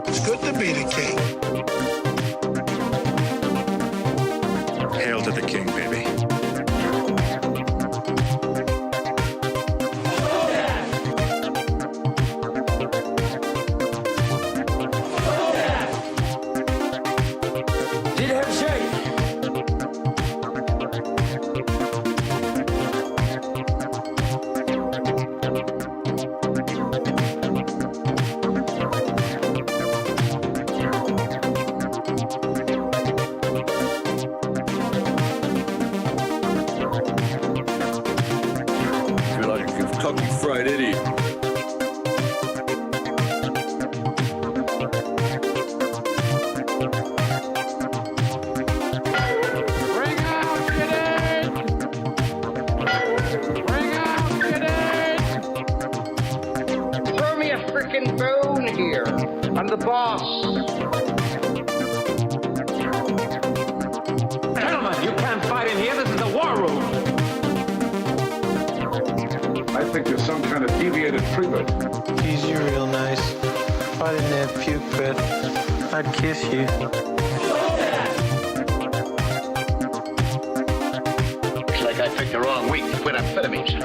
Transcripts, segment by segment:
It's good to be the king. Hail to the king, baby. Did have shake. Feel like a Kentucky Fried Idiot. Bring out Kennedy! Bring out Kennedy! Throw me a freaking bone here. I'm the boss. Gentlemen, you can't fight in here. This is the war room. I think there's some kind of deviated treatment. Geez, you're real nice. If I didn't have puke breath, I'd kiss you. Looks like I picked the wrong week to quit amphetamines.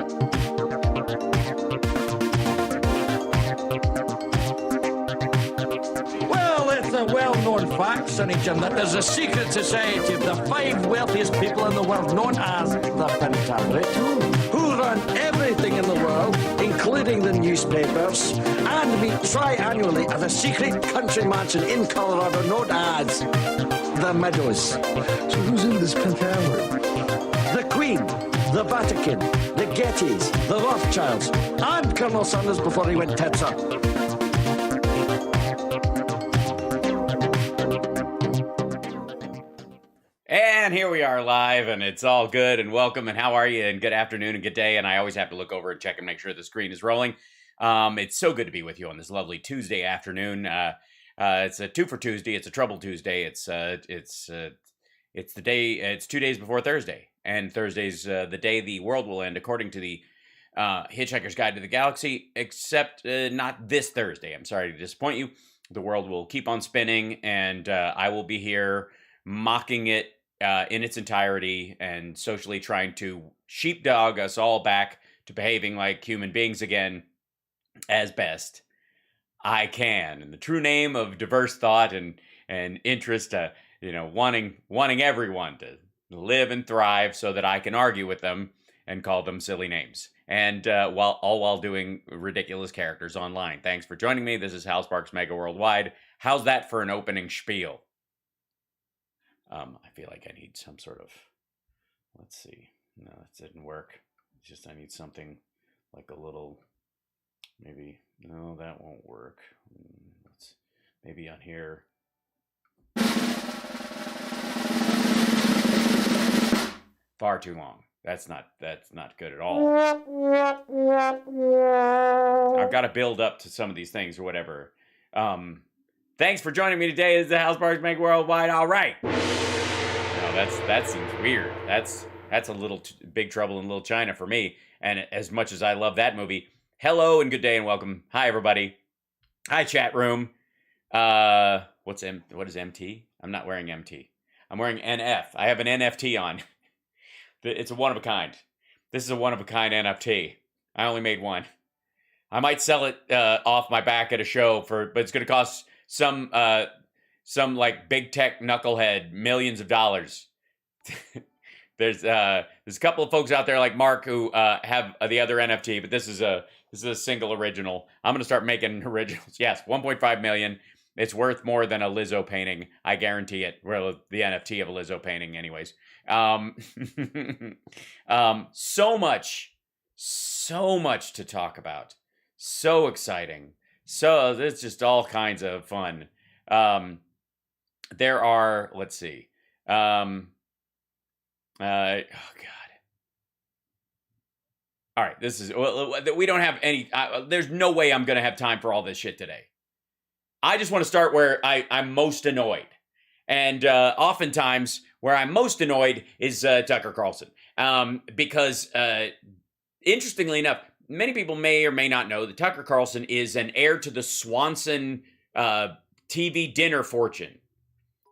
Well, it's a well-known fact, Sonny Jim, that there's a secret society of the 5 wealthiest people in the world known as the Pentaverate, who run everything in the world, including the newspapers, and meet tri-annually at a secret country mansion in Colorado known as the Meadows. So who's in this Pentaverate? The Queen, the Vatican, the Gettys, the Rothschilds, and Colonel Sanders before he went tits up. And here we are live, and it's all good and welcome, and how are you, and good afternoon and good day, and I always have to look over and check and make sure the screen is rolling. It's so good to be with you on this lovely Tuesday afternoon. It's a 2 for Tuesday, it's a trouble Tuesday, it's the day, it's 2 days before Thursday, and Thursday's the day the world will end, according to the Hitchhiker's Guide to the Galaxy, except not this Thursday. I'm sorry to disappoint you. The world will keep on spinning, and I will be here mocking it in its entirety and socially trying to sheepdog us all back to behaving like human beings again as best I can in the true name of diverse thought and interest, wanting everyone to live and thrive so that I can argue with them and call them silly names, and while doing ridiculous characters online. Thanks for joining me. This is Hal Sparks Megaworldwide. How's that for an opening spiel? I feel like I need some sort of, let's see. No, that didn't work. It's just I need something like a little, maybe, no, that won't work. Let's maybe on here. Far too long. That's not good at all. I've got to build up to some of these things or whatever. Thanks for joining me today. This is the Hal Sparks Megaworldwide. All right. No, that seems weird. That's a little Big Trouble in Little China for me. And as much as I love that movie, hello and good day and welcome. Hi everybody. Hi chat room. What is MT? I'm not wearing MT. I'm wearing NF. I have an NFT on. It's a one of a kind. This is a one of a kind NFT. I only made one. I might sell it off my back at a show but it's going to cost some like big tech knucklehead millions of dollars. There's a couple of folks out there like Mark who have the other NFT, but this is a single original. I'm going to start making originals. Yes, 1.5 million. It's worth more than a Lizzo painting. I guarantee it. Well, the NFT of a Lizzo painting, anyways. So much to talk about. So exciting. So it's just all kinds of fun. There are, let's see. Oh God. All right, this is, we don't have any, there's no way I'm going to have time for all this shit today. I just want to start where I'm most annoyed. And oftentimes, where I'm most annoyed is Tucker Carlson. Because, interestingly enough, many people may or may not know that Tucker Carlson is an heir to the Swanson TV dinner fortune.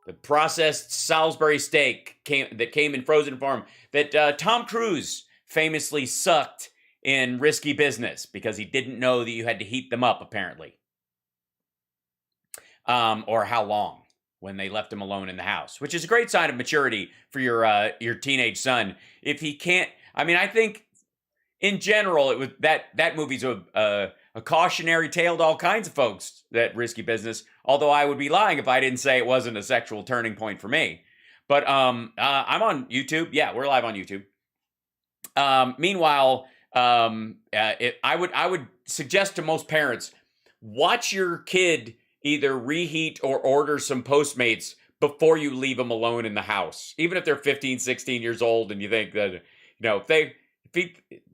The processed Salisbury steak that came in frozen form that Tom Cruise famously sucked in Risky Business because he didn't know that you had to heat them up, apparently. Or how long when they left him alone in the house, which is a great sign of maturity for your teenage son. If he can't, I mean, I think in general, it was that movie's a cautionary tale to all kinds of folks, that Risky Business, although I would be lying if I didn't say it wasn't a sexual turning point for me. But I'm on YouTube. Yeah, we're live on YouTube. Meanwhile, I would suggest to most parents, watch your kid either reheat or order some Postmates before you leave them alone in the house. Even if they're 15, 16 years old and you think that,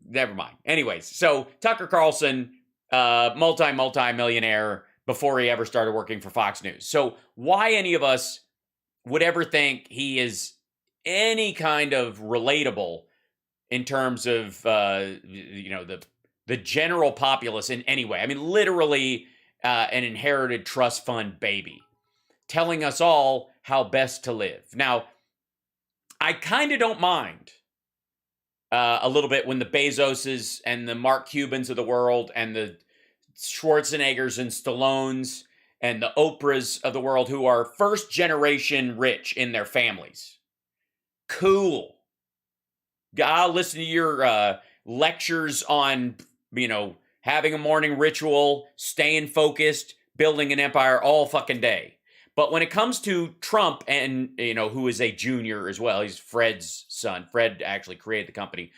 never mind. Anyways, so Tucker Carlson, multi-millionaire before he ever started working for Fox News. So why any of us would ever think he is any kind of relatable in terms of, the general populace in any way. I mean, literally an inherited trust fund baby telling us all how best to live. Now, I kind of don't mind a little bit when the Bezoses and the Mark Cubans of the world and the Schwarzeneggers and Stallones and the Oprahs of the world who are first generation rich in their families. Cool. I'll listen to your lectures on, having a morning ritual, staying focused, building an empire all fucking day. But when it comes to Trump and, who is a junior as well, he's Fred's son. Fred actually created the company.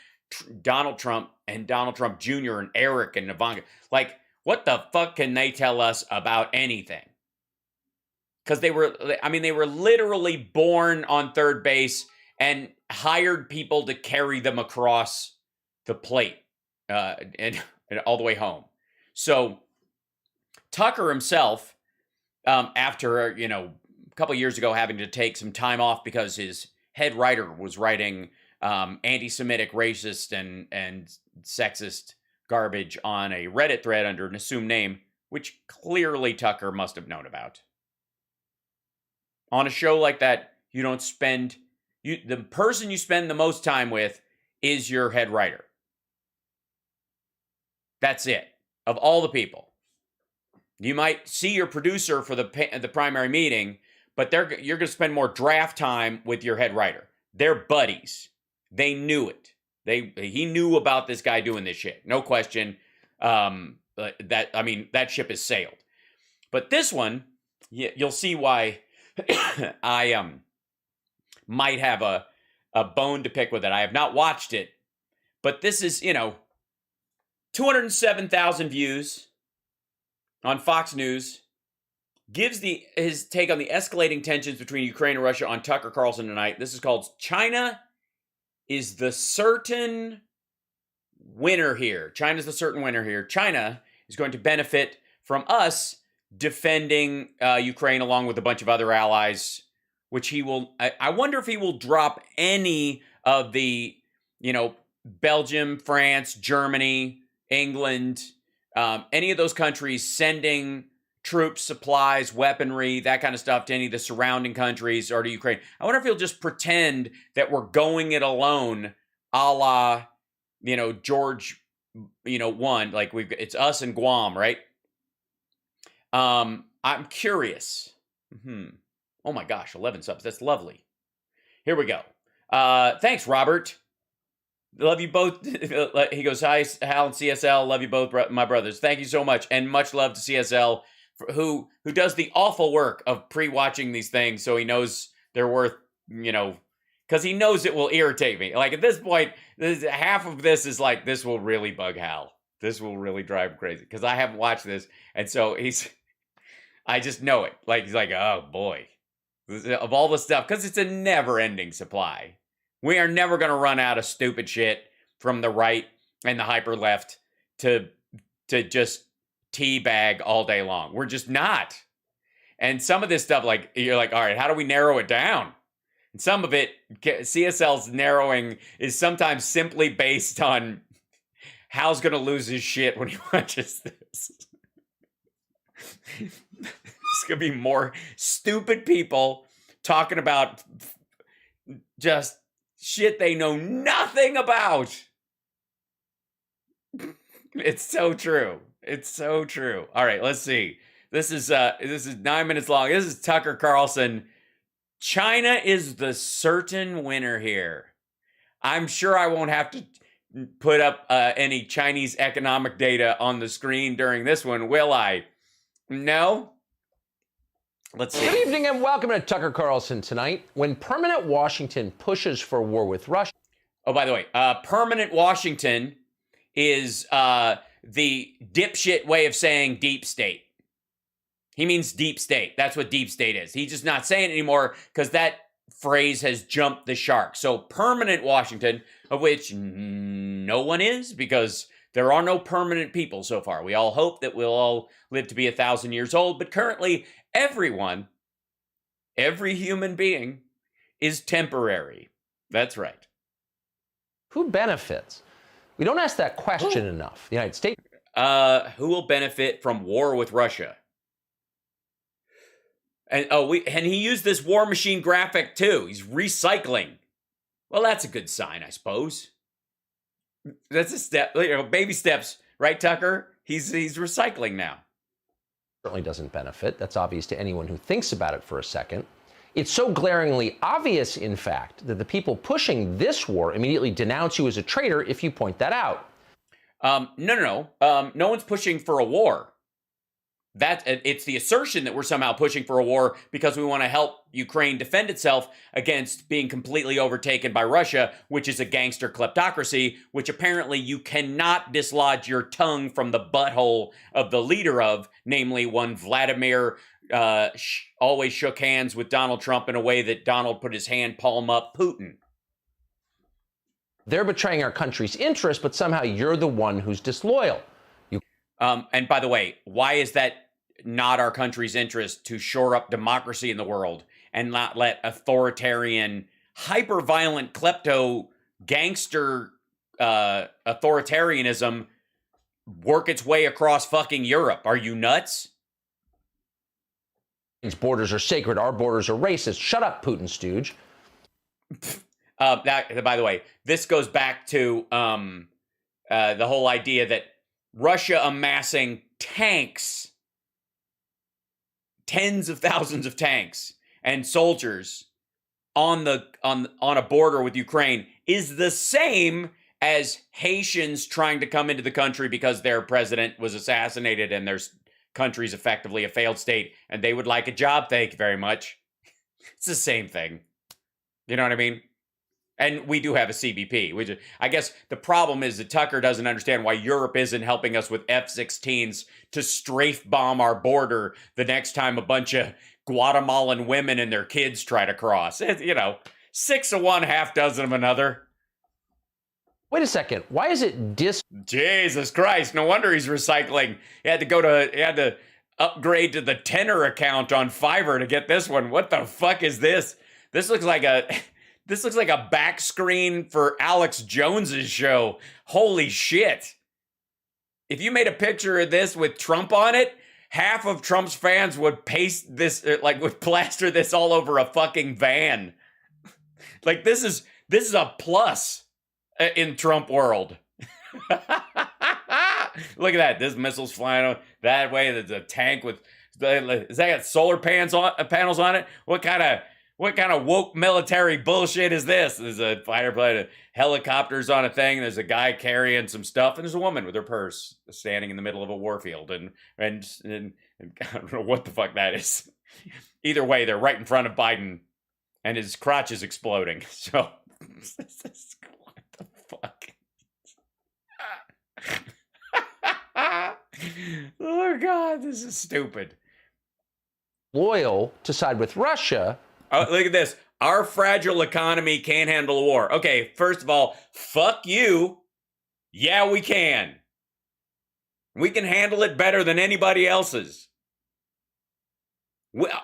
Donald Trump and Donald Trump Jr. and Eric and Ivanka. Like, what the fuck can they tell us about anything? Because they were literally born on third base and hired people to carry them across the plate and all the way home. So Tucker himself, after, a couple of years ago having to take some time off because his head writer was writing anti-Semitic, racist, and sexist garbage on a Reddit thread under an assumed name, which clearly Tucker must have known about. On a show like that, you don't spend... the person you spend the most time with is your head writer. That's it. Of all the people. You might see your producer for the primary meeting, but you're going to spend more draft time with your head writer. They're buddies. They knew it. He knew about this guy doing this shit. No question. That ship has sailed. But this one, you'll see why I might have a bone to pick with it. I have not watched it, but this is, 207,000 views on Fox News, gives his take on the escalating tensions between Ukraine and Russia on Tucker Carlson tonight. This is called China is the certain winner here. China's the certain winner here. China is going to benefit from us defending Ukraine along with a bunch of other allies, which he will, I wonder if he will drop any of the, Belgium, France, Germany, England, any of those countries sending troops, supplies, weaponry, that kind of stuff to any of the surrounding countries or to Ukraine. I wonder if he'll just pretend that we're going it alone, a la, George, one, like it's us and Guam, right? I'm curious. Oh my gosh, 11 subs. That's lovely. Here we go. Thanks, Robert. Love you both. He goes, hi, Hal and CSL. Love you both, my brothers. Thank you so much. And much love to CSL. who does the awful work of pre-watching these things so he knows they're worth, because he knows it will irritate me. Like, at this point, half of this is like, this will really bug Hal. This will really drive him crazy because I haven't watched this. And so I just know it. Like, he's like, oh boy, of all the stuff, because it's a never ending supply. We are never going to run out of stupid shit from the right and the hyper left to just teabag all day long. We're just not. And some of this stuff, like, you're like, all right, how do we narrow it down? And some of it, CSL's narrowing is sometimes simply based on Hal's going to lose his shit when he watches this. It's going to be more stupid people talking about just shit they know nothing about. It's so true. It's so true. All right, let's see. This is 9 minutes long. This is Tucker Carlson. China is the certain winner here. I'm sure I won't have to put up any Chinese economic data on the screen during this one, will I? No? Let's see. Good evening and welcome to Tucker Carlson tonight. When permanent Washington pushes for war with Russia. Oh, by the way, permanent Washington is the dipshit way of saying deep state. He means deep state. That's what deep state is. He's just not saying it anymore because that phrase has jumped the shark. So permanent Washington, of which no one is, because there are no permanent people so far. We all hope that we'll all live to be 1,000 years old, but currently everyone, every human being is temporary. That's right. Who benefits? We don't ask that question enough. The United States. Who will benefit from war with Russia? And he used this War Machine graphic too. He's recycling. Well, that's a good sign, I suppose. That's a step, baby steps, right, Tucker? He's recycling now. Certainly doesn't benefit. That's obvious to anyone who thinks about it for a second. It's so glaringly obvious, in fact, that the people pushing this war immediately denounce you as a traitor if you point that out. No. No one's pushing for a war. It's the assertion that we're somehow pushing for a war because we want to help Ukraine defend itself against being completely overtaken by Russia, which is a gangster kleptocracy, which apparently you cannot dislodge your tongue from the butthole of the leader of, namely one Vladimir always shook hands with Donald Trump in a way that Donald put his hand palm up Putin. They're betraying our country's interest, but somehow you're the one who's disloyal. And by the way, why is that not our country's interest to shore up democracy in the world and not let authoritarian, hyper-violent klepto gangster authoritarianism work its way across fucking Europe? Are you nuts? These borders are sacred. Our borders are racist. Shut up, Putin stooge. By the way, this goes back to the whole idea that Russia amassing tanks, tens of thousands of tanks and soldiers on a border with Ukraine is the same as Haitians trying to come into the country because their president was assassinated and their country's effectively a failed state and they would like a job. Thank you very much. It's the same thing. You know what I mean? And we do have a CBP, which I guess the problem is that Tucker doesn't understand why Europe isn't helping us with F-16s to strafe bomb our border the next time a bunch of Guatemalan women and their kids try to cross. 6 of one, half dozen of another. Wait a second. Why is it Jesus Christ, no wonder he's recycling. He had to upgrade to the tenor account on Fiverr to get this one. What the fuck is this? This looks like a back screen for Alex Jones's show. Holy shit. If you made a picture of this with Trump on it, half of Trump's fans would paste this, would plaster this all over a fucking van. Like, this is a plus in Trump world. Look at that. This missile's flying that way. There's a tank with, has that got solar panels on it? What kind What kind of woke military bullshit is this? There's a fighter plane, helicopters on a thing. There's a guy carrying some stuff, and there's a woman with her purse standing in the middle of a warfield. And I don't know what the fuck that is. Either way, they're right in front of Biden, and his crotch is exploding. So, what the fuck? Oh God, this is stupid. Loyal to side with Russia. Oh, look at this. Our fragile economy can't handle a war. Okay, first of all, fuck you. Yeah, we can. We can handle it better than anybody else's.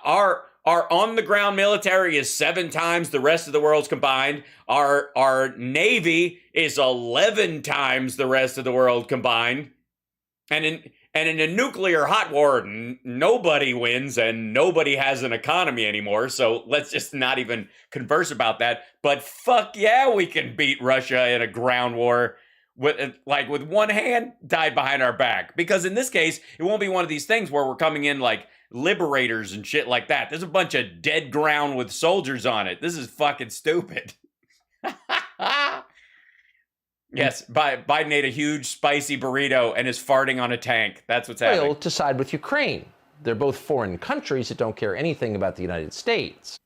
Our on-the-ground military is 7 times the rest of the world's combined. Our Navy is 11 times the rest of the world combined. And in a nuclear hot war, nobody wins and nobody has an economy anymore. So let's just not even converse about that. But fuck yeah, we can beat Russia in a ground war with one hand tied behind our back. Because in this case, it won't be one of these things where we're coming in like liberators and shit like that. There's a bunch of dead ground with soldiers on it. This is fucking stupid. Yes, Biden ate a huge spicy burrito and is farting on a tank. That's what's happening. Loyal to side with Ukraine. They're both foreign countries that don't care anything about the United States.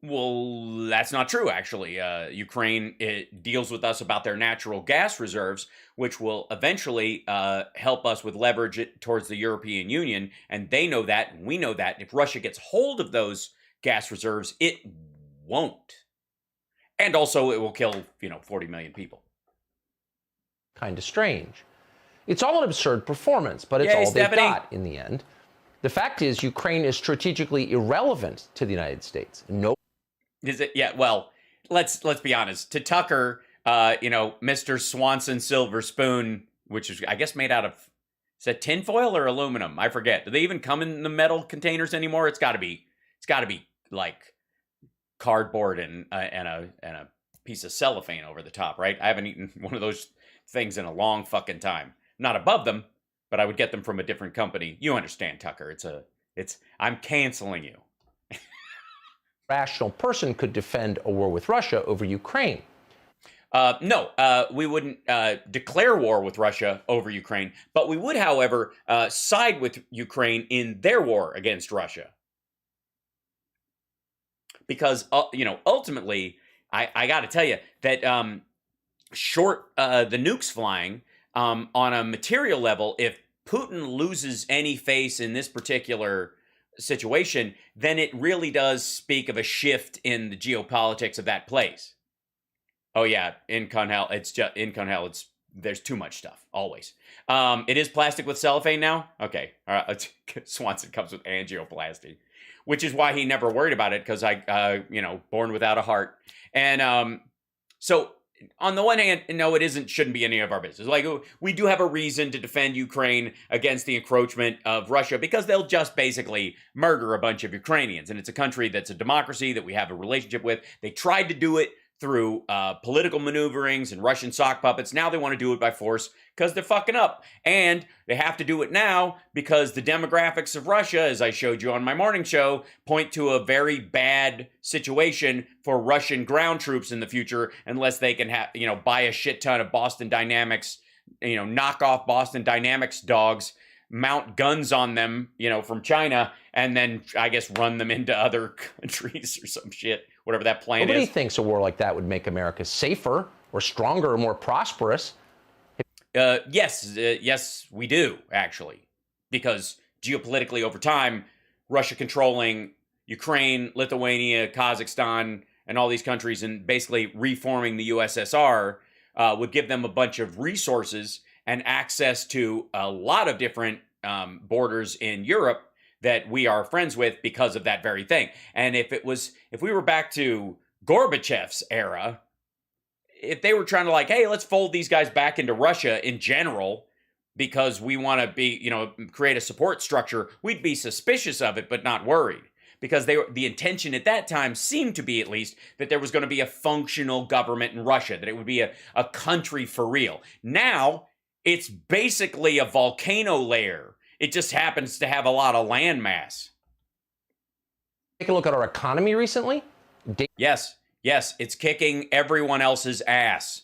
Well, that's not true, actually. Ukraine deals with us about their natural gas reserves, which will eventually help us with leverage towards the European Union. And they know that, and we know that. If Russia gets hold of those gas reserves, it won't. And also, it will kill, 40 million people. Kind of strange. It's all an absurd performance, but it's Yay, all they've Stephanie. got in the end. The fact is, Ukraine is strategically irrelevant to the United States. No. Is it? Yeah. Well, let's be honest. To Tucker, Mr. Swanson Silver Spoon, which is I guess made out of is that tinfoil or aluminum? I forget. Do they even come in the metal containers anymore? It's got to be like cardboard and a piece of cellophane over the top, right? I haven't eaten one of those things in a long fucking time. Not above them, but I would get them from a different company. You understand, Tucker? I'm canceling you. Rational person could defend a war with Russia over Ukraine. No, we wouldn't declare war with Russia over Ukraine, but we would, however, side with Ukraine in their war against Russia. Because, ultimately, I got to tell you that short the nukes flying on a material level, if Putin loses any face in this particular situation, then it really does speak of a shift in the geopolitics of that place. Oh yeah, in Cunhell, there's too much stuff always. It is plastic with cellophane now. Okay, all right. Swanson comes with angioplasty, which is why he never worried about it because born without a heart. And so on the one hand, no, it shouldn't be any of our business. Like, we do have a reason to defend Ukraine against the encroachment of Russia because they'll just basically murder a bunch of Ukrainians. And it's a country that's a democracy that we have a relationship with. They tried to do it through political maneuverings and Russian sock puppets. Now they want to do it by force because they're fucking up. And they have to do it now because the demographics of Russia, as I showed you on my morning show, point to a very bad situation for Russian ground troops in the future unless they can buy a shit ton of Boston Dynamics, knockoff Boston Dynamics dogs, mount guns on them, from China, and then I guess run them into other countries or some shit. Whatever that plan Nobody is. thinks a war like that would make America safer or stronger or more prosperous. Yes, we do, actually. Because geopolitically over time, Russia controlling Ukraine, Lithuania, Kazakhstan, and all these countries and basically reforming the USSR would give them a bunch of resources and access to a lot of different borders in Europe that we are friends with because of that very thing. And if we were back to Gorbachev's era, if they were trying to hey, let's fold these guys back into Russia in general because we want to be, create a support structure, we'd be suspicious of it, but not worried. Because the intention at that time seemed to be, at least, that there was going to be a functional government in Russia, that it would be a country for real. Now, it's basically a volcano lair. It just happens to have a lot of land mass. Take a look at our economy recently. Yes, it's kicking everyone else's ass.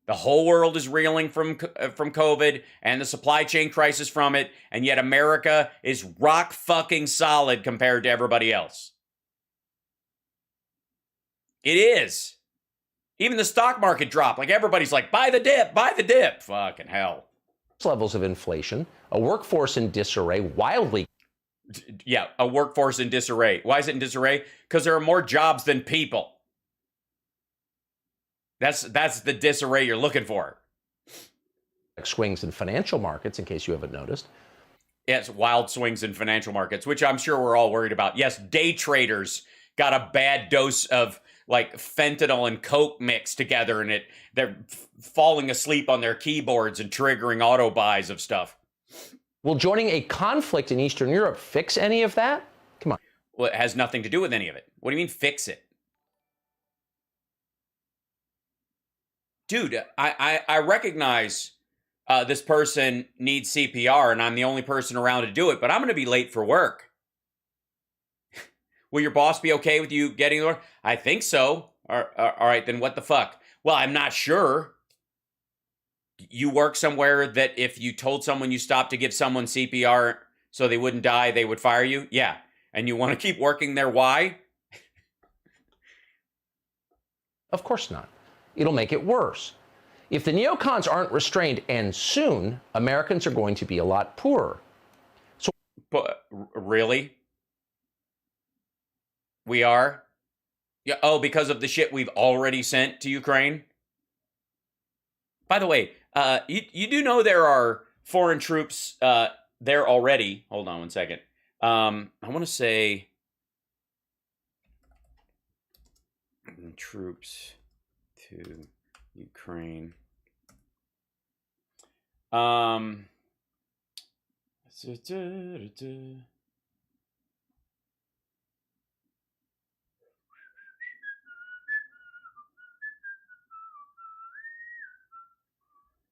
The whole world is reeling from COVID and the supply chain crisis from it, and yet America is rock fucking solid compared to everybody else. It is. Even the stock market dropped. Like everybody's like, buy the dip, buy the dip. Fucking hell. Levels of inflation, a workforce in disarray, wildly. Yeah, a workforce in disarray. Why is it in disarray? Because there are more jobs than people. That's the disarray you're looking for. Swings in financial markets, in case you haven't noticed. Yes, wild swings in financial markets, which I'm sure we're all worried about. Yes, day traders got a bad dose of like fentanyl and coke mixed together, and they're falling asleep on their keyboards and triggering auto buys of stuff. Will joining a conflict in Eastern Europe fix any of that? Come on. Well, it has nothing to do with any of it. What do you mean fix it? Dude, I recognize this person needs CPR and I'm the only person around to do it, but I'm going to be late for work. Will your boss be okay with you getting there? I think so. All right, then what the fuck? Well, I'm not sure. You work somewhere that if you told someone you stopped to give someone CPR so they wouldn't die, they would fire you? Yeah. And you want to keep working there? Why? Of course not. It'll make it worse. If the neocons aren't restrained, and soon, Americans are going to be a lot poorer. So, but really? We are? Yeah. Oh, because of the shit we've already sent to Ukraine? By the way, you do know there are foreign troops there already. Hold on one second. I want to say troops to Ukraine.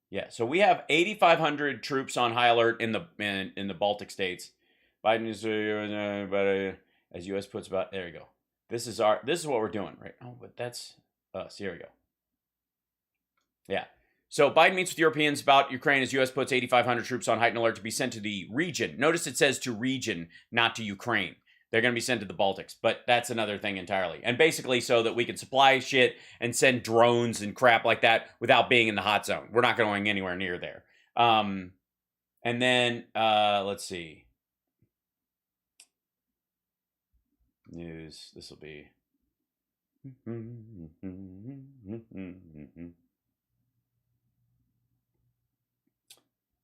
Yeah, so we have 8,500 troops on high alert in the Baltic states. Biden is as U.S. puts about. There you go. This is what we're doing, right? Oh, but that's us. Here we go. Yeah. So Biden meets with Europeans about Ukraine as U.S. puts 8,500 troops on heightened alert to be sent to the region. Notice it says to region, not to Ukraine. They're going to be sent to the Baltics, but that's another thing entirely. And basically so that we can supply shit and send drones and crap like that without being in the hot zone. We're not going anywhere near there. And then, let's see. News. This will be.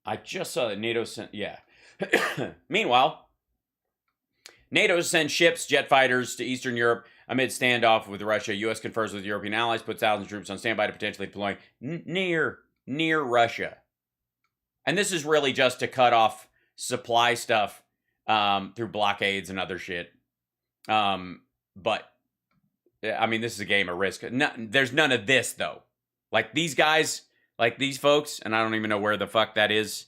I just saw that NATO sent. Yeah. Meanwhile, NATO sends ships, jet fighters to Eastern Europe amid standoff with Russia. U.S. confers with European allies, puts thousands of troops on standby to potentially deploy near Russia. And this is really just to cut off supply stuff through blockades and other shit. But, I mean, this is a game of risk. No, there's none of this, though. Like, these guys, like these folks, and I don't even know where the fuck that is.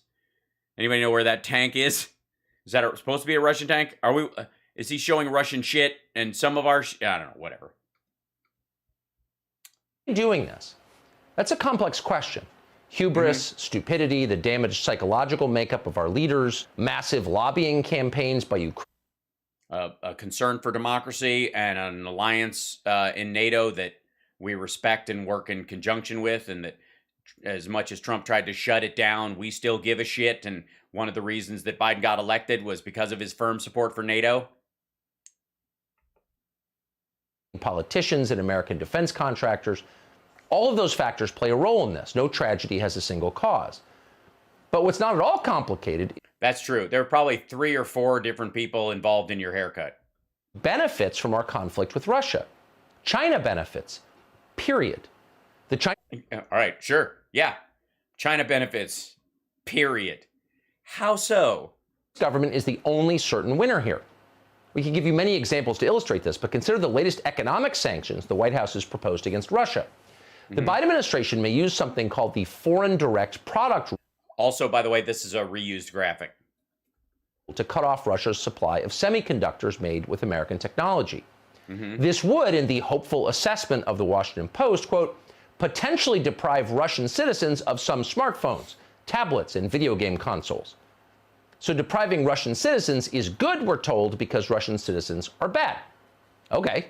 Anybody know where that tank is? Is that supposed to be a Russian tank? Are we? Is he showing Russian shit and some of our I don't know, whatever. Doing this? That's a complex question. Hubris, stupidity, the damaged psychological makeup of our leaders, massive lobbying campaigns by Ukraine. A concern for democracy and an alliance in NATO that we respect and work in conjunction with, and that as much as Trump tried to shut it down, we still give a shit. And one of the reasons that Biden got elected was because of his firm support for NATO. Politicians and American defense contractors, all of those factors play a role in this. No tragedy has a single cause. But what's not at all complicated. That's true. There are probably 3 or 4 different people involved in your haircut. Benefits from our conflict with Russia. China benefits, period. The China. All right, sure. Yeah. China benefits, period. How so? Government is the only certain winner here. We can give you many examples to illustrate this, but consider the latest economic sanctions the White House has proposed against Russia. The Biden administration may use something called the Foreign Direct Product. Also, by the way, this is a reused graphic. to cut off Russia's supply of semiconductors made with American technology. This would, in the hopeful assessment of the Washington Post, quote, potentially deprive Russian citizens of some smartphones, tablets, and video game consoles. So depriving Russian citizens is good, we're told, because Russian citizens are bad. Okay.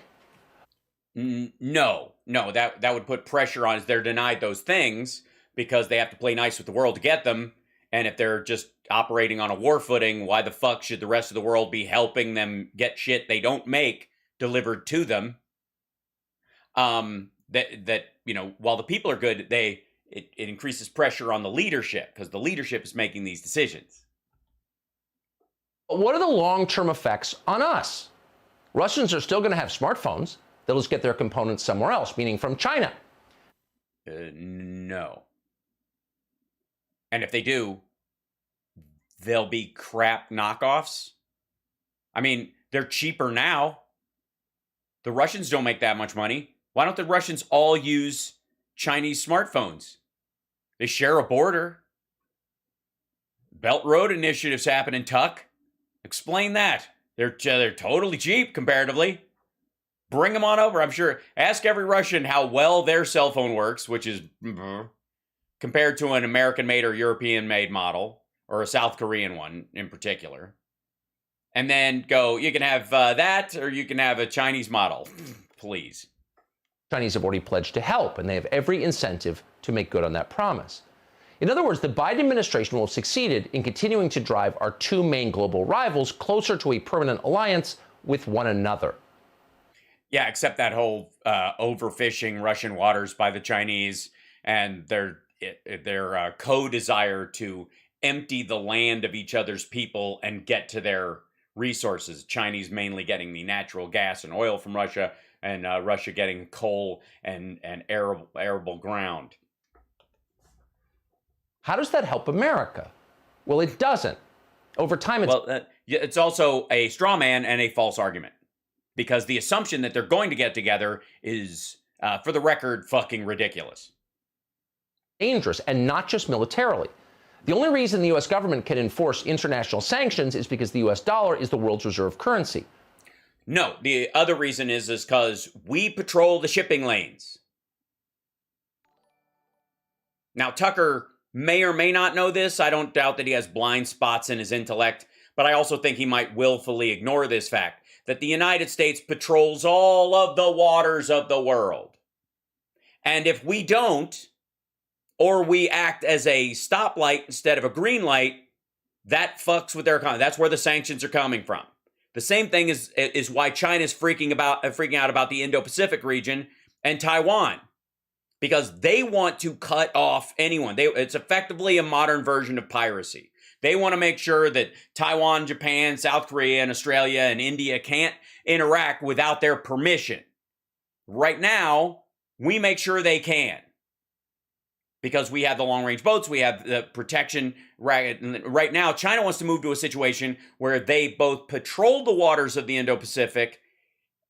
No, that would put pressure on us. They're denied those things because they have to play nice with the world to get them. And if they're just operating on a war footing, why the fuck should the rest of the world be helping them get shit they don't make delivered to them? That you know, while the people are good, it increases pressure on the leadership because the leadership is making these decisions. But what are the long-term effects on us? Russians are still going to have smartphones. They'll just get their components somewhere else, meaning from China. No. And if they do, they'll be crap knockoffs. I mean, they're cheaper now. The Russians don't make that much money. Why don't the Russians all use Chinese smartphones? They share a border. Belt Road Initiative's happening, Tuck. Explain that. They're totally cheap comparatively. Bring them on over. I'm sure. Ask every Russian how well their cell phone works, which is compared to an American-made or European-made model, or a South Korean one in particular. And then go, you can have that, or you can have a Chinese model. Please. Chinese have already pledged to help, and they have every incentive to make good on that promise. In other words, the Biden administration will have succeeded in continuing to drive our two main global rivals closer to a permanent alliance with one another. Yeah, except that whole overfishing Russian waters by the Chinese and their co-desire to empty the land of each other's people and get to their resources. Chinese mainly getting the natural gas and oil from Russia, and Russia getting coal and arable ground. How does that help America? Well, it doesn't. Over time, it's also a straw man and a false argument. Because the assumption that they're going to get together is, for the record, fucking ridiculous. Dangerous, and not just militarily. The only reason the U.S. government can enforce international sanctions is because the U.S. dollar is the world's reserve currency. No, the other reason is because we patrol the shipping lanes. Now, Tucker may or may not know this. I don't doubt that he has blind spots in his intellect, but I also think he might willfully ignore this fact, that the United States patrols all of the waters of the world. And if we don't, or we act as a stoplight instead of a green light, that fucks with their economy. That's where the sanctions are coming from. The same thing is why China's freaking out about the Indo-Pacific region and Taiwan, because they want to cut off anyone. It's effectively a modern version of piracy. They want to make sure that Taiwan, Japan, South Korea, and Australia and India can't interact without their permission. Right now, we make sure they can. Because we have the long-range boats, we have the protection. Right now, China wants to move to a situation where they both patrol the waters of the Indo-Pacific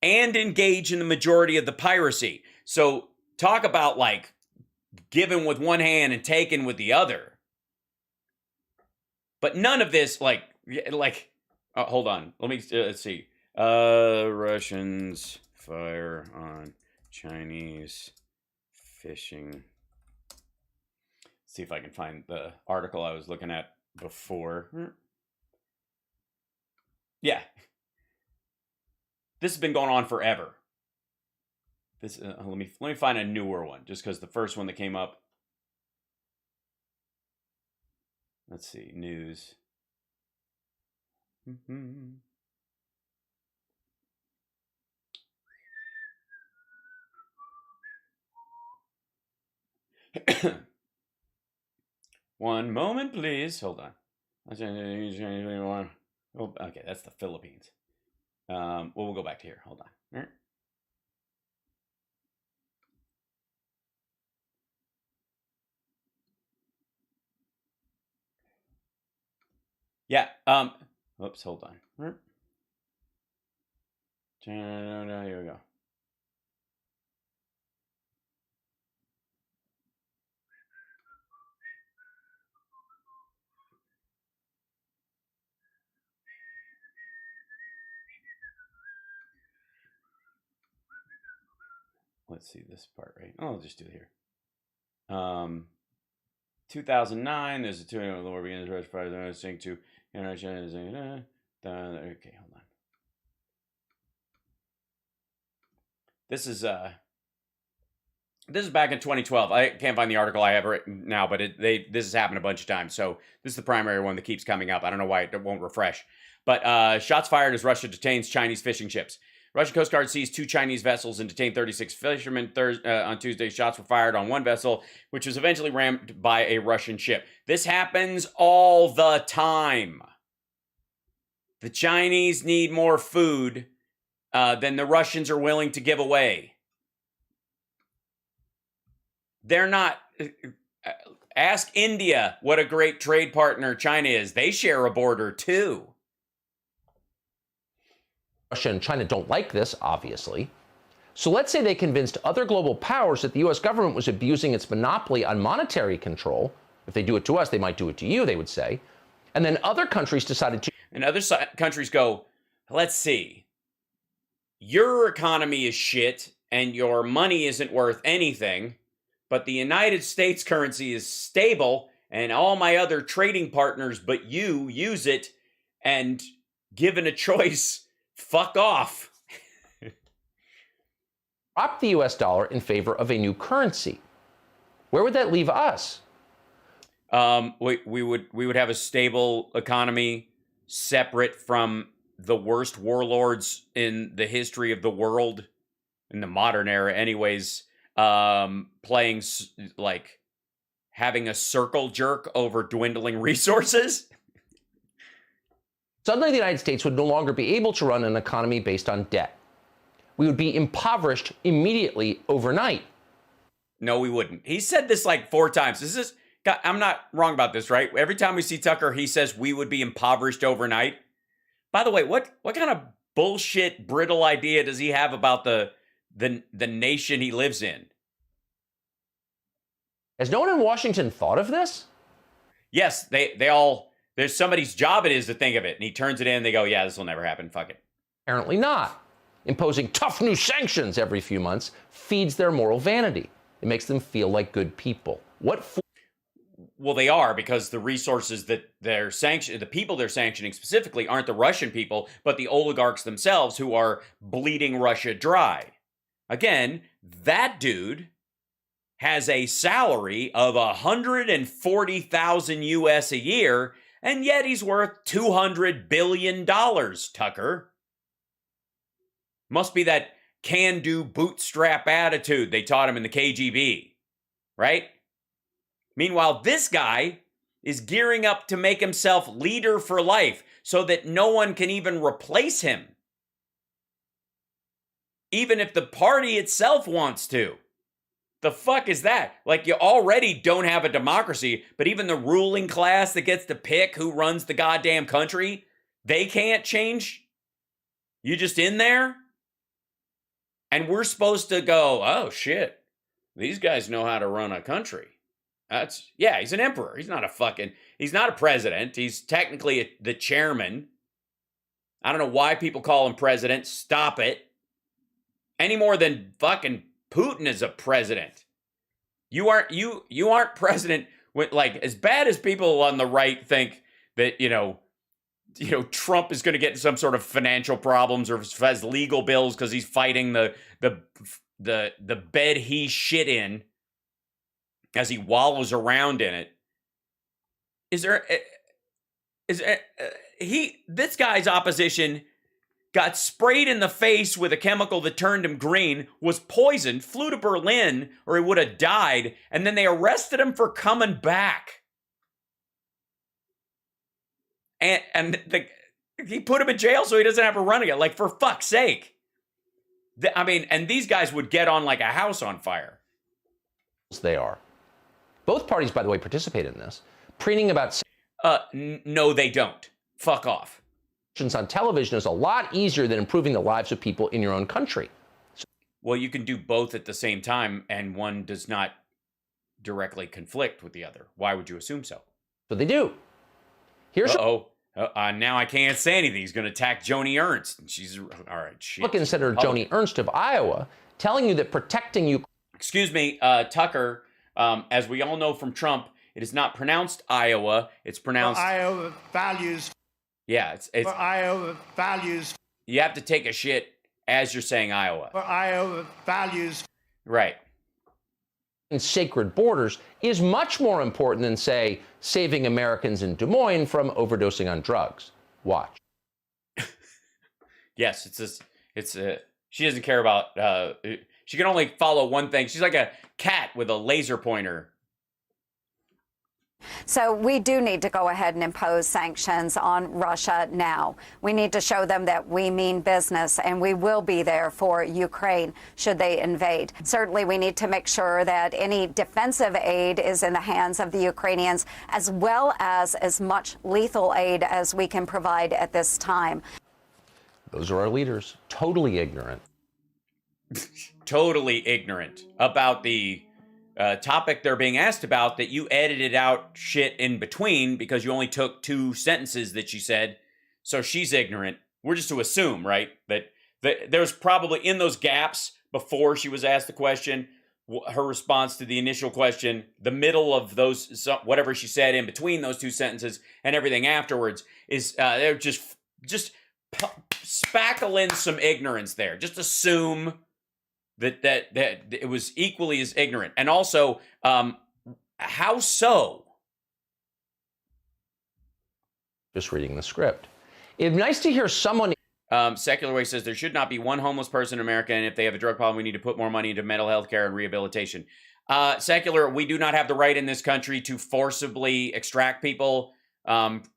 and engage in the majority of the piracy. So talk about, like, giving with one hand and taking with the other. But none of this, hold on. Let's see. Russians fire on Chinese fishing. See if I can find the article I was looking at before. Yeah. This has been going on forever. Let me find a newer one, just because the first one that came up. Let's see, news. One moment, please. Hold on. Oh, okay, that's the Philippines. We'll go back to here. Hold on. Yeah. Oops. Hold on. Here we go. let's see this part, right? Oh, I'll just do it here. 2009, there's a 2 the war begins, Rush fires, sync to, okay, hold on. This is back in 2012. I can't find the article I have right now, but this has happened a bunch of times. So this is the primary one that keeps coming up. I don't know why it won't refresh. But shots fired as Russia detains Chinese fishing ships. Russian Coast Guard seized 2 Chinese vessels and detained 36 fishermen. On Tuesday, shots were fired on one vessel, which was eventually rammed by a Russian ship. This happens all the time. The Chinese need more food than the Russians are willing to give away. They're not... Ask India what a great trade partner China is. They share a border, too. Russia and China don't like this, obviously. So let's say they convinced other global powers that the U.S. government was abusing its monopoly on monetary control. If they do it to us, they might do it to you, they would say. And then other countries decided to... And other countries go, let's see. Your economy is shit, and your money isn't worth anything, but the United States currency is stable, and all my other trading partners but you use it, and given a choice... Fuck off. Drop the US dollar in favor of a new currency. Where would that leave us? We would have a stable economy separate from the worst warlords in the history of the world, in the modern era anyways, playing, like, having a circle jerk over dwindling resources. Suddenly, the United States would no longer be able to run an economy based on debt. We would be impoverished immediately overnight. No, we wouldn't. He said this like 4 times. I'm not wrong about this, right? Every time we see Tucker, he says we would be impoverished overnight. By the way, what kind of bullshit, brittle idea does he have about the nation he lives in? Has no one in Washington thought of this? Yes, they all... There's somebody's job it is to think of it. And he turns it in. They go, yeah, this will never happen. Fuck it. Apparently not. Imposing tough new sanctions every few months feeds their moral vanity. It makes them feel like good people. Well, they are, because the resources that they're sanctioning, the people they're sanctioning specifically aren't the Russian people, but the oligarchs themselves who are bleeding Russia dry. Again, that dude has a salary of $140,000 US a year, and yet he's worth $200 billion, Tucker. Must be that can-do bootstrap attitude they taught him in the KGB, right? Meanwhile, this guy is gearing up to make himself leader for life so that no one can even replace him. Even if the party itself wants to. The fuck is that? Like, you already don't have a democracy, but even the ruling class that gets to pick who runs the goddamn country, they can't change? You just in there? And we're supposed to go, oh shit, these guys know how to run a country. Yeah, he's an emperor. He's not a president. He's technically the chairman. I don't know why people call him president. Stop it. Any more than fucking Putin is a president. You aren't president when, like, as bad as people on the right think that, Trump is going to get in some sort of financial problems or has legal bills because he's fighting the bed he shit in as he wallows around in it. This guy's opposition got sprayed in the face with a chemical that turned him green, was poisoned, flew to Berlin, or he would have died, and then they arrested him for coming back. And he put him in jail so he doesn't have to run again. Like, for fuck's sake. And these guys would get on like a house on fire. They are. Both parties, by the way, participate in this, preening about... No, they don't. Fuck off. On television is a lot easier than improving the lives of people in your own country. Well, you can do both at the same time, and one does not directly conflict with the other. Why would you assume so? So they do. Now I can't say anything. He's going to attack Joni Ernst. And she's all right. Shit. Republican Senator Joni Ernst of Iowa telling you that protecting you. Excuse me, Tucker, as we all know from Trump, it is not pronounced Iowa. It's pronounced Iowa values. Yeah, it's For Iowa values. You have to take a shit as you're saying Iowa. For Iowa values. Right. And sacred borders is much more important than, say, saving Americans in Des Moines from overdosing on drugs. Watch. Yes, she doesn't care about, she can only follow one thing. She's like a cat with a laser pointer. So we do need to go ahead and impose sanctions on Russia now. We need to show them that we mean business, and we will be there for Ukraine should they invade. Certainly, we need to make sure that any defensive aid is in the hands of the Ukrainians, as well as much lethal aid as we can provide at this time. Those are our leaders, totally ignorant. Totally ignorant about the topic they're being asked about, that you edited out shit in between because you only took 2 sentences that she said. So she's ignorant. We're just to assume, right, that there's probably in those gaps before she was asked the question, her response to the initial question, the middle of those, whatever she said in between those 2 sentences, and everything afterwards is they're just spackling some ignorance there. Just assume that it was equally as ignorant. And also, how so? Just reading the script. It'd be nice to hear someone. Secular Way says there should not be one homeless person in America, and if they have a drug problem, we need to put more money into mental health care and rehabilitation. Secular, we do not have the right in this country to forcibly extract people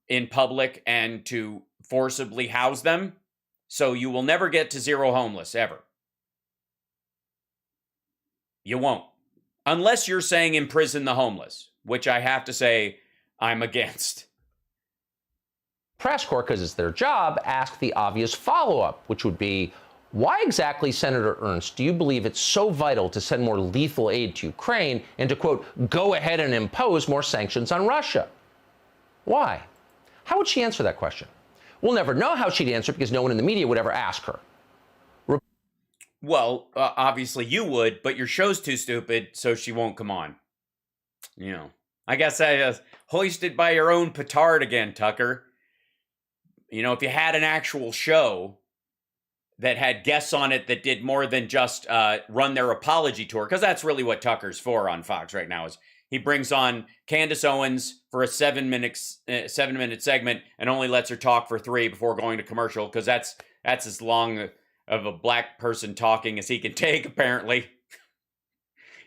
in public and to forcibly house them. So you will never get to zero homeless, ever. You won't. Unless you're saying imprison the homeless, which I have to say I'm against. Press corps, because it's their job, ask the obvious follow-up, which would be, why exactly, Senator Ernst, do you believe it's so vital to send more lethal aid to Ukraine and to, quote, go ahead and impose more sanctions on Russia? Why? How would she answer that question? We'll never know how she'd answer because no one in the media would ever ask her. Well, obviously you would, but your show's too stupid, so she won't come on. You know, I guess I hoisted by your own petard again, Tucker. You know, if you had an actual show that had guests on it that did more than just run their apology tour, because that's really what Tucker's for on Fox right now, is he brings on Candace Owens for a 7-minute segment and only lets her talk for 3 before going to commercial, because that's as long of a black person talking as he can take, apparently,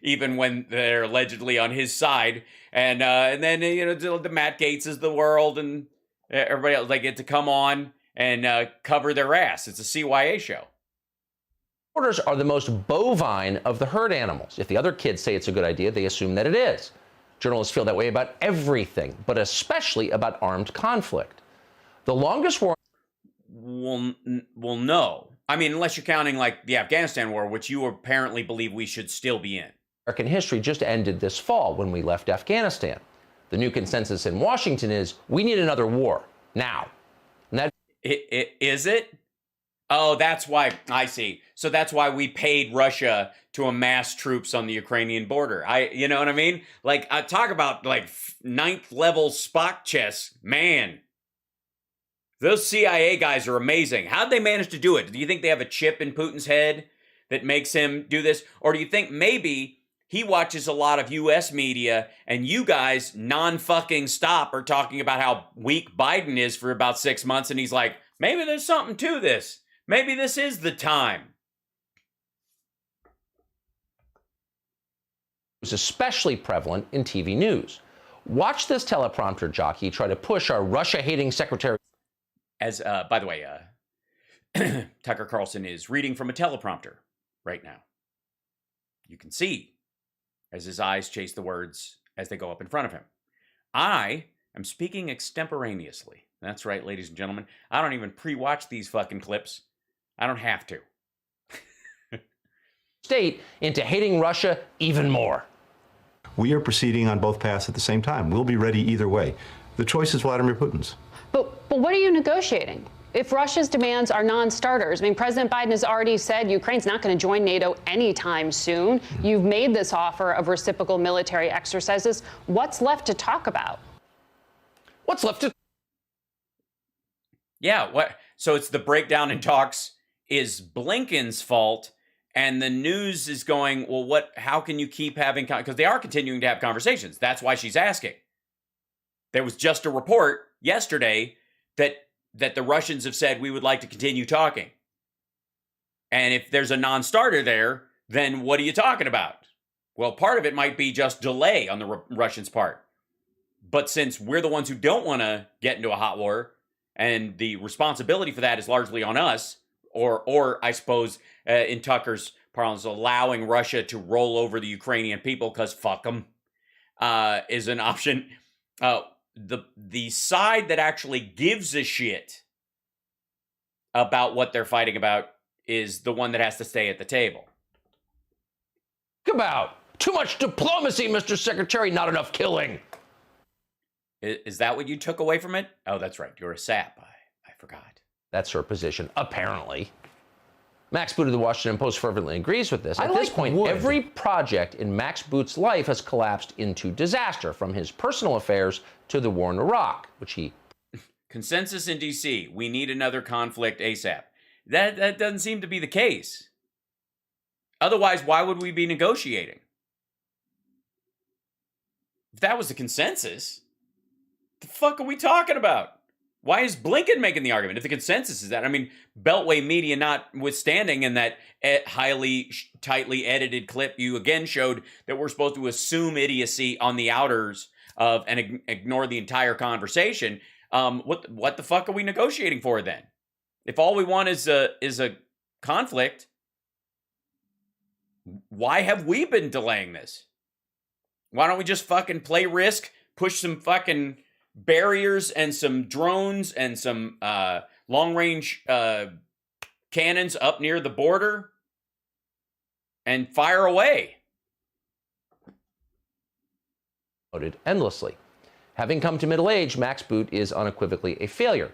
even when they're allegedly on his side. And then, you know, the Matt Gaetz of the world and everybody else, they get to come on and cover their ass. It's a CYA show. Reporters are the most bovine of the herd animals. If the other kids say it's a good idea, they assume that it is. Journalists feel that way about everything, but especially about armed conflict. The longest war... Well, no. I mean, unless you're counting, like, the Afghanistan war, which you apparently believe we should still be in. American history just ended this fall when we left Afghanistan. The new consensus in Washington is we need another war now. And that is it? Oh, that's why. I see. So that's why we paid Russia to amass troops on the Ukrainian border. You know what I mean? Like, I talk about, like, 9th level Spock chess. Man, those CIA guys are amazing. How'd they manage to do it? Do you think they have a chip in Putin's head that makes him do this? Or do you think maybe he watches a lot of U.S. media and you guys non-fucking stop are talking about how weak Biden is for about 6 months, and he's like, maybe there's something to this. Maybe this is the time. It was especially prevalent in TV news. Watch this teleprompter jockey try to push our Russia-hating secretary. As, by the way, Tucker Carlson is reading from a teleprompter right now. You can see as his eyes chase the words as they go up in front of him. I am speaking extemporaneously. That's right, ladies and gentlemen. I don't even pre-watch these fucking clips. I don't have to. State into hating Russia even more. We are proceeding on both paths at the same time. We'll be ready either way. The choice is Vladimir Putin's. But what are you negotiating? if Russia's demands are non-starters? I mean, President Biden has already said Ukraine's not going to join NATO anytime soon. You've made this offer of reciprocal military exercises. What's left to talk about? What's left to... Yeah, what? So it's the breakdown in talks is Blinken's fault, and the news is going, well, what? How can you keep having... Because they are continuing to have conversations. That's why she's asking. There was just a report yesterday that the Russians have said we would like to continue talking. And if there's a non-starter there, then what are you talking about? Well, part of it might be just delay on the Russians' part. But since we're the ones who don't want to get into a hot war, and the responsibility for that is largely on us, or I suppose in Tucker's parlance, allowing Russia to roll over the Ukrainian people because fuck them, is an option. The side that actually gives a shit about what they're fighting about is the one that has to stay at the table. About too much diplomacy, Mr. Secretary, not enough killing. Is that what you took away from it? Oh, that's right. You're a sap. I forgot. That's her position, apparently. Max Boot of the Washington Post fervently agrees with this. At this point, every project in Max Boot's life has collapsed into disaster, from his personal affairs to the war in Iraq, which he... Consensus in D.C. We need another conflict ASAP. That doesn't seem to be the case. Otherwise, why would we be negotiating? If that was the consensus, the fuck are we talking about? Why is Blinken making the argument? If the consensus is that, I mean, Beltway media notwithstanding, in that highly, tightly edited clip you again showed that we're supposed to assume idiocy on the outers of and ignore the entire conversation. What the fuck are we negotiating for then? If all we want is a conflict, why have we been delaying this? Why don't we just fucking play Risk, push some fucking barriers and some drones and some long-range cannons up near the border and fire away? Endlessly. Having come to middle age, Max Boot is unequivocally a failure.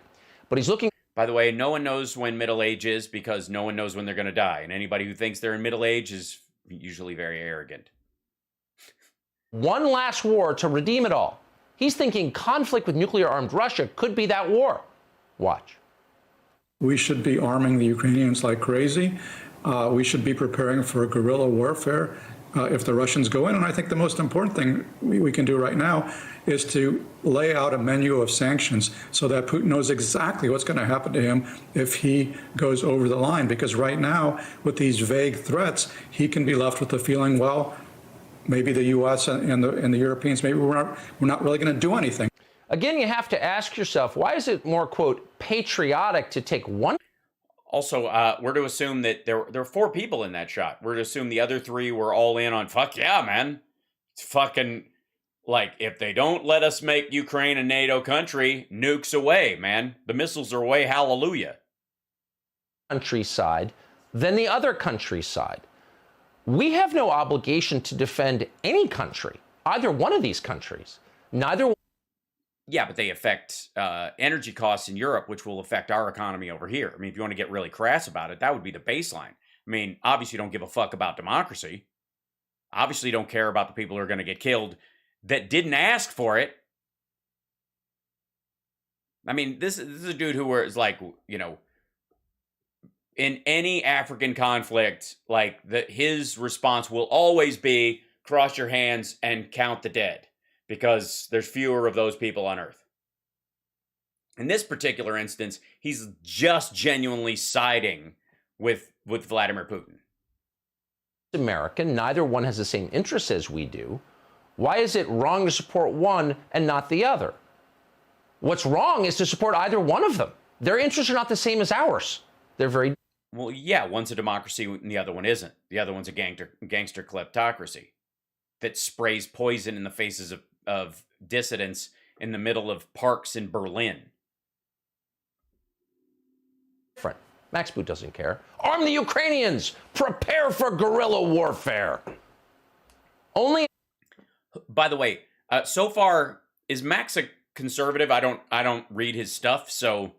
But he's looking... By the way, no one knows when middle age is because no one knows when they're going to die. And anybody who thinks they're in middle age is usually very arrogant. One last war to redeem it all. He's thinking conflict with nuclear-armed Russia could be that war. Watch. We should be arming the Ukrainians like crazy. We should be preparing for guerrilla warfare if the Russians go in. And I think the most important thing we can do right now is to lay out a menu of sanctions so that Putin knows exactly what's going to happen to him if he goes over the line. Because right now, with these vague threats, he can be left with the feeling, well, maybe the U.S. and the Europeans, maybe we're not really going to do anything. Again, you have to ask yourself, why is it more, quote, patriotic to take one? Also, we're to assume that there are 4 people in that shot. We're to assume the other 3 were all in on, fuck yeah, man. It's fucking, like, if they don't let us make Ukraine a NATO country, nukes away, man. The missiles are away, hallelujah. Countryside than the other countryside. We have no obligation to defend any country, either one of these countries. Neither. Yeah, but they affect energy costs in Europe, which will affect our economy over here. I mean, if you want to get really crass about it, that would be the baseline. I mean, obviously you don't give a fuck about democracy. Obviously you don't care about the people who are going to get killed that didn't ask for it. I mean, this is a dude who was like, you know, in any African conflict, like his response will always be cross your hands and count the dead, because there's fewer of those people on Earth. In this particular instance, he's just genuinely siding with Vladimir Putin. American, neither one has the same interests as we do. Why is it wrong to support one and not the other? What's wrong is to support either one of them. Their interests are not the same as ours. They're very... Well, yeah, one's a democracy and the other one isn't. The other one's a gangster kleptocracy that sprays poison in the faces of dissidents in the middle of parks in Berlin. Different. Max Boot doesn't care. Arm the Ukrainians! Prepare for guerrilla warfare! Only... By the way, so far, is Max a conservative? I don't read his stuff, so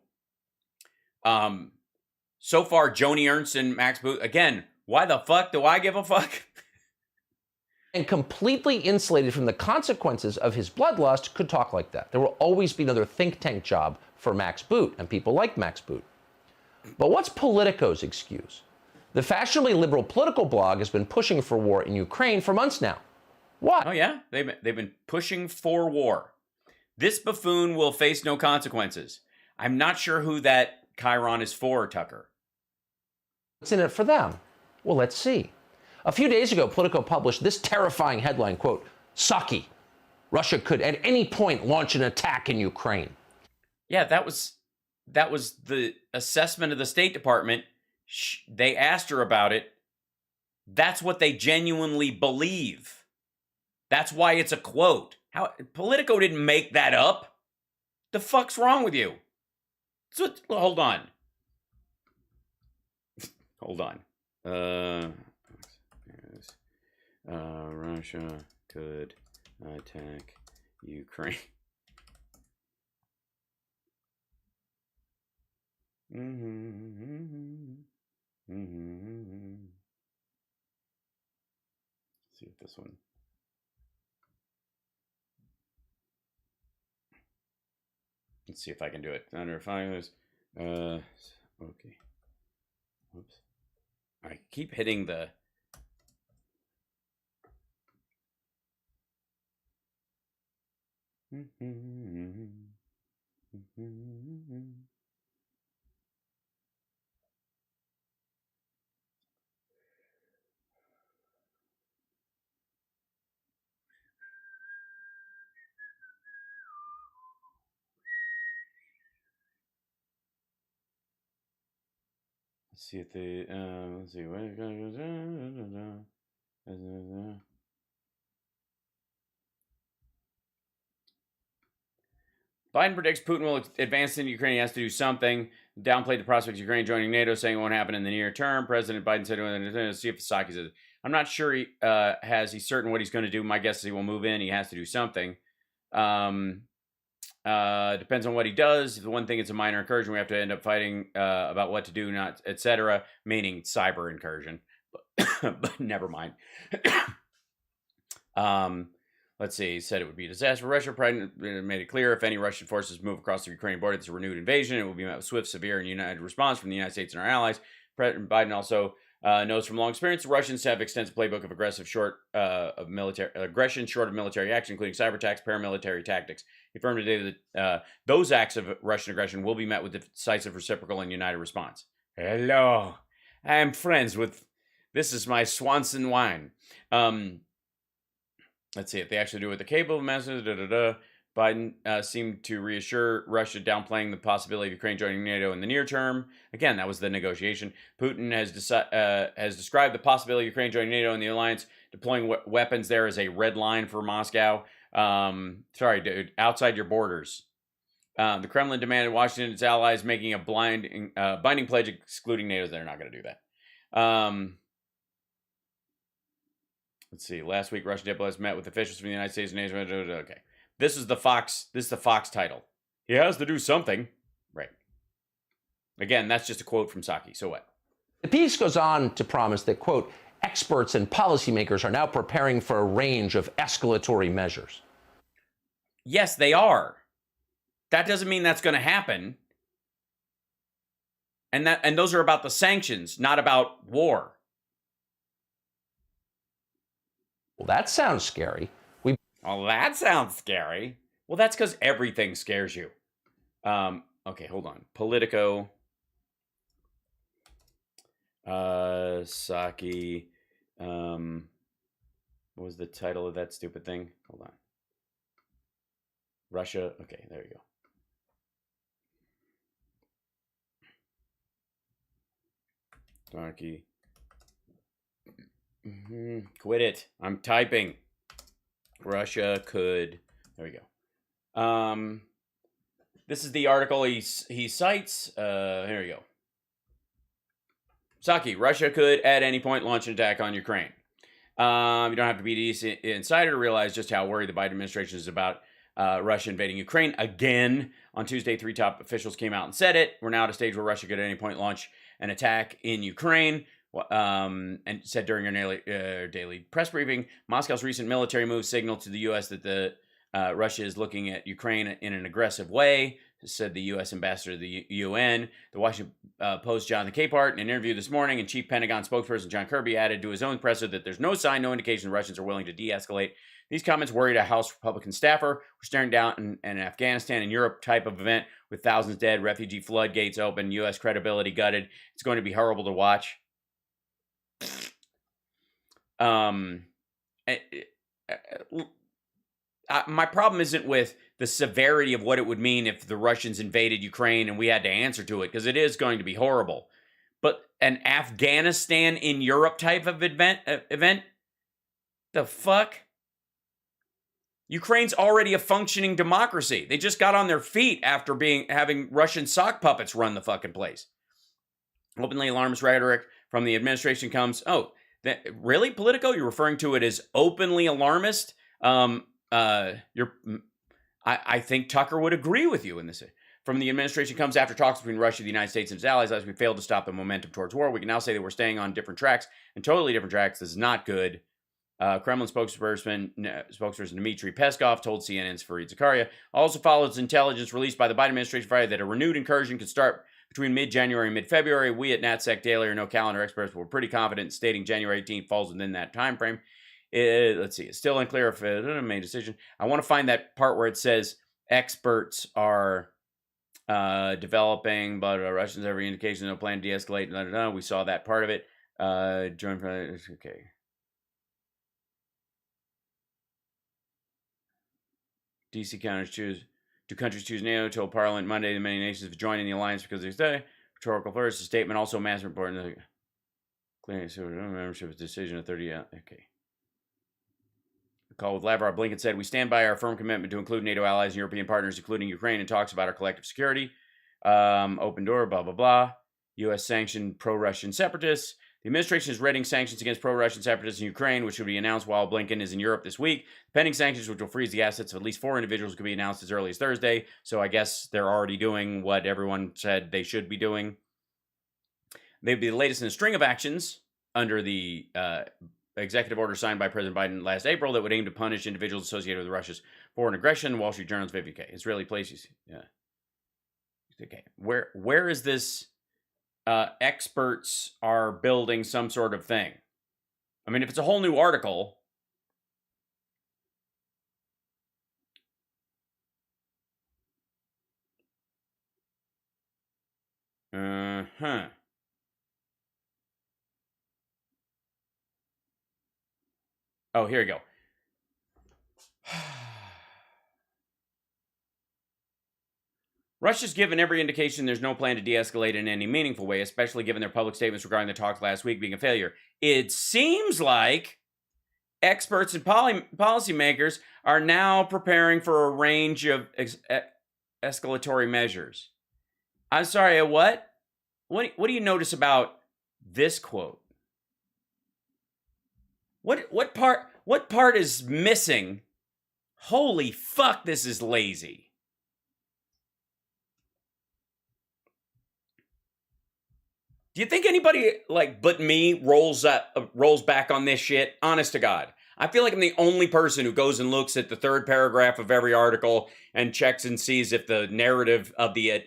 So far, Joni Ernst and Max Boot, again, why the fuck do I give a fuck? And completely insulated from the consequences of his bloodlust, could talk like that. There will always be another think tank job for Max Boot, and people like Max Boot. But what's Politico's excuse? The fashionably liberal political blog has been pushing for war in Ukraine for months now. Why? Oh, yeah? They've been pushing for war. This buffoon will face no consequences. I'm not sure who that Chiron is for, Tucker. What's in it for them? Well, let's see. A few days ago, Politico published this terrifying headline, quote, Saki, Russia could at any point launch an attack in Ukraine. Yeah, that was the assessment of the State Department. They asked her about it. That's what they genuinely believe. That's why it's a quote. How Politico didn't make that up. The fuck's wrong with you? Hold on. Hold on. Russia could attack Ukraine. Let's see if this one. Let's see if I can do it. Under 5 minutes. Okay. Whoops. I keep hitting the. Let's see if they. Let's see. Biden predicts Putin will advance into Ukraine. He has to do something. Downplayed the prospects of Ukraine joining NATO, saying it won't happen in the near term. President Biden said, "Let's see if Saki says." I'm not sure he's certain what he's going to do. My guess is he will move in. He has to do something. Depends on what he does. The one thing, it's a minor incursion. We have to end up fighting about what to do, not etc. Meaning cyber incursion. But never mind. Let's see. He said it would be a disaster for Russia. President made it clear if any Russian forces move across the Ukrainian border, it's a renewed invasion. It will be met with swift, severe, and united response from the United States and our allies. President Biden also knows from long experience the Russians have extensive playbook of aggression short of military action, including cyber attacks, paramilitary tactics. He affirmed today that those acts of Russian aggression will be met with decisive, reciprocal, and united response. Hello, I am friends with. This is my Swanson wine. Let's see if they actually do it with the cable message. Biden seemed to reassure Russia, downplaying the possibility of Ukraine joining NATO in the near term. Again, that was the negotiation. Putin has described the possibility of Ukraine joining NATO and the alliance, deploying weapons there as a red line for Moscow. Sorry, dude, outside your borders. The Kremlin demanded Washington and its allies making a binding pledge excluding NATO. They're not going to do that. Let's see. Last week, Russian diplomats met with officials from the United States and NATO. Okay. This is the Fox title. He has to do something. Right. Again, that's just a quote from Saki. So what? The piece goes on to promise that, quote, experts and policymakers are now preparing for a range of escalatory measures. Yes, they are. That doesn't mean that's going to happen. And those are about the sanctions, not about war. Well, that sounds scary. Oh, that sounds scary. Well, that's because everything scares you. Okay, hold on. Politico. Saki. What was the title of that stupid thing? Hold on. Russia. Okay, there you go. Saki. Quit it. I'm typing. Russia could. There we go. This is the article he cites. Here we go. Saki, Russia could at any point launch an attack on Ukraine. You don't have to be an insider to realize just how worried the Biden administration is about Russia invading Ukraine again. On Tuesday, 3 top officials came out and said it. We're now at a stage where Russia could at any point launch an attack in Ukraine. And said during her daily press briefing, Moscow's recent military move signaled to the U.S. that Russia is looking at Ukraine in an aggressive way, said the U.S. ambassador to the UN. The Washington Post Jonathan Capehart, in an interview this morning, and Chief Pentagon spokesperson John Kirby added to his own presser that there's no sign, no indication the Russians are willing to de-escalate. These comments worried a House Republican staffer. We're staring down an Afghanistan and Europe type of event with thousands dead, refugee floodgates open, U.S. credibility gutted. It's going to be horrible to watch. My problem isn't with the severity of what it would mean if the Russians invaded Ukraine and we had to answer to it, because it is going to be horrible. But an Afghanistan in Europe type of event? The fuck? Ukraine's already a functioning democracy. They just got on their feet after having Russian sock puppets run the fucking place. Openly alarmist rhetoric from the administration comes. Oh, really, Politico? You're referring to it as openly alarmist? I think Tucker would agree with you in this. From the administration comes after talks between Russia, the United States, and its allies. As we failed to stop the momentum towards war, we can now say that we're staying on different tracks, and totally different tracks. This is not good. Kremlin spokesperson Dmitry Peskov told CNN's Fareed Zakaria. Also follows intelligence released by the Biden administration Friday that a renewed incursion could start between mid-January and mid-February. We at NatSec Daily are no calendar experts, but we're pretty confident stating January 18th falls within that time frame. Let's see. It's still unclear if it made a decision. I want to find that part where it says experts are developing, but Russians have every indication no plan to de-escalate. We saw that part of it. Okay. DC do countries choose NATO? Told Parliament Monday the many nations have joined in the alliance because they say rhetorical first. The statement also mass important. Clearing membership decision of 30. Okay. The call with Lavrov, Blinken said, we stand by our firm commitment to include NATO allies and European partners, including Ukraine, and talks about our collective security. Open door, blah, blah, blah. U.S. sanctioned pro-Russian separatists. The administration is readying sanctions against pro-Russian separatists in Ukraine, which will be announced while Blinken is in Europe this week. Pending sanctions, which will freeze the assets of at least 4 individuals, could be announced as early as Thursday. So I guess they're already doing what everyone said they should be doing. They'd be the latest in a string of actions under the executive order signed by President Biden last April that would aim to punish individuals associated with Russia's foreign aggression. Wall Street Journal's Vivian K. Israeli places. Yeah. Okay. Where is this? Experts are building some sort of thing. I mean, if it's a whole new article, Oh, here we go. Russia's given every indication there's no plan to de-escalate in any meaningful way, especially given their public statements regarding the talks last week being a failure. It seems like experts and policymakers are now preparing for a range of escalatory measures. I'm sorry, what? What do you notice about this quote? What part is missing? Holy fuck, this is lazy. Do you think anybody but me rolls back on this shit? Honest to God. I feel like I'm the only person who goes and looks at the third paragraph of every article and checks and sees if the narrative of the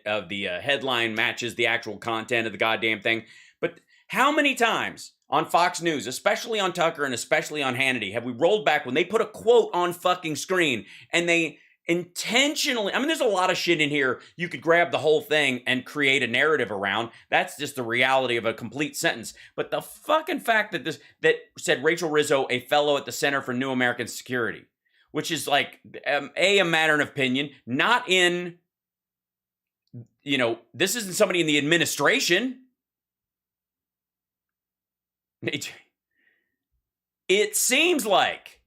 headline matches the actual content of the goddamn thing. But how many times on Fox News, especially on Tucker and especially on Hannity, have we rolled back when they put a quote on fucking screen and they intentionally, I mean, there's a lot of shit in here you could grab the whole thing and create a narrative around. That's just the reality of a complete sentence. But the fucking fact that said Rachel Rizzo, a fellow at the Center for New American Security, which is like a matter of opinion, not in, this isn't somebody in the administration. It seems like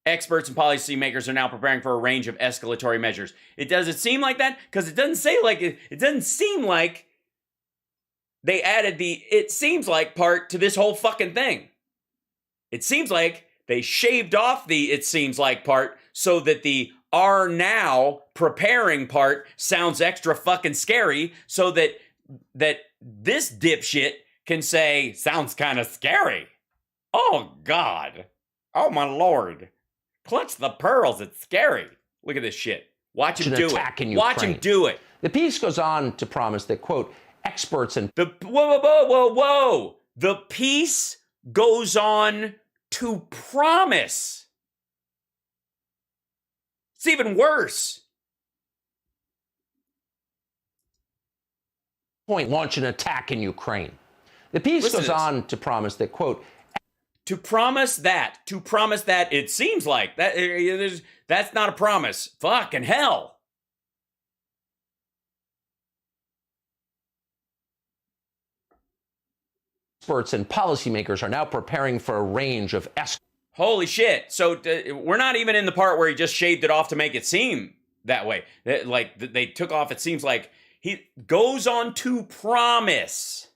experts and policymakers are now preparing for a range of escalatory measures. Does it seem like that? Because it doesn't say like it doesn't seem like they added the "it seems like" part to this whole fucking thing. It seems like they shaved off the "it seems like" part so that the are now preparing part sounds extra fucking scary so that this dipshit can say, sounds kind of scary. Oh, God. Oh, my Lord. Clutch the pearls. It's scary. Look at this shit. Watch him do it. Watch him do it. The piece goes on to promise that, quote, experts and... Whoa. The piece goes on to promise. It's even worse. Point, launch an attack in Ukraine. The piece goes on to promise that, quote, to promise that, it seems like that's not a promise. Fucking hell. Experts and policymakers are now preparing for a range of Holy shit. So we're not even in the part where he just shaved it off to make it seem that way. Like they took off, it seems like he goes on to promise.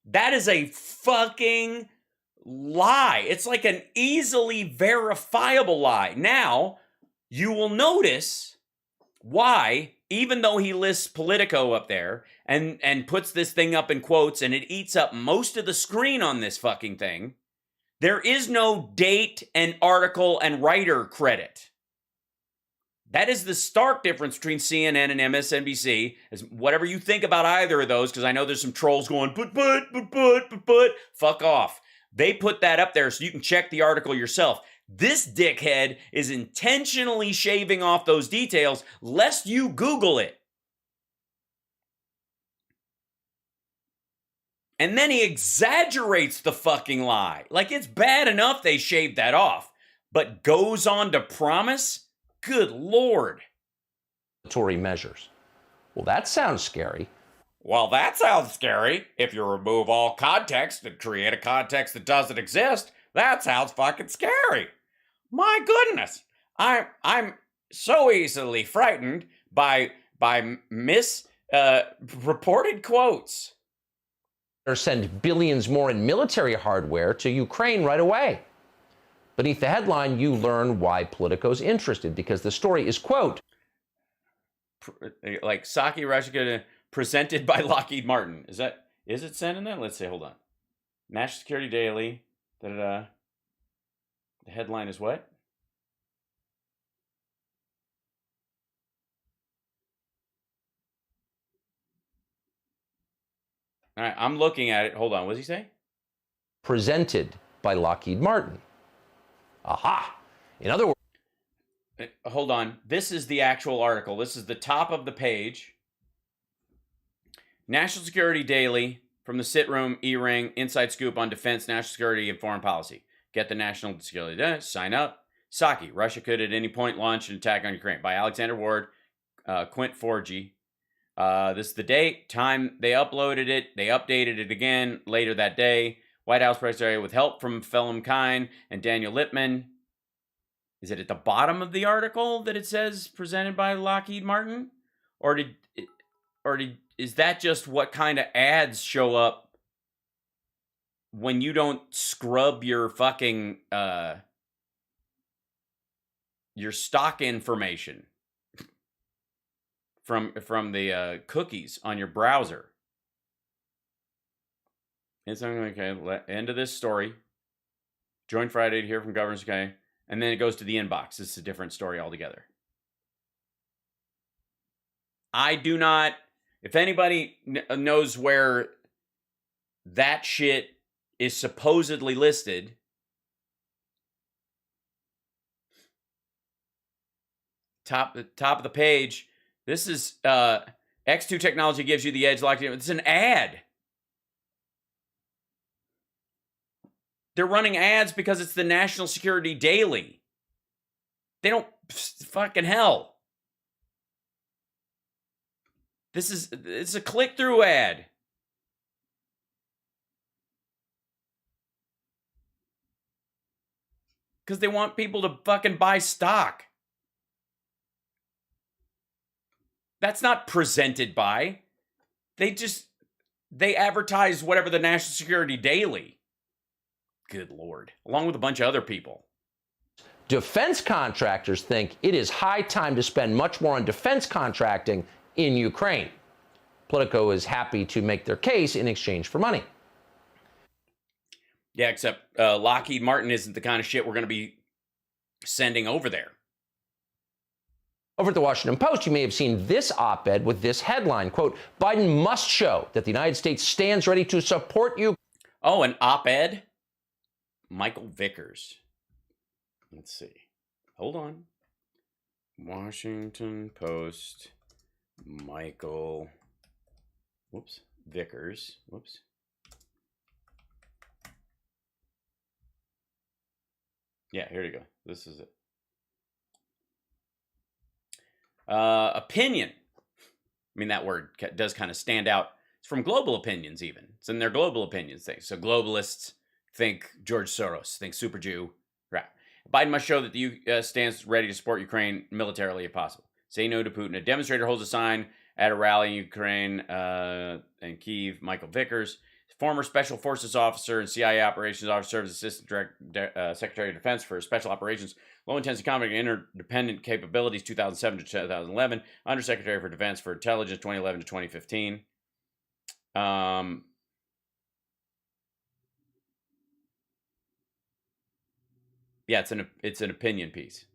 That is a fucking lie. It's like an easily verifiable lie. Now, you will notice why, even though he lists Politico up there and puts this thing up in quotes and it eats up most of the screen on this fucking thing, there is no date and article and writer credit. That is the stark difference between CNN and MSNBC. As whatever you think about either of those, because I know there's some trolls going, but, fuck off. They put that up there so you can check the article yourself. This dickhead is intentionally shaving off those details lest you Google it. And then he exaggerates the fucking lie. Like, it's bad enough they shaved that off, but goes on to promise? Good Lord. Measures. Well, that sounds scary. Well, that sounds scary. If you remove all context and create a context that doesn't exist, that sounds fucking scary. My goodness. I'm so easily frightened by reported quotes. Or send billions more in military hardware to Ukraine right away. Beneath the headline, you learn why Politico's interested, because the story is, quote, like Saki Russia presented by Lockheed Martin. Is it sending that? Let's see, hold on. National Security Daily. The headline is what? All right, I'm looking at it. Hold on, what does he say? Presented by Lockheed Martin. Aha! In other words... Hold on. This is the actual article. This is the top of the page. National Security Daily from the Sit Room, E-Ring, Inside Scoop on Defense, National Security, and Foreign Policy. Get the National Security. Sign up. Saki. Russia could at any point launch an attack on Ukraine. By Alexander Ward, Quint Forgy. This is the date, time they uploaded it. They updated it again later that day. White House press area with help from Phelim Kine and Daniel Lippman. Is it at the bottom of the article that it says presented by Lockheed Martin? Or is that just what kind of ads show up when you don't scrub your fucking your stock information from the cookies on your browser? It's okay. End of this story. Join Friday to hear from governors. Okay, and then it goes to the inbox. This is a different story altogether. I do not. If anybody knows where that shit is supposedly listed, top of the page. This is X2 technology gives you the edge. It's an ad. They're running ads because it's the National Security Daily. They don't fucking hell. It's a click-through ad. Because they want people to fucking buy stock. That's not presented by. They advertise whatever the National Security Daily. Good Lord. Along with a bunch of other people. Defense contractors think it is high time to spend much more on defense contracting in Ukraine. Politico is happy to make their case in exchange for money. Yeah, except Lockheed Martin isn't the kind of shit we're going to be sending over there. Over at the Washington Post, you may have seen this op-ed with this headline, quote, Biden must show that the United States stands ready to support you. Oh, an op-ed? Michael Vickers. Let's see. Hold on. Washington Post, Michael, Vickers. Yeah, here you go. This is it. Opinion. I mean, that word does kind of stand out. It's from Global Opinions, even. It's in their Global Opinions thing. So globalists think George Soros, think Super Jew. Right. Biden must show that the U.S. stands ready to support Ukraine militarily if possible. Say no to Putin. A demonstrator holds a sign at a rally in Ukraine and Kyiv. Michael Vickers, former Special Forces officer and CIA operations officer, serves as Assistant Secretary of Defense for Special Operations, Low Intensity Combat and Interdependent Capabilities, 2007 to 2011, Undersecretary for Defense for Intelligence, 2011 to 2015. Yeah, it's an opinion piece.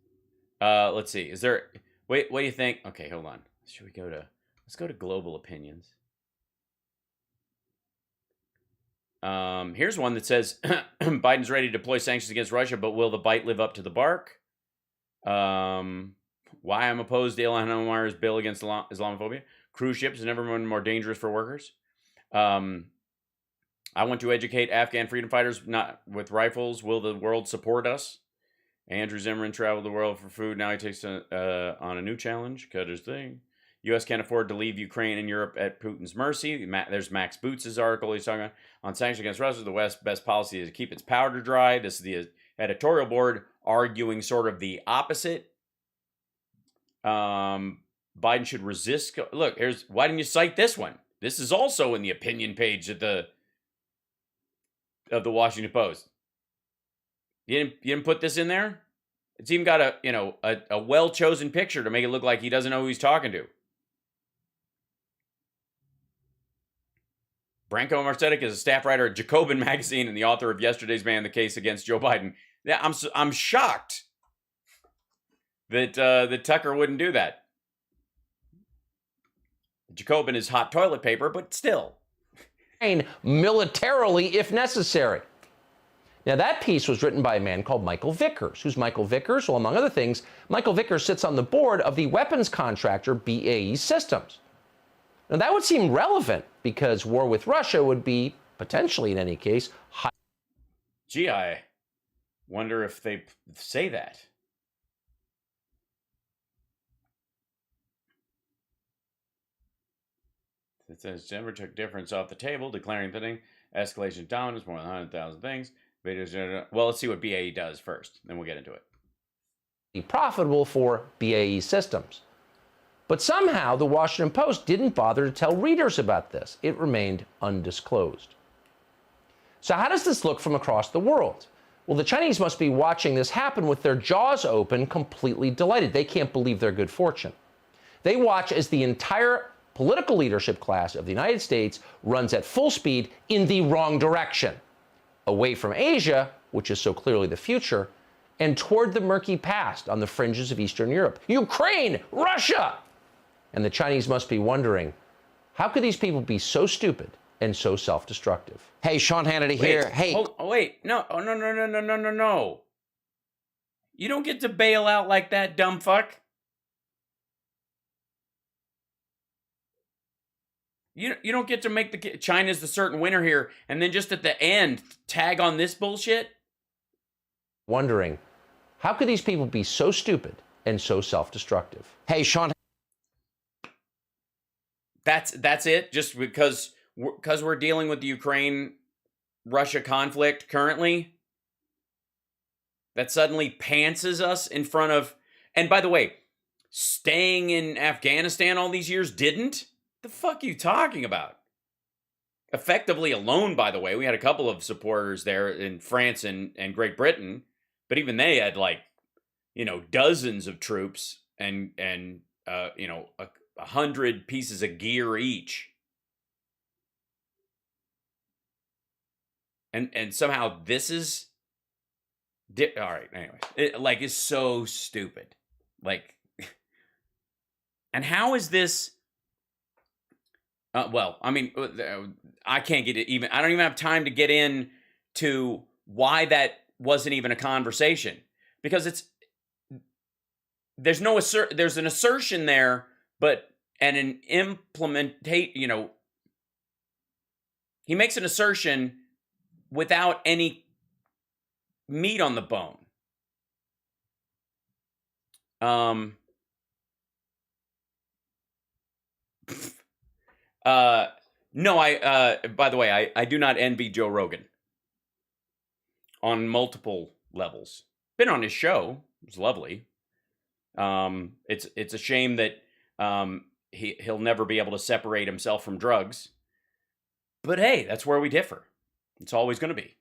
Let's see. Is there? Wait, what do you think? Okay, hold on. Should we let's go to Global Opinions. Here's one that says Biden's ready to deploy sanctions against Russia, but will the bite live up to the bark? Why I'm opposed to Ilhan Omar's bill against Islamophobia. Cruise ships have never been more dangerous for workers. I want to educate Afghan freedom fighters not with rifles. Will the world support us? Andrew Zimmern traveled the world for food. Now he takes on a new challenge. Cut his thing. U.S. can't afford to leave Ukraine and Europe at Putin's mercy. There's Max Boots' article he's talking about. On sanctions against Russia, the West's best policy is to keep its powder dry. This is the editorial board arguing sort of the opposite. Biden should resist. Look, why didn't you cite this one? This is also in the opinion page of the Washington Post. You didn't put this in there? It's even got a well-chosen picture to make it look like he doesn't know who he's talking to. Branko Marcetic is a staff writer at Jacobin magazine and the author of Yesterday's Man, the Case Against Joe Biden. Yeah, I'm shocked that Tucker wouldn't do that. Jacobin is hot toilet paper, but still. Militarily, if necessary. Now, that piece was written by a man called Michael Vickers. Who's Michael Vickers? Well, among other things, Michael Vickers sits on the board of the weapons contractor BAE Systems. Now, that would seem relevant because war with Russia would be, potentially in any case, high. Gee, I wonder if they say that. It says Denver took difference off the table, declaring the thing escalation down is more than 100,000 things. Well, let's see what BAE does first, then we'll get into it. Profitable for BAE Systems. But somehow the Washington Post didn't bother to tell readers about this. It remained undisclosed. So how does this look from across the world? Well, the Chinese must be watching this happen with their jaws open, completely delighted. They can't believe their good fortune. They watch as the entire political leadership class of the United States runs at full speed in the wrong direction, away from Asia, which is so clearly the future, and toward the murky past on the fringes of Eastern Europe. Ukraine, Russia! And the Chinese must be wondering, how could these people be so stupid and so self-destructive? Hey, Sean Hannity here. Hey. Wait. No. You don't get to bail out like that, dumb fuck. You don't get to make China's the certain winner here, and then just at the end, tag on this bullshit? Wondering, how could these people be so stupid and so self-destructive? Hey, Sean. That's it? Just because we're dealing with the Ukraine-Russia conflict currently? That suddenly pantses us in front of... And by the way, staying in Afghanistan all these years didn't? The fuck are you talking about? Effectively alone, by the way. We had a couple of supporters there in France and Great Britain, but even they had, like, dozens of troops and 100 pieces of gear each. And somehow this is all right. Anyways, it's so stupid. And how is this? I can't get it even. I don't even have time to get in to why that wasn't even a conversation, because there's an assertion there, and an implementation. He makes an assertion without any meat on the bone. No, by the way, I do not envy Joe Rogan on multiple levels. Been on his show. It was lovely. It's a shame that he'll never be able to separate himself from drugs. But hey, that's where we differ. It's always going to be.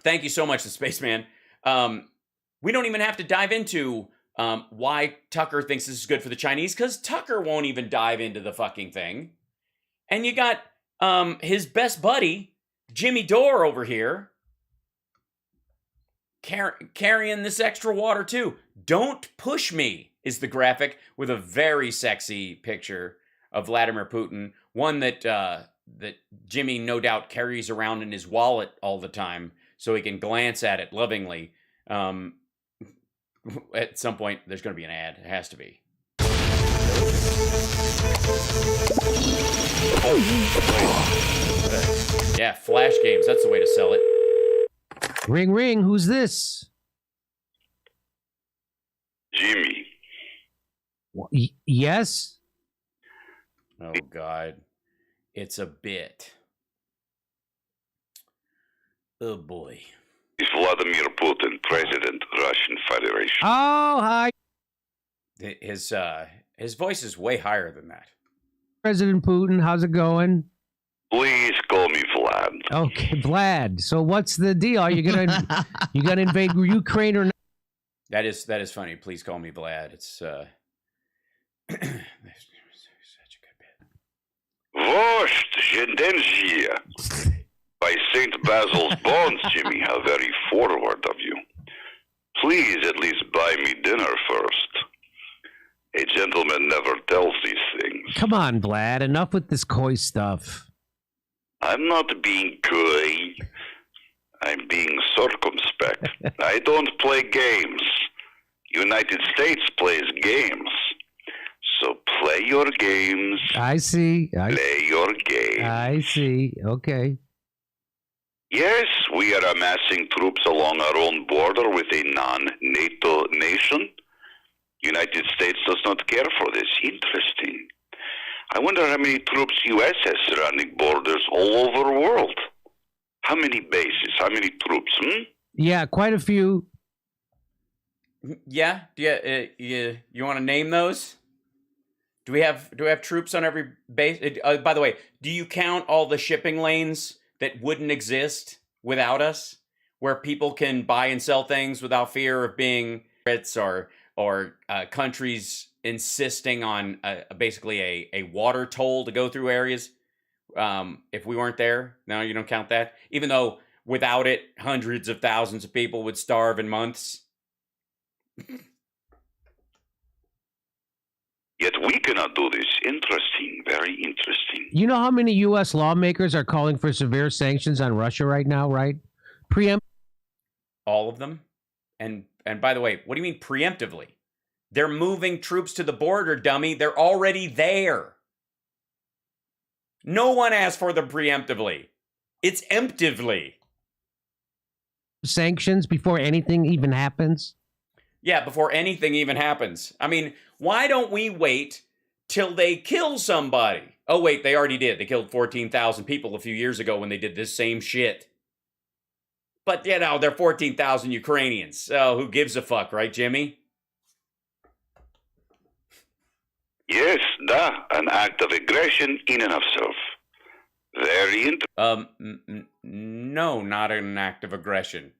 Thank you so much, the Spaceman. We don't even have to dive into why Tucker thinks this is good for the Chinese, because Tucker won't even dive into the fucking thing. And you got his best buddy, Jimmy Dore, over here, carrying this extra water too. Don't push me is the graphic, with a very sexy picture of Vladimir Putin, one that Jimmy no doubt carries around in his wallet all the time so he can glance at it lovingly. At some point, there's going to be an ad. It has to be. Yeah, Flash games. That's the way to sell it. Ring, ring. Who's this? Jimmy. Yes? Oh, God. It's a bit. Oh, boy. It's Vladimir Putin, President, Russian Federation. Oh, hi. His voice is way higher than that. President Putin, how's it going? Please call me Vlad. Okay, Vlad. So what's the deal? Are you gonna invade Ukraine or not? That is funny. Please call me Vlad. It's such a good bit. Vosht Zhendenzia. By St. Basil's Bonds, Jimmy, how very forward of you. Please at least buy me dinner first. A gentleman never tells these things. Come on, Vlad. Enough with this coy stuff. I'm not being coy. I'm being circumspect. I don't play games. United States plays games. So play your games. I see. Play your games. I see. Okay. Yes, we are amassing troops along our own border with a non-NATO nation. United States does not care for this. Interesting. I wonder how many troops U.S. has surrounding borders all over the world. How many bases? How many troops? Yeah, quite a few. Yeah? You want to name those? Do we have troops on every base? By the way, do you count all the shipping lanes that wouldn't exist without us, where people can buy and sell things without fear of being threats or countries insisting on basically a water toll to go through areas? If we weren't there, no, you don't count that? Even though without it, hundreds of thousands of people would starve in months? Yet we cannot do this. Interesting, very interesting. You know how many U.S. lawmakers are calling for severe sanctions on Russia right now, right? All of them? And by the way, what do you mean preemptively? They're moving troops to the border, dummy. They're already there. No one asked for them preemptively. It's emptively. Sanctions before anything even happens? Yeah, before anything even happens. I mean, why don't we wait till they kill somebody? Oh, wait, they already did. They killed 14,000 people a few years ago when they did this same shit. But, they're 14,000 Ukrainians. So who gives a fuck, right, Jimmy? Yes, an act of aggression in and of self. Very No, not an act of aggression.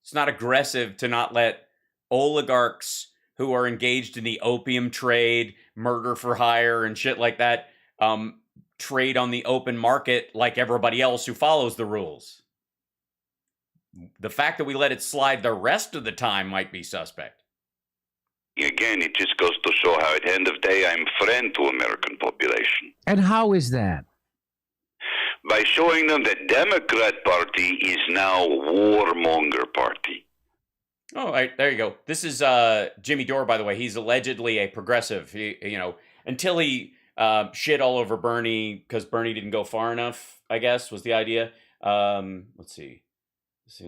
It's not aggressive to not let oligarchs who are engaged in the opium trade, murder for hire, and shit like that, trade on the open market like everybody else who follows the rules. The fact that we let it slide the rest of the time might be suspect. Again, it just goes to show how at the end of the day I'm friend to American population. And how is that? By showing them that Democrat Party is now warmonger party. Oh, all right, there you go. This is Jimmy Dore, by the way. He's allegedly a progressive. Until he shit all over Bernie because Bernie didn't go far enough, I guess, was the idea. Let's see. See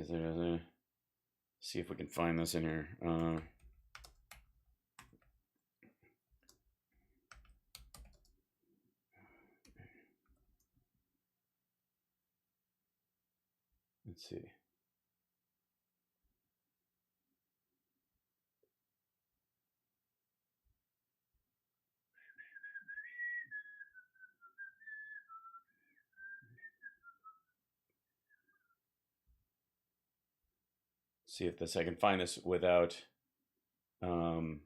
if we can find this in here. Let's see. See if I can find this without well,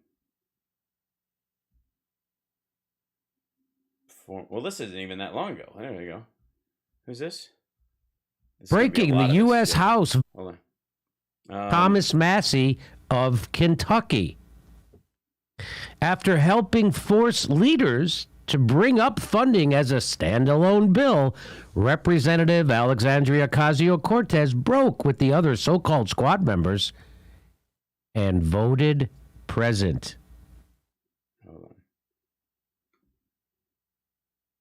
this isn't even that long ago. There we go. Who's this? Breaking the U.S. House. Hold on. Thomas Massey of Kentucky. After helping force leaders to bring up funding as a standalone bill, Representative Alexandria Ocasio-Cortez broke with the other so-called squad members and voted present.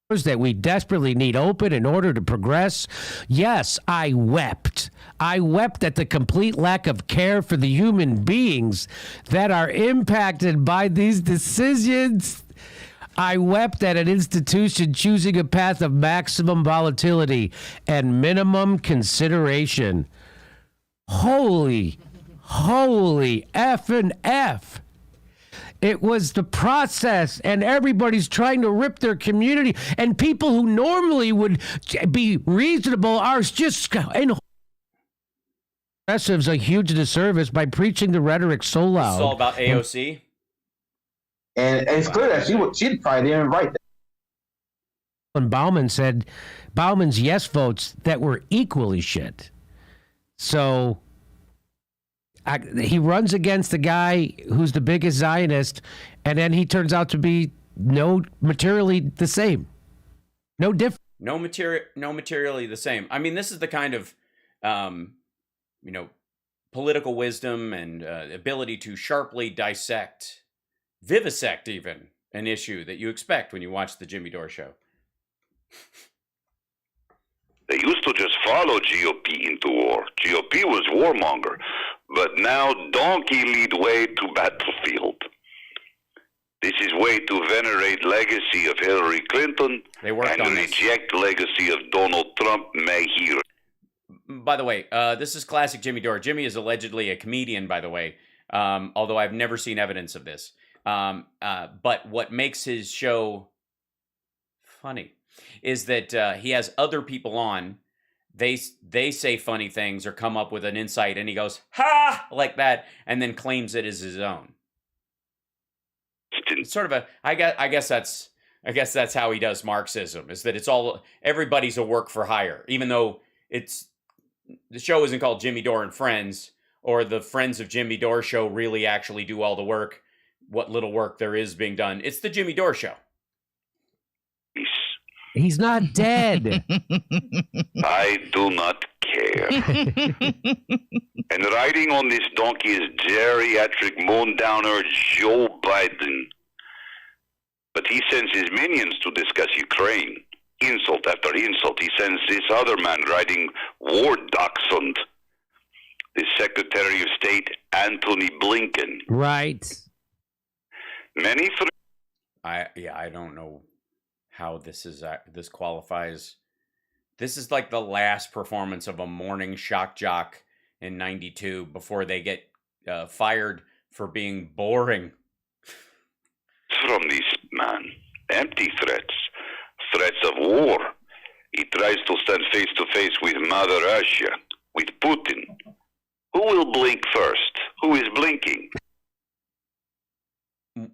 That we desperately need open in order to progress. Yes, I wept. I wept at the complete lack of care for the human beings that are impacted by these decisions. I wept at an institution choosing a path of maximum volatility and minimum consideration. Holy effing F. It was the process, and everybody's trying to rip their community, and people who normally would be reasonable are just... Progressives a huge disservice by preaching the rhetoric so loud. It's all about AOC. And it's clear that she probably didn't write that. And Bauman said Bauman's yes votes that were equally shit. So he runs against the guy who's the biggest Zionist, and then he turns out to be materially the same. No different. No materially the same. I mean, this is the kind of, political wisdom and ability to sharply dissect, vivisect even, an issue that you expect when you watch the Jimmy Dore Show. They used to just follow GOP into war. GOP was warmonger. But now donkey lead way to battlefield. This is way to venerate legacy of Hillary Clinton and reject legacy of Donald Trump may hear. By the way, this is classic Jimmy Dore. Jimmy is allegedly a comedian, by the way, although I've never seen evidence of this. But what makes his show funny is that he has other people on. They say funny things or come up with an insight, and he goes, ha, like that, and then claims it as his own. It's sort of a, I guess that's how he does Marxism, is that everybody's a work for hire, even though the show isn't called Jimmy Dore and Friends, or the Friends of Jimmy Dore Show really actually do all the work, what little work there is being done. It's the Jimmy Dore Show. He's not dead. I do not care. And riding on this donkey is geriatric moon-downer Joe Biden. But he sends his minions to discuss Ukraine. Insult after insult. He sends this other man riding war dachshund, the Secretary of State, Antony Blinken. Right. Many I don't know how this qualifies. This is like the last performance of a morning shock jock in '92 before they get fired for being boring. From this man, empty threats of war. He tries to stand face to face with Mother Russia, with Putin. Who will blink first? Who is blinking?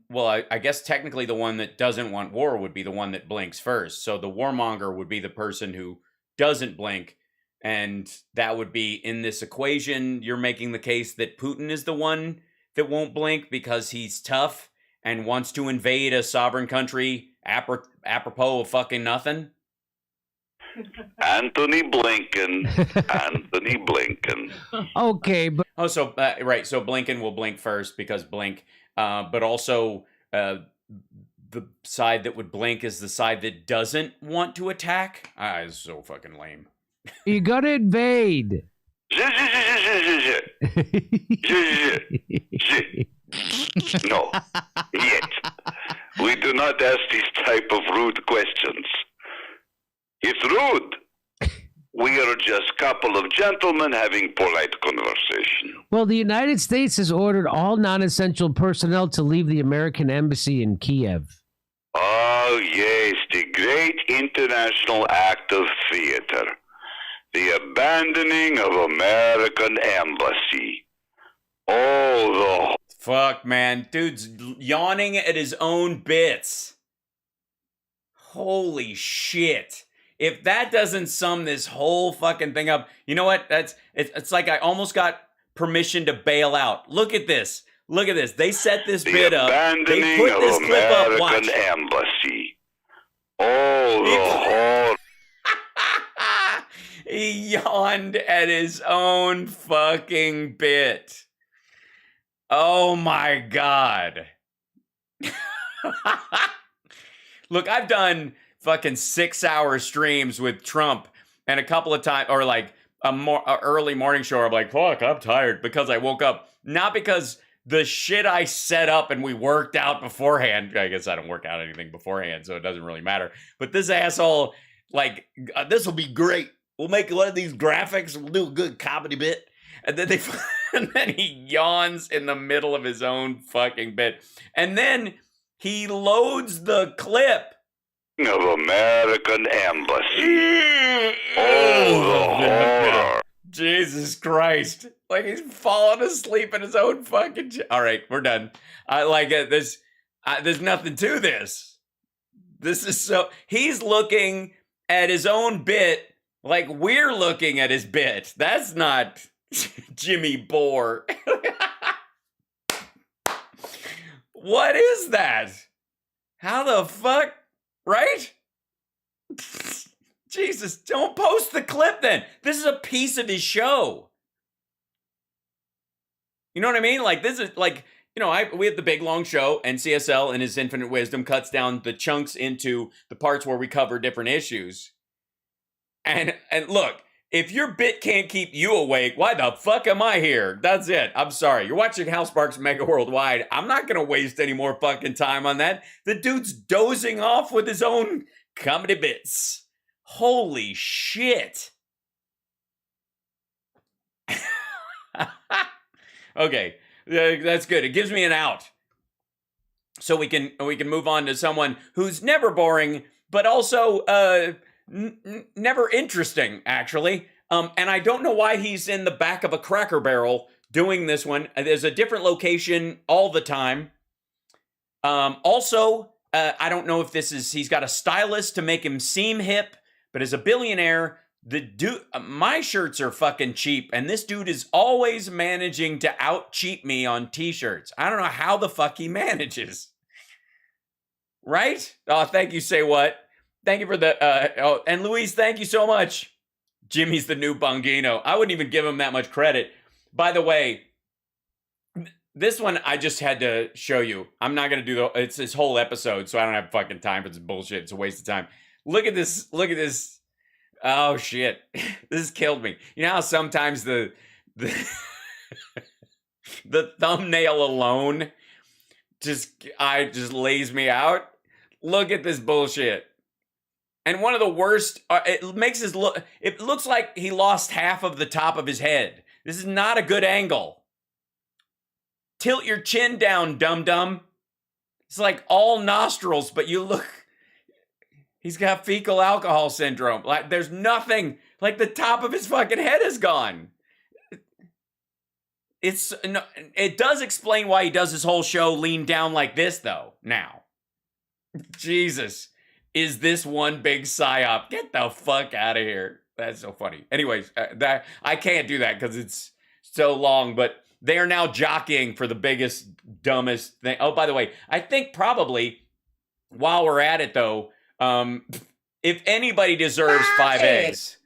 Well, I guess technically the one that doesn't want war would be the one that blinks first. So the warmonger would be the person who doesn't blink. And that would be in this equation. You're making the case that Putin is the one that won't blink because he's tough and wants to invade a sovereign country apropos of fucking nothing. Anthony Blinken. Anthony Blinken. Okay, but so right, so Blinken will blink first because blink, but also the side that would blink is the side that doesn't want to attack. It's so fucking lame. You gotta invade. No, yet. We do not ask these type of rude questions. It's rude. We are just couple of gentlemen having polite conversation. Well, the United States has ordered all non-essential personnel to leave the American embassy in Kiev. Oh, yes, the great international act of theater. The abandoning of American embassy. Oh, the... Fuck, man. Dude's yawning at his own bits. Holy shit. If that doesn't sum this whole fucking thing up, you know what? It's like I almost got permission to bail out. Look at this. Look at this. They set this bit up. They put this clip up. Watch. American embassy. Oh, the horror. He yawned at his own fucking bit. Oh my God. Look, I've done fucking 6-hour streams with Trump and a couple of times, or like a early morning show. I'm like, fuck, I'm tired because I woke up. Not because the shit I set up and we worked out beforehand. I guess I don't work out anything beforehand, so it doesn't really matter. But this asshole, like, this will be great. We'll make one of these graphics. We'll do a good comedy bit. And then and then he yawns in the middle of his own fucking bit. And then he loads the clip of American embassy. Oh, the horror. Jesus Christ. Like he's falling asleep in his own fucking... All right, we're done. I like it. There's nothing to this. This is so... He's looking at his own bit like we're looking at his bit. That's not Jimmy Bohr. What is that? How the fuck? Right? Jesus, don't post the clip then. This is a piece of his show. You know what I mean? Like, this is like, you know, we have the big long show, and CSL in his infinite wisdom cuts down the chunks into the parts where we cover different issues. And look, if your bit can't keep you awake, why the fuck am I here? That's it. I'm sorry. You're watching House Sparks Megaworldwide. I'm not going to waste any more fucking time on that. The dude's dozing off with his own comedy bits. Holy shit. Okay, that's good. It gives me an out. So we can move on to someone who's never boring, but also never interesting, actually. And I don't know why he's in the back of a Cracker Barrel doing this one. There's a different location all the time. Also, I don't know if he's got a stylist to make him seem hip, but as a billionaire, my shirts are fucking cheap, and this dude is always managing to out-cheap me on t-shirts. I don't know how the fuck he manages. Right? Oh, thank you, Say What? Thank you for the, and Luis, thank you so much. Jimmy's the new Bongino. I wouldn't even give him that much credit. By the way, this one I just had to show you. I'm not going to do it's this whole episode, so I don't have fucking time for this bullshit. It's a waste of time. Look at this. Oh, shit. This killed me. You know how sometimes the thumbnail alone just lays me out? Look at this bullshit. And one of the worst, it looks like he lost half of the top of his head. This is not a good angle. Tilt your chin down, dum-dum. It's like all nostrils, but he's got fecal alcohol syndrome. Like, there's nothing, like the top of his fucking head is gone. it does explain why he does his whole show lean down like this, though. Now, Jesus, is this one big psyop? Get the fuck out of here. That's so funny. Anyways, that I can't do that because it's so long, but they are now jockeying for the biggest, dumbest thing. Oh, by the way, I think probably while we're at it, though, if anybody deserves 5 eggs,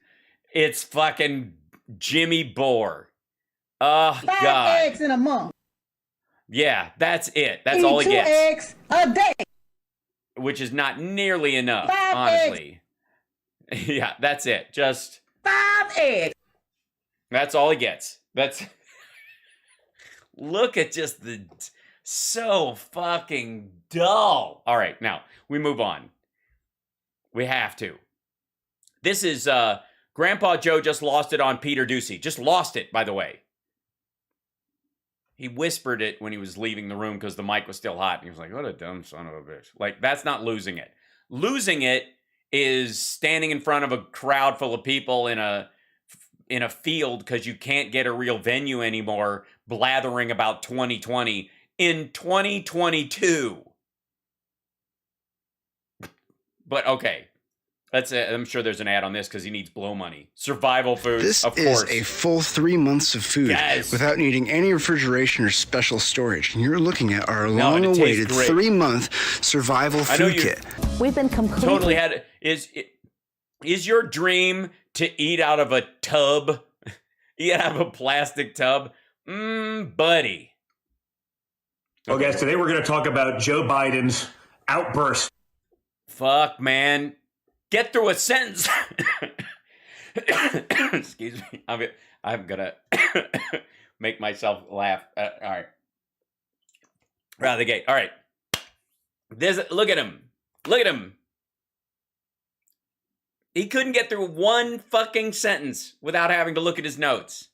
it's fucking Jimmy Bohr. Oh, 5 God. eggs in a month. Yeah, that's it. That's Eat all he 2 gets. eggs a day. Which is not nearly enough, 5 honestly. Yeah, that's it. Just 5 eggs. That's all he gets. That's look at just the so fucking dull. All right, now we move on. We have to. This is Grandpa Joe just lost it on Peter Doocy. Just lost it, by the way. He whispered it when he was leaving the room because the mic was still hot. And he was like, what a dumb son of a bitch. Like, that's not losing it. Losing it is standing in front of a crowd full of people in a field because you can't get a real venue anymore, blathering about 2020 in 2022. But okay, I'm sure there's an ad on this because he needs blow money. Survival food, this of course. This is a full 3 months of food without needing any refrigeration or special storage. And you're looking at our long-awaited 3-month survival food kit. We've been completely... Totally had... Is your dream to eat out of a tub? Eat out of a plastic tub? Buddy. Well, guys, today we're going to talk about Joe Biden's outburst. Fuck, man. Get through a sentence. Excuse me. I'm going to make myself laugh. All right. Right out of the gate. All right. Look at him. Look at him. He couldn't get through one fucking sentence without having to look at his notes.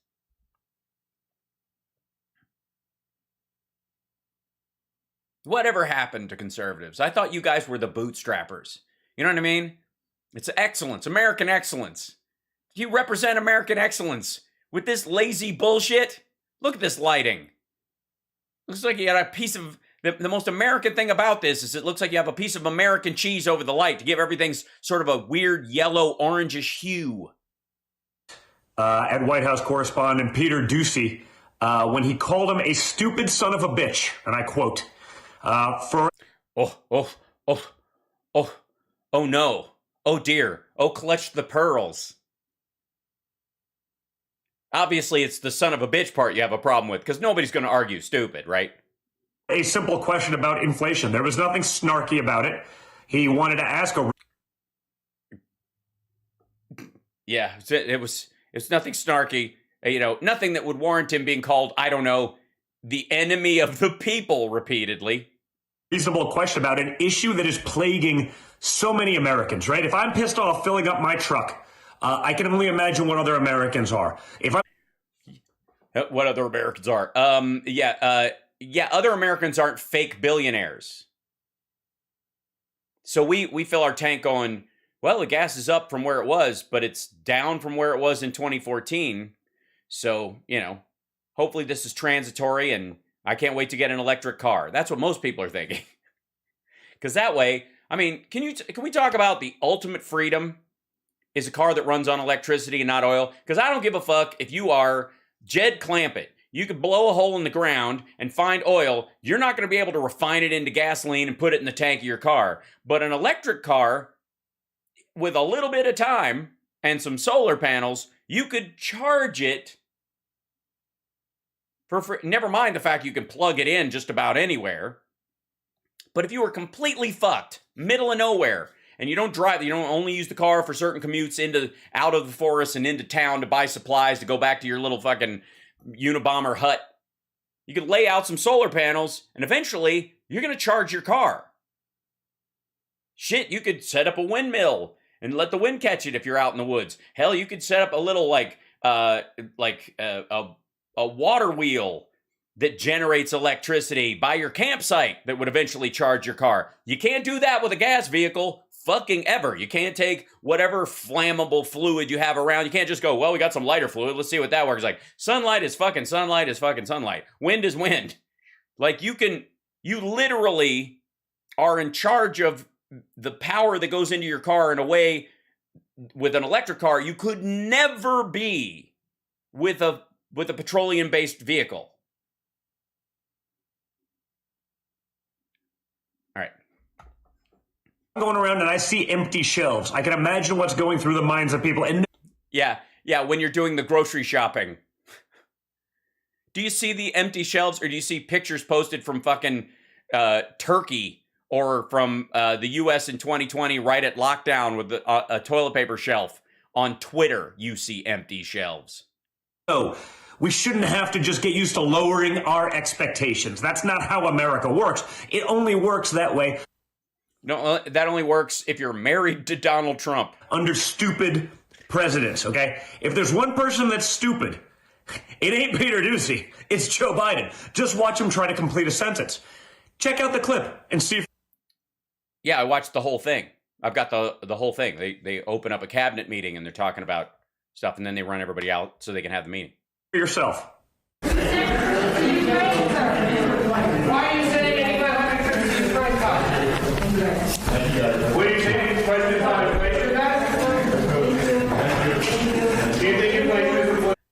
Whatever happened to conservatives? I thought you guys were the bootstrappers. You know what I mean? It's excellence, American excellence. You represent American excellence with this lazy bullshit. Look at this lighting. Looks like you got a piece of... The most American thing about this is it looks like you have a piece of American cheese over the light to give everything sort of a weird yellow orangish hue. At White House correspondent Peter Doocy, when he called him a stupid son of a bitch, and I quote, Oh no. Oh dear. Oh, clutch the pearls. Obviously, it's the son of a bitch part you have a problem with, because nobody's going to argue stupid, right? A simple question about inflation. There was nothing snarky about it. He wanted to ask a... Yeah, it's nothing snarky. You know, nothing that would warrant him being called, I don't know, the enemy of the people repeatedly. Reasonable question about an issue that is plaguing so many Americans, right? If I'm pissed off filling up my truck, I can only imagine what other Americans are. What other Americans are? Yeah, other Americans aren't fake billionaires. So we fill our tank going, well, the gas is up from where it was, but it's down from where it was in 2014. So, you know, hopefully this is transitory and I can't wait to get an electric car. That's what most people are thinking. Because that way, I mean, can we talk about the ultimate freedom is a car that runs on electricity and not oil? Because I don't give a fuck if you are Jed Clampett. You could blow a hole in the ground and find oil. You're not going to be able to refine it into gasoline and put it in the tank of your car. But an electric car, with a little bit of time and some solar panels, you could charge it for free. Never mind the fact you can plug it in just about anywhere. But if you were completely fucked, middle of nowhere, and you don't drive, you don't only use the car for certain commutes out of the forest and into town to buy supplies to go back to your little fucking Unabomber hut, you could lay out some solar panels and eventually you're going to charge your car. Shit, you could set up a windmill and let the wind catch it if you're out in the woods. Hell, you could set up a little a water wheel that generates electricity by your campsite that would eventually charge your car. You can't do that with a gas vehicle. fucking ever. You can't take whatever flammable fluid you have around. You can't just go, well, we got some lighter fluid. Let's see what that works like. Sunlight is fucking sunlight is fucking sunlight. Wind is wind. Like you literally are in charge of the power that goes into your car in a way with an electric car you could never be with a petroleum-based vehicle. All right. I'm going around and I see empty shelves. I can imagine what's going through the minds of people. And yeah, when you're doing the grocery shopping. Do you see the empty shelves, or do you see pictures posted from fucking Turkey or from the U.S. in 2020 right at lockdown with a toilet paper shelf? On Twitter, you see empty shelves. No, we shouldn't have to just get used to lowering our expectations. That's not how America works. It only works that way. No, that only works if you're married to Donald Trump. Under stupid presidents, okay? If there's one person that's stupid, it ain't Peter Doocy. It's Joe Biden. Just watch him try to complete a sentence. Check out the clip and see if... Yeah, I watched the whole thing. I've got the whole thing. They open up a cabinet meeting and they're talking about stuff, and then they run everybody out so they can have the meeting. For yourself. Why are you sending anybody to these friend cards? What are you saying these presidents on inflation guys?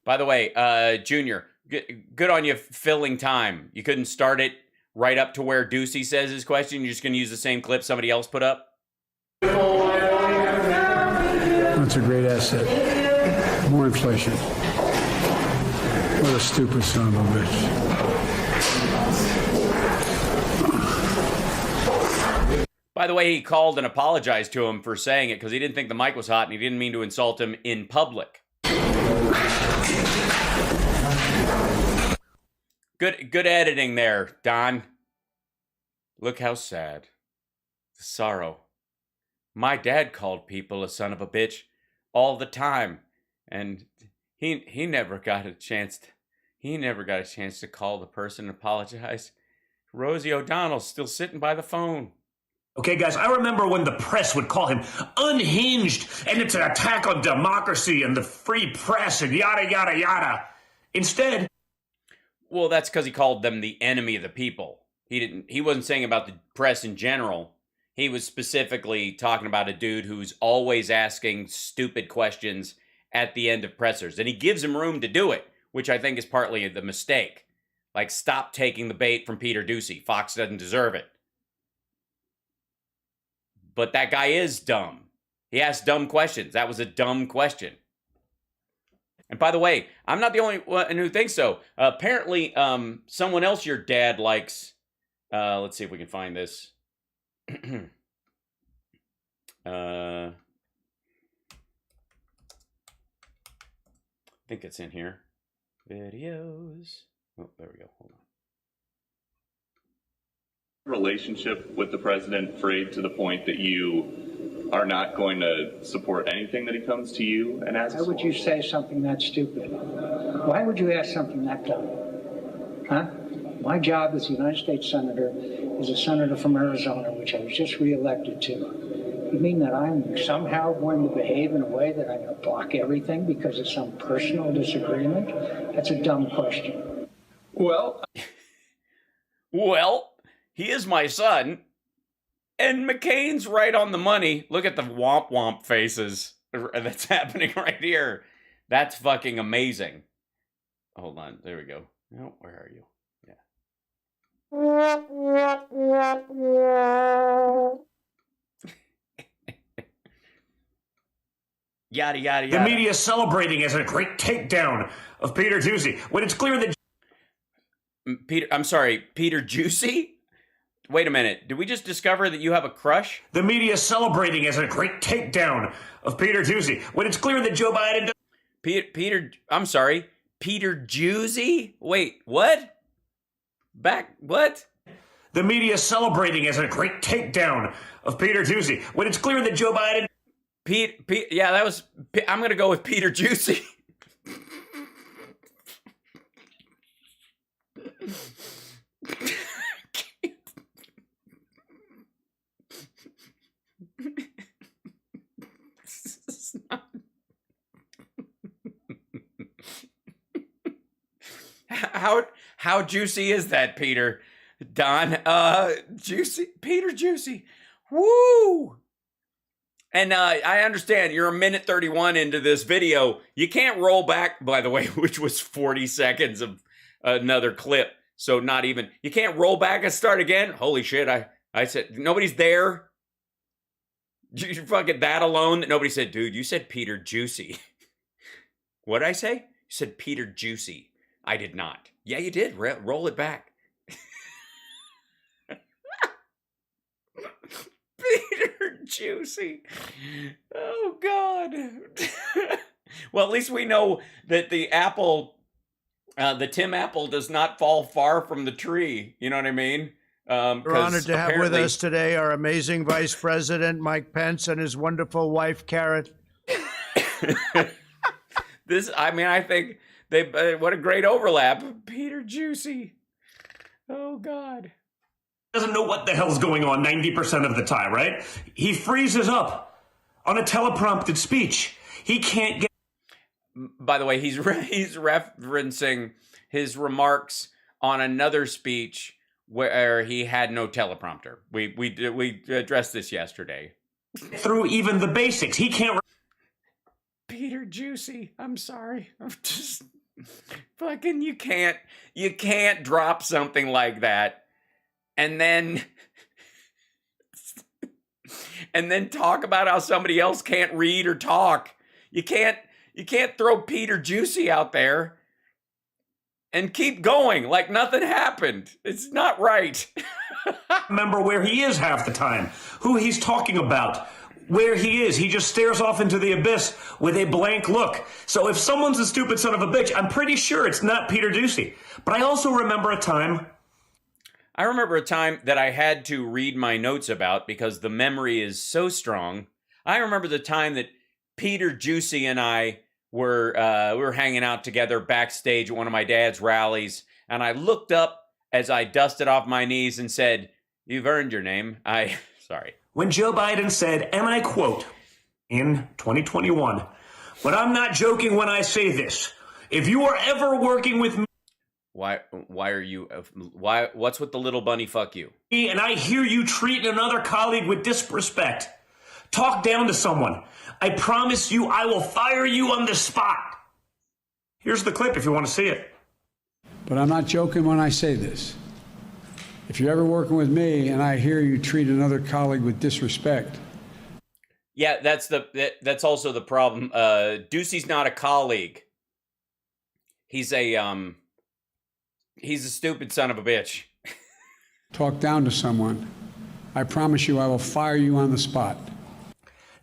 By the way, Junior, good on you filling time. You couldn't start it right up to where Doocy says his question. You're just going to use the same clip somebody else put up? That's a great asset. More inflation. What a stupid son of a bitch. By the way, he called and apologized to him for saying it because he didn't think the mic was hot and he didn't mean to insult him in public. Good editing there, Don. Look how sad. The sorrow. My dad called people a son of a bitch all the time, and he never got a chance to call the person and apologize. Rosie O'Donnell's still sitting by the phone. Okay, guys, I remember when the press would call him unhinged, and it's an attack on democracy and the free press and yada, yada, yada. Instead... Well, that's because he called them the enemy of the people. He wasn't saying about the press in general. He was specifically talking about a dude who's always asking stupid questions at the end of pressers. And he gives him room to do it, which I think is partly the mistake. Like, stop taking the bait from Peter Doocy. Fox doesn't deserve it. But that guy is dumb. He asked dumb questions. That was a dumb question. And by the way, I'm not the only one who thinks so. Apparently, someone else your dad likes. Let's see if we can find this. I think it's in here. Videos. Oh, there we go. Hold on. Relationship with the president frayed to the point that you are not going to support anything that he comes to you and asks? Why would you say something that stupid? Why would you ask something that dumb? Huh? My job as a United States Senator is a senator from Arizona, which I was just reelected to. You mean that I'm somehow going to behave in a way that I'm going to block everything because of some personal disagreement? That's a dumb question. Well, he is my son. And McCain's right on the money. Look at the womp womp faces that's happening right here. That's fucking amazing. Hold on. There we go. Oh, where are you? Yada, yada, yada. The media is celebrating as a great takedown of Peter Doocy when it's clear that... Peter Juicy? Wait a minute. Did we just discover that you have a crush? The media is celebrating as a great takedown of Peter Doocy when it's clear that Joe Biden... Peter Juicy? Wait, what? What? The media is celebrating as a great takedown of Peter Doocy when it's clear that Joe Biden... Yeah, that was... I'm going to go with Peter Juicy. It's not. How juicy is that, Peter? Don, juicy, Peter Juicy. Woo! And I understand you're a minute 31 into this video. You can't roll back, by the way, which was 40 seconds of another clip. So not even, you can't roll back and start again. Holy shit, I said, nobody's there. You fucking that alone that nobody said, dude, you said Peter Juicy. What'd I say? You said Peter Juicy. I did not. Yeah, you did. Roll it back. Peter Juicy. Oh, God. Well, at least we know that the apple, the Tim apple does not fall far from the tree. You know what I mean? We're honored to have with us today our amazing Vice President, Mike Pence, and his wonderful wife, Carrot. I think they, what a great overlap. Peter Juicy. Oh, God. Doesn't know what the hell's going on 90% of the time, right? He freezes up on a teleprompted speech. He can't get. By the way, he's referencing his remarks on another speech where he had no teleprompter. We addressed this yesterday. Through even the basics, he can't. Peter Juicy, I'm sorry. I'm just fucking. You can't drop something like that. And then talk about how somebody else can't read or talk. You can't throw Peter Juicy out there and keep going like nothing happened. It's not right. Remember where he is half the time, who he's talking about, where he is. He just stares off into the abyss with a blank look. So if someone's a stupid son of a bitch, I'm pretty sure it's not Peter Juicy. But I also remember a time that I had to read my notes about because the memory is so strong. I remember the time that Peter Juicy and I were hanging out together backstage at one of my dad's rallies, and I looked up as I dusted off my knees and said, "You've earned your name." Sorry. When Joe Biden said, and I quote, in 2021, "But I'm not joking when I say this. If you are ever working with me, what's with the little bunny fuck you? And I hear you treat another colleague with disrespect, talk down to someone, I promise you I will fire you on the spot." Here's the clip if you want to see it. But I'm not joking when I say this. If you're ever working with me and I hear you treat another colleague with disrespect. Yeah, that's also the problem. Ducey's not a colleague. He's a stupid son of a bitch. Talk down to someone, I promise you I will fire you on the spot.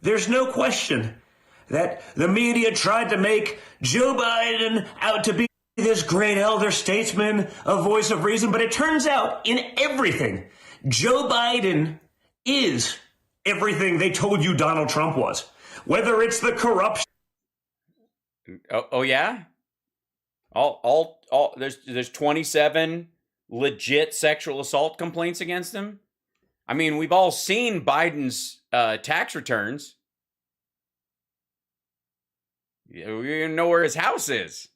There's no question that the media tried to make Joe Biden out to be this great elder statesman, a voice of reason, but it turns out in everything, Joe Biden is everything they told you Donald Trump was. Whether it's the corruption. Oh yeah? There's 27 legit sexual assault complaints against him. I mean, we've all seen Biden's tax returns. We don't even know where his house is.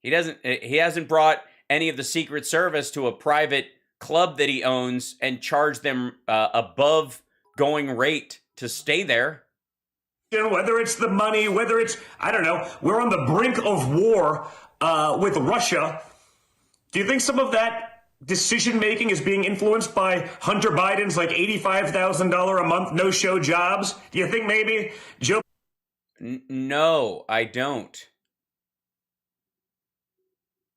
He hasn't brought any of the Secret Service to a private club that he owns and charged them above going rate to stay there. Whether it's the money, whether it's, I don't know, we're on the brink of war with Russia. Do you think some of that decision-making is being influenced by Hunter Biden's like $85,000 a month no-show jobs? Do you think maybe Joe... No, I don't.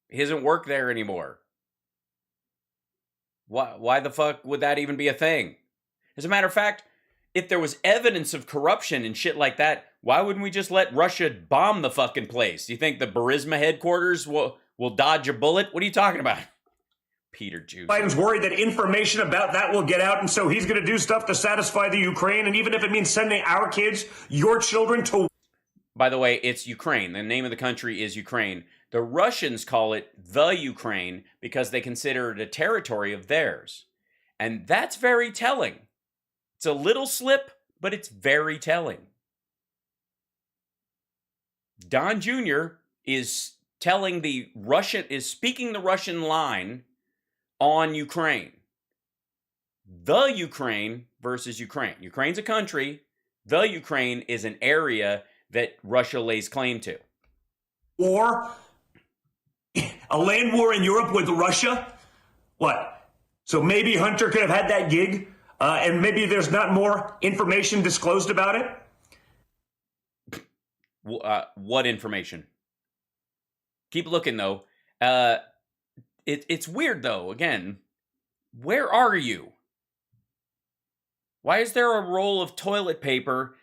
He doesn't work there anymore. Why the fuck would that even be a thing? As a matter of fact, if there was evidence of corruption and shit like that, why wouldn't we just let Russia bomb the fucking place? Do you think the Burisma headquarters will dodge a bullet? What are you talking about? Peter Juicy. Biden's worried that information about that will get out, and so he's going to do stuff to satisfy the Ukraine, and even if it means sending our kids, your children, to... By the way, it's Ukraine. The name of the country is Ukraine. The Russians call it the Ukraine because they consider it a territory of theirs. And that's very telling. It's a little slip, but it's very telling. Don Jr. is speaking the Russian line on Ukraine. The Ukraine versus Ukraine. Ukraine's a country. The Ukraine is an area that Russia lays claim to. Or a land war in Europe with Russia? What? So maybe Hunter could have had that gig, and maybe there's not more information disclosed about it? What information? Keep looking, though. It's weird, though. Again, where are you? Why is there a roll of toilet paper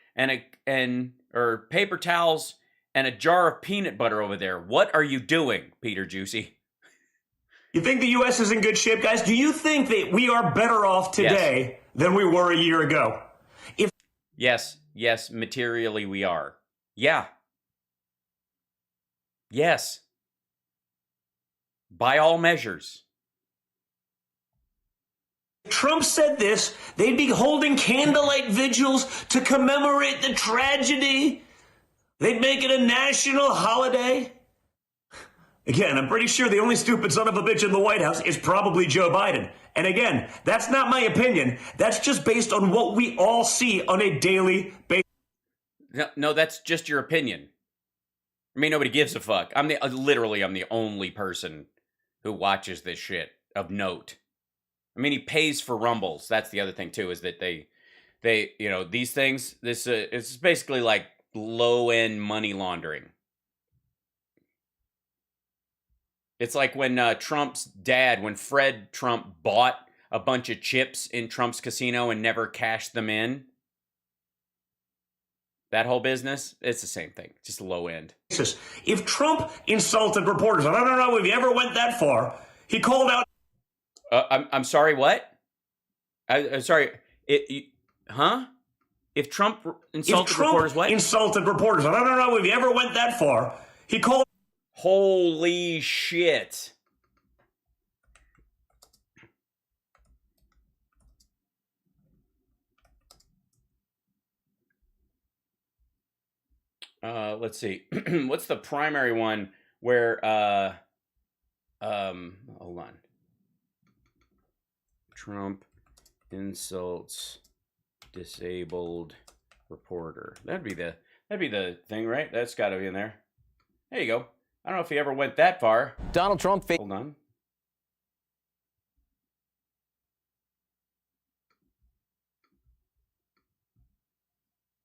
or paper towels and a jar of peanut butter over there? What are you doing, Peter Juicy? You think the U.S. is in good shape, guys? Do you think that we are better off today than we were a year ago? Yes, materially we are. Yeah. Yes. By all measures. If Trump said this, they'd be holding candlelight vigils to commemorate the tragedy. They'd make it a national holiday. Again, I'm pretty sure the only stupid son of a bitch in the White House is probably Joe Biden. And again, that's not my opinion. That's just based on what we all see on a daily basis. No, that's just your opinion. I mean, nobody gives a fuck. I'm the only person who watches this shit of note. I mean, he pays for rumbles. That's the other thing too, is that they these things. It's basically like low-end money laundering. It's like when Trump's dad, when Fred Trump bought a bunch of chips in Trump's casino and never cashed them in. That whole business, it's the same thing, just low end. If Trump insulted reporters, and I don't know if he ever went that far, he called out. I'm sorry, what? I'm sorry. If Trump insulted reporters, what? Insulted reporters, and I don't know if he ever went that far, he called. Holy shit. Let's see. What's the primary one where hold on. Trump insults disabled reporter. That'd be the thing, right? That's got to be in there. There you go. I don't know if he ever went that far. Donald Trump. Hold on.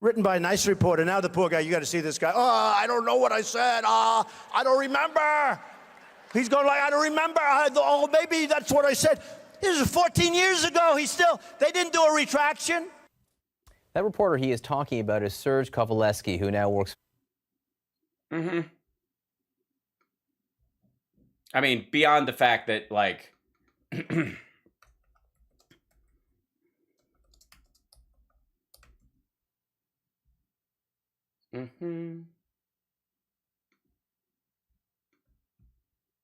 Written by a nice reporter. Now the poor guy, you got to see this guy. Oh, I don't know what I said. I don't remember. He's going like, I don't remember. Maybe that's what I said. This was 14 years ago. They didn't do a retraction. That reporter he is talking about is Serge Kovaleski, who now works. Mm-hmm. I mean, beyond the fact that, like,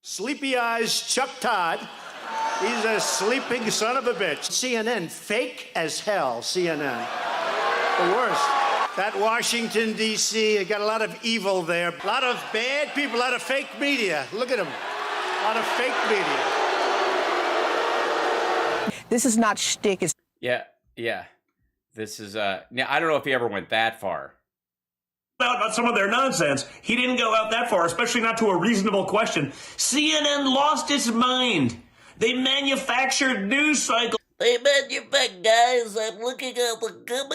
Sleepy eyes Chuck Todd. He's a sleeping son of a bitch. CNN, fake as hell, CNN. The worst. That Washington, D.C., got a lot of evil there. A lot of bad people, a lot of fake media. Look at them. A lot of fake media. This is not shtick. Yeah. This is, I don't know if he ever went that far. About some of their nonsense. He didn't go out that far, especially not to a reasonable question. CNN lost its mind. They manufactured news cycles. They manufactured, guys. I'm looking up the go.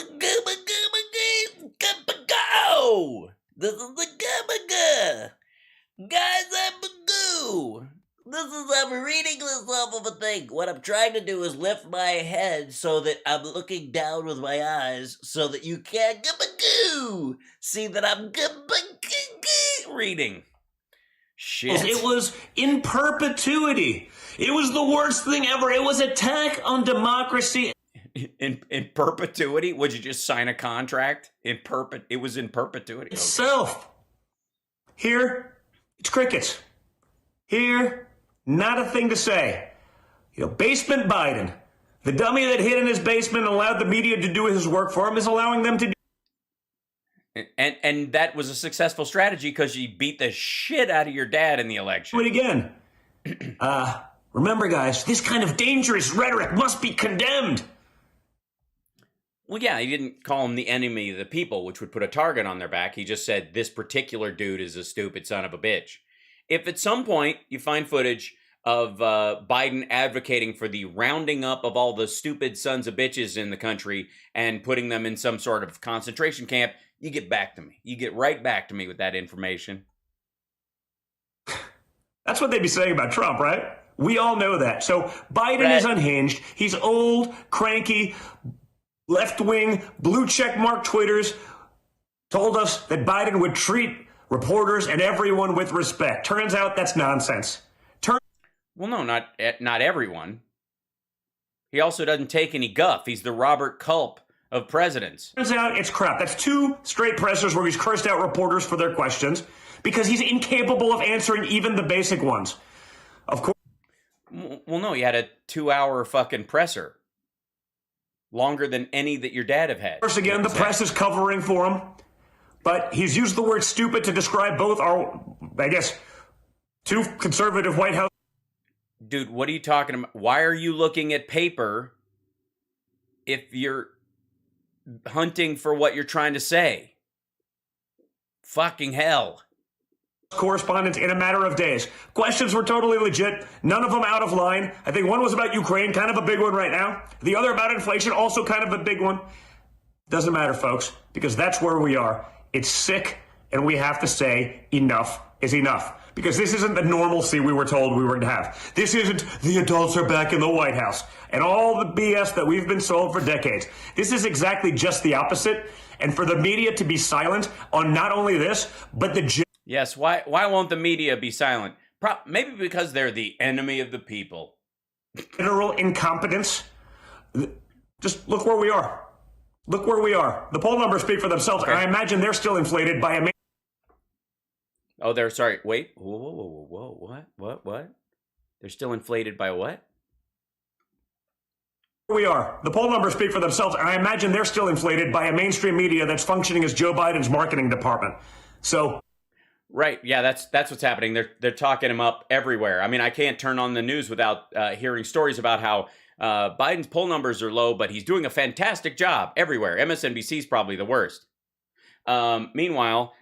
This is the gabba. Guys, I'm Magoo. I'm reading this off of a thing. What I'm trying to do is lift my head so that I'm looking down with my eyes so that you can't see that I'm reading. Shit. It was in perpetuity. It was the worst thing ever. It was attack on democracy. In perpetuity? Would you just sign a contract? It was in perpetuity. Itself. Here, it's crickets. Here, not a thing to say. Basement Biden, the dummy that hid in his basement and allowed the media to do his work for him, is allowing them to do. And that was a successful strategy because you beat the shit out of your dad in the election. Do it again. Remember, guys, this kind of dangerous rhetoric must be condemned. Well, yeah, he didn't call him the enemy of the people, which would put a target on their back. He just said, this particular dude is a stupid son of a bitch. If at some point you find footage of Biden advocating for the rounding up of all the stupid sons of bitches in the country and putting them in some sort of concentration camp, you get back to me. You get right back to me with that information. That's what they'd be saying about Trump, right? We all know that. So Biden is unhinged. He's old, cranky, left-wing, blue check mark tweeters told us that Biden would treat reporters and everyone with respect. Turns out that's nonsense. Well, no, not everyone. He also doesn't take any guff. He's the Robert Culp of presidents. Turns out it's crap. That's 2 straight pressers where he's cursed out reporters for their questions because he's incapable of answering even the basic ones. Of course. Well, no, he had a 2-hour fucking presser. Longer than any that your dad have had. Of course, again, the press is covering for him. But he's used the word stupid to describe both our, I guess, 2 conservative White House. Dude, what are you talking about? Why are you looking at paper if you're hunting for what you're trying to say? Fucking hell. Correspondence in a matter of days. Questions were totally legit. None of them out of line. I think one was about Ukraine, kind of a big one right now. The other about inflation, also kind of a big one. Doesn't matter, folks, because that's where we are. It's sick, and we have to say enough is enough. Because this isn't the normalcy we were told we were going to have. This isn't the adults are back in the White House and all the BS that we've been sold for decades. This is exactly just the opposite. And for the media to be silent on not only this, but the... Yes, why won't the media be silent? Maybe because they're the enemy of the people. General incompetence. Just look where we are. Look where we are. The poll numbers speak for themselves, and I imagine they're still inflated by a... Oh, they're sorry. Wait. Whoa. What? They're still inflated by what? We are. The poll numbers speak for themselves, and I imagine they're still inflated by a mainstream media that's functioning as Joe Biden's marketing department. So... Right. Yeah, that's what's happening. They're talking him up everywhere. I mean, I can't turn on the news without hearing stories about how Biden's poll numbers are low, but he's doing a fantastic job everywhere. MSNBC's probably the worst. Meanwhile,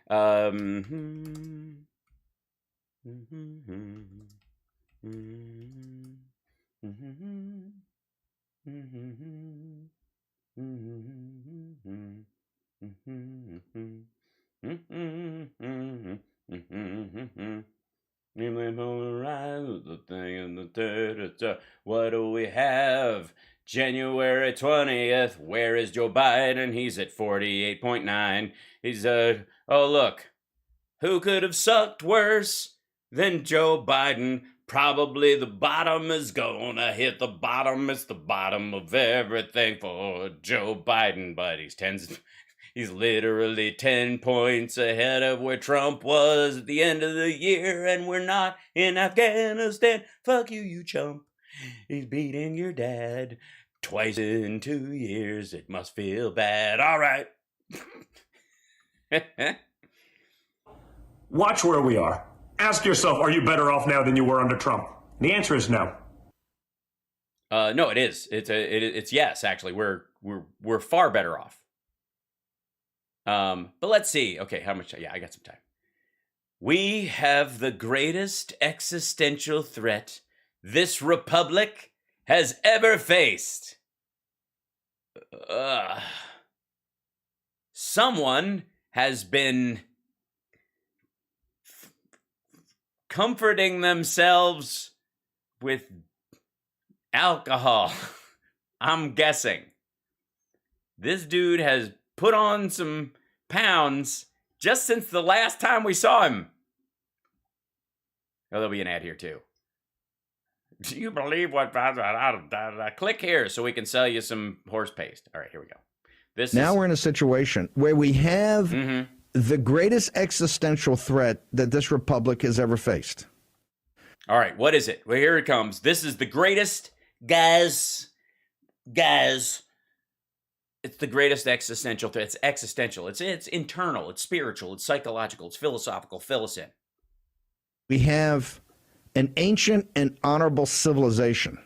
what do we have? January 20th. Where is Joe Biden? He's at 48.9. He's oh look. Who could have sucked worse than Joe Biden? Probably the bottom is gonna hit the bottom. It's the bottom of everything for Joe Biden, but he's literally 10 points ahead of where Trump was at the end of the year, and we're not in Afghanistan. Fuck you, you chump. He's beating your dad twice in 2 years. It must feel bad. All right. Watch where we are. Ask yourself, are you better off now than you were under Trump? The answer is no. No, it is. It's yes. Actually, we're far better off. But let's see. Okay, how much? Yeah, I got some time. We have the greatest existential threat this republic has ever faced. Someone has been comforting themselves with alcohol. I'm guessing. This dude has put on some pounds just since the last time we saw him. Oh, there'll be an ad here too. Do you believe what? Click here so we can sell you some horse paste. All right, here we go. Now we're in a situation where we have the greatest existential threat that this republic has ever faced. All right, what is it? Well, here it comes. This is the greatest, guys. It's the greatest existential threat. It's existential. It's internal. It's spiritual. It's psychological. It's philosophical. Fill us in. We have an ancient and honorable civilization.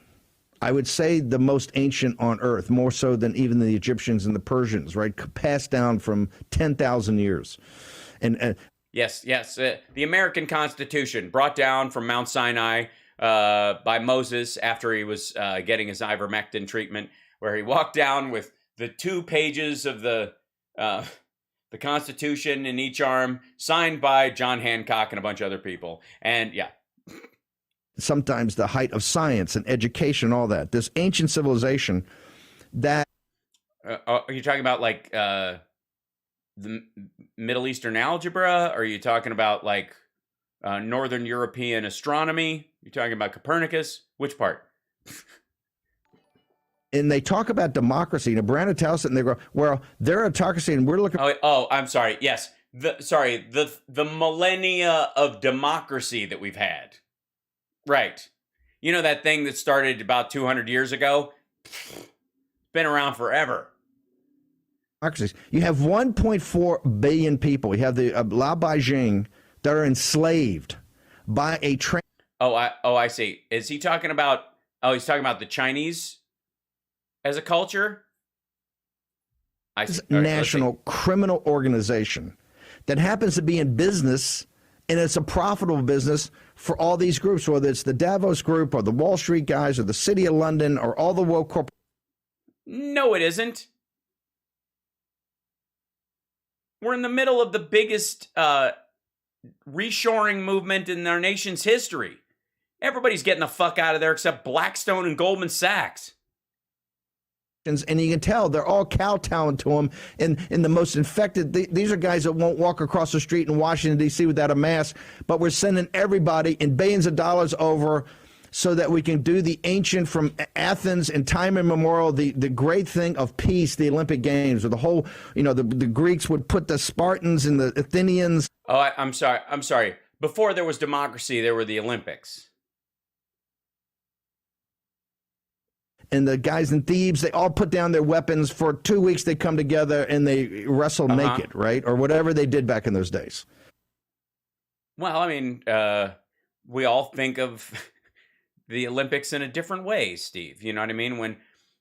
I would say the most ancient on earth, more so than even the Egyptians and the Persians, right? Passed down from 10,000 years. And yes. The American Constitution, brought down from Mount Sinai by Moses after he was getting his ivermectin treatment, where he walked down with the 2 pages of the Constitution in each arm, signed by John Hancock and a bunch of other people. And yeah. Sometimes the height of science and education, all that. This ancient civilization that... are you talking about like the Middle Eastern algebra? Or are you talking about like Northern European astronomy? You're talking about Copernicus? Which part? And they talk about democracy. And Brandon tells it, and they go, well, they're autocracy, and we're looking... Oh, I'm sorry. Yes. The millennia of democracy that we've had. Right. You know that thing that started about 200 years ago? Been around forever. You have 1.4 billion people. You have the Lao Beijing that are enslaved by a train. I see. Is he talking about... Oh, he's talking about the Chinese as a culture? I see. National criminal organization that happens to be in business, and it's a profitable business for all these groups, whether it's the Davos group or the Wall Street guys or the City of London or all the woke corporations. No, it isn't. We're in the middle of the biggest reshoring movement in our nation's history. Everybody's getting the fuck out of there except Blackstone and Goldman Sachs. And you can tell they're all kowtowing to them in the most infected. These are guys that won't walk across the street in Washington, D.C. without a mask, but we're sending everybody in billions of dollars over so that we can do the ancient from Athens and time immemorial, the great thing of peace, the Olympic Games, or the whole, the Greeks would put the Spartans and the Athenians. Oh, I'm sorry. Before there was democracy, there were the Olympics. And the guys in Thebes, they all put down their weapons. For 2 weeks, they come together and they wrestle naked, right? Or whatever they did back in those days. Well, I mean, we all think of the Olympics in a different way, Steve. You know what I mean? When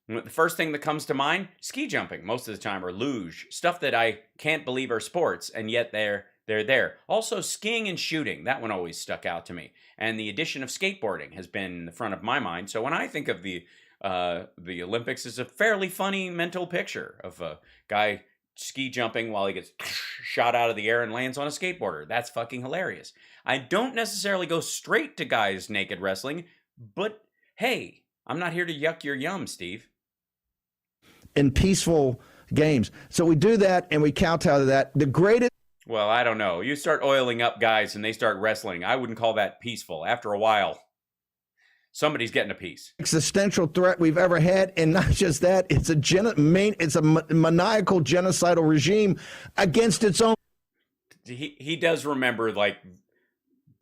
the first thing that comes to mind, ski jumping most of the time, or luge, stuff that I can't believe are sports, and yet they're there. Also, skiing and shooting, that one always stuck out to me. And the addition of skateboarding has been in the front of my mind. So when I think of the Olympics, is a fairly funny mental picture of a guy ski jumping while he gets shot out of the air and lands on a skateboarder. That's fucking hilarious. I don't necessarily go straight to guys naked wrestling, but hey, I'm not here to yuck your yum, Steve. In peaceful games. So we do that and we kowtow to that. The greatest... Well, I don't know. You start oiling up guys and they start wrestling. I wouldn't call that peaceful. After a while, somebody's getting a piece. Existential threat we've ever had, and not just that, it's a maniacal genocidal regime against its own. He does remember like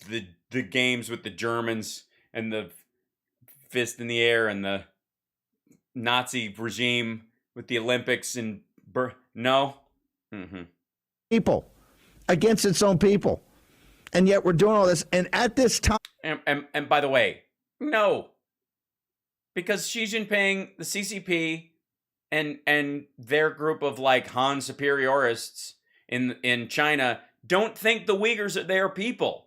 the games with the Germans and the fist in the air and the Nazi regime with the Olympics and no. Mm-hmm. People against its own people, and yet we're doing all this. And at this time, and by the way. No, because Xi Jinping, the CCP, and their group of like Han superiorists in China don't think the Uyghurs are their people.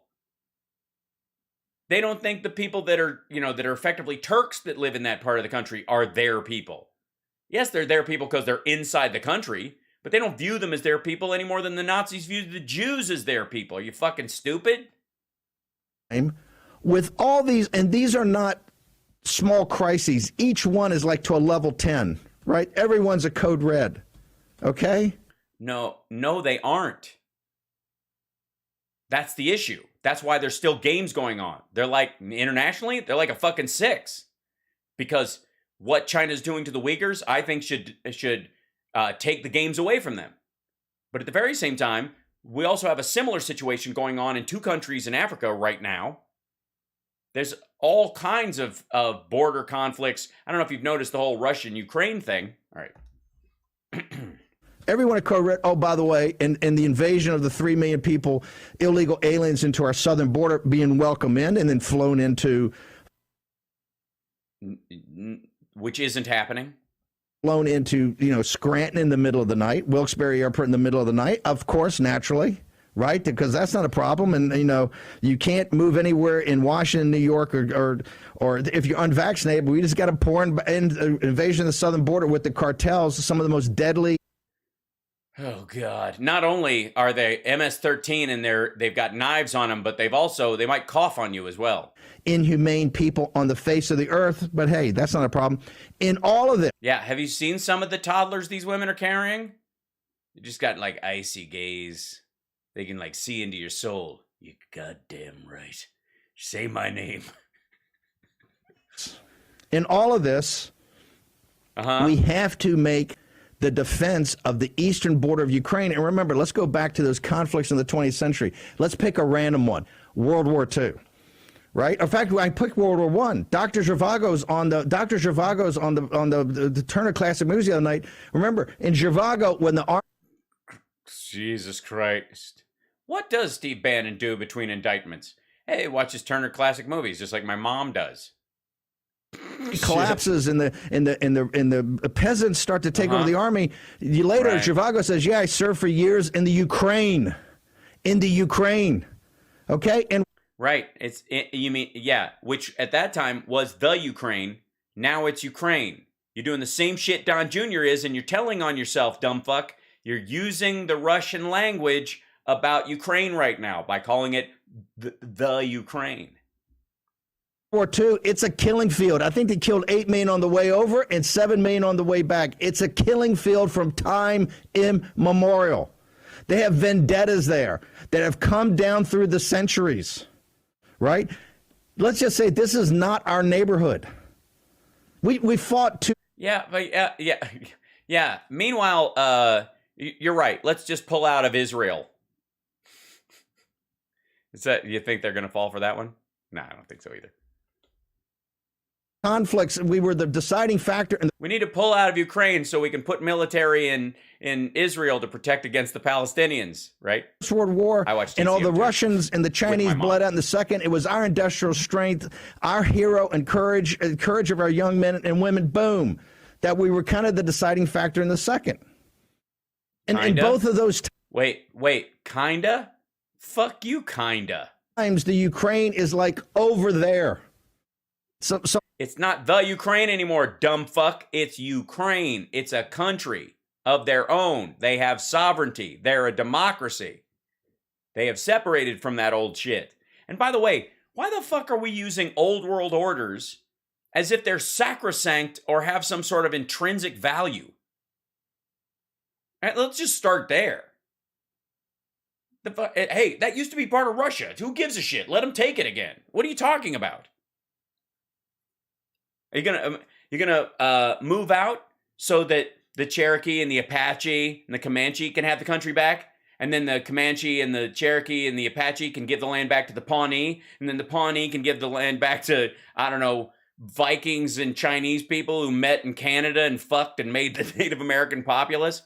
They don't think the people that are effectively Turks that live in that part of the country are their people. Yes, they're their people because they're inside the country, but they don't view them as their people any more than the Nazis viewed the Jews as their people. Are you fucking stupid? With all these, and these are not small crises. Each one is like to a level 10, right? Everyone's a code red. Okay? No, they aren't. That's the issue. That's why there's still games going on. They're like, internationally, they're like a fucking 6. Because what China's doing to the Uyghurs, I think should take the games away from them. But at the very same time, we also have a similar situation going on in 2 countries in Africa right now. There's all kinds of border conflicts. I don't know if you've noticed the whole Russian-Ukraine thing. All right. Everyone at co-read, oh, by the way, and the invasion of the 3 million people, illegal aliens into our southern border being welcomed in and then flown into. Which isn't happening. Flown into, Scranton in the middle of the night, Wilkes-Barre Airport in the middle of the night, of course, naturally, right? Because that's not a problem. And, you can't move anywhere in Washington, New York, or if you're unvaccinated, but we just got a pour in invasion of the southern border with the cartels, some of the most deadly. Oh, God. Not only are they MS-13 and they've got knives on them, but they might cough on you as well. Inhumane people on the face of the earth. But hey, that's not a problem. In all of this. Yeah. Have you seen some of the toddlers these women are carrying? They just got like icy gaze. They can like see into your soul. You goddamn right. Say my name. In all of this, we have to make the defense of the eastern border of Ukraine. And remember, let's go back to those conflicts in the 20th century. Let's pick a random one. World War II, right? In fact, I picked World War I. Dr. Zhivago's on the Turner Classic Movies the other night. Remember, in Zhivago, when the army... Jesus Christ. What does Steve Bannon do between indictments? Hey, watches Turner Classic Movies, just like my mom does. Collapses and the peasants start to take over the army. Later, right. Zhivago says, "Yeah, I served for years in the Ukraine, Okay, and right, which at that time was the Ukraine. Now it's Ukraine. You're doing the same shit Don Jr. is, and you're telling on yourself, dumb fuck. You're using the Russian language about Ukraine right now by calling it the Ukraine." War II, it's a killing field. I think they killed 8 million on the way over and 7 million on the way back. It's a killing field from time immemorial. They have vendettas there that have come down through the centuries, right? Let's just say this is not our neighborhood. We fought to. Yeah, but yeah. Meanwhile, you're right. Let's just pull out of Israel. You think they're going to fall for that one? No, I don't think so either. Conflicts, we were the deciding factor. We need to pull out of Ukraine so we can put military in Israel to protect against the Palestinians, right? World War, I watched and all the Russians and the Chinese bled out in the second. It was our industrial strength, our hero and courage of our young men and women, boom, that we were kind of the deciding factor in the second. And in both of those Wait, kinda? Fuck you, kinda. Times the Ukraine is like over there. So it's not the Ukraine anymore, dumb fuck. It's Ukraine. It's a country of their own. They have sovereignty. They're a democracy. They have separated from that old shit. And by the way, why the fuck are we using old world orders as if they're sacrosanct or have some sort of intrinsic value? All right, let's just start there. Hey, that used to be part of Russia. Who gives a shit? Let them take it again. What are you talking about? Are you gonna move out so that the Cherokee and the Apache and the Comanche can have the country back, and then the Comanche and the Cherokee and the Apache can give the land back to the Pawnee, and then the Pawnee can give the land back to, I don't know, Vikings and Chinese people who met in Canada and fucked and made the Native American populace?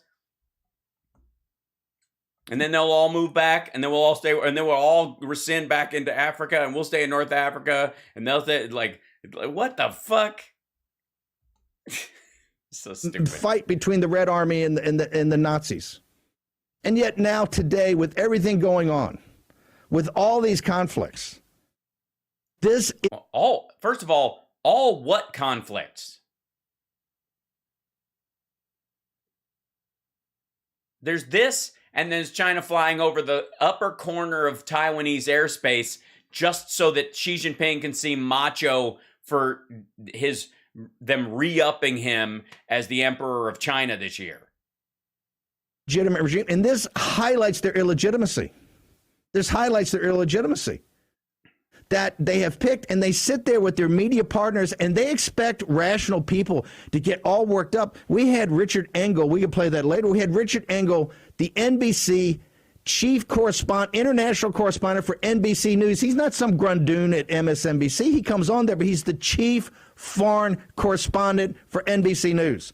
And then they'll all move back, and then we'll all stay, and then we'll all rescind back into Africa, and we'll stay in North Africa, and they'll stay, like, what the fuck? So stupid. Fight between the Red Army and the Nazis. And yet now today, with everything going on, with all these conflicts, first of all what conflicts? There's this, and there's China flying over the upper corner of Taiwanese airspace just so that Xi Jinping can seem macho for them re-upping him as the emperor of China this year. Legitimate regime, and this highlights their illegitimacy. That they have picked, and they sit there with their media partners, and they expect rational people to get all worked up. We had Richard Engel, we can play that later. We had Richard Engel, the NBC chief correspondent, international correspondent for NBC News. He's not some grundoon at MSNBC. He comes on there, but he's the chief foreign correspondent for NBC News.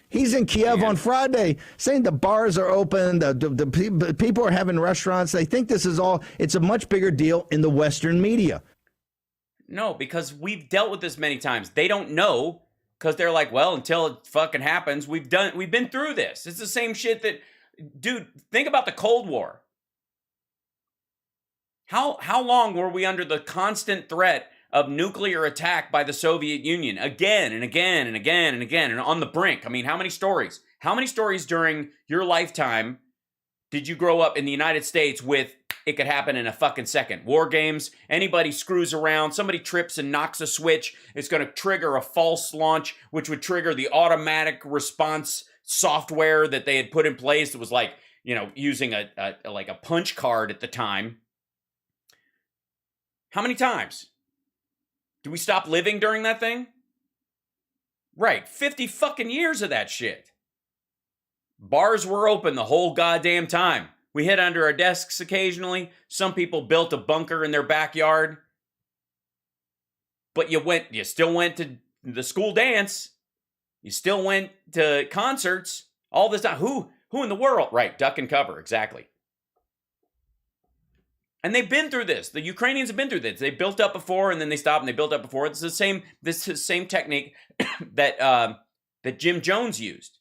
He's in Kiev on Friday saying the bars are open, the people are having restaurants. They think this is all, it's a much bigger deal in the Western media. No, because we've dealt with this many times. They don't know because they're like, well, until it fucking happens, we've been through this. It's the same shit that, dude, think about the Cold War. How long were we under the constant threat of nuclear attack by the Soviet Union again and again and again and again and on the brink? I mean, how many stories? How many stories during your lifetime did you grow up in the United States with it could happen in a fucking second? War games, anybody screws around, somebody trips and knocks a switch, it's going to trigger a false launch, which would trigger the automatic response software that they had put in place. It was like, you know, using a punch card at the time. How many times? Do we stop living during that thing? Right, 50 fucking years of that shit. Bars were open the whole goddamn time. We hid under our desks occasionally. Some people built a bunker in their backyard. But you still went to the school dance. You still went to concerts all this time. Who in the world? Right, duck and cover, exactly. And they've been through this. The Ukrainians have been through this. They built up before, and then they stopped, and they built up before. This is the same technique that Jim Jones used.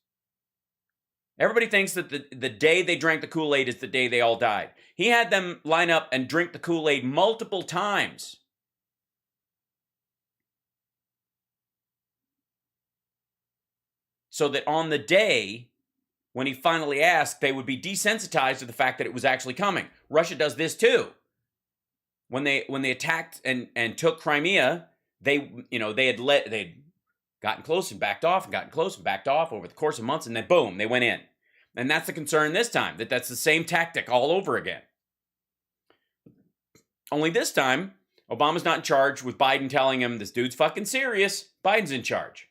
Everybody thinks that the day they drank the Kool-Aid is the day they all died. He had them line up and drink the Kool-Aid multiple times. So that on the day when he finally asked, they would be desensitized to the fact that it was actually coming. Russia does this too. When they attacked and took Crimea, they'd gotten close and backed off and gotten close and backed off over the course of months, and then boom, they went in. And that's the concern this time, that's the same tactic all over again. Only this time, Obama's not in charge, with Biden telling him, this dude's fucking serious. Biden's in charge.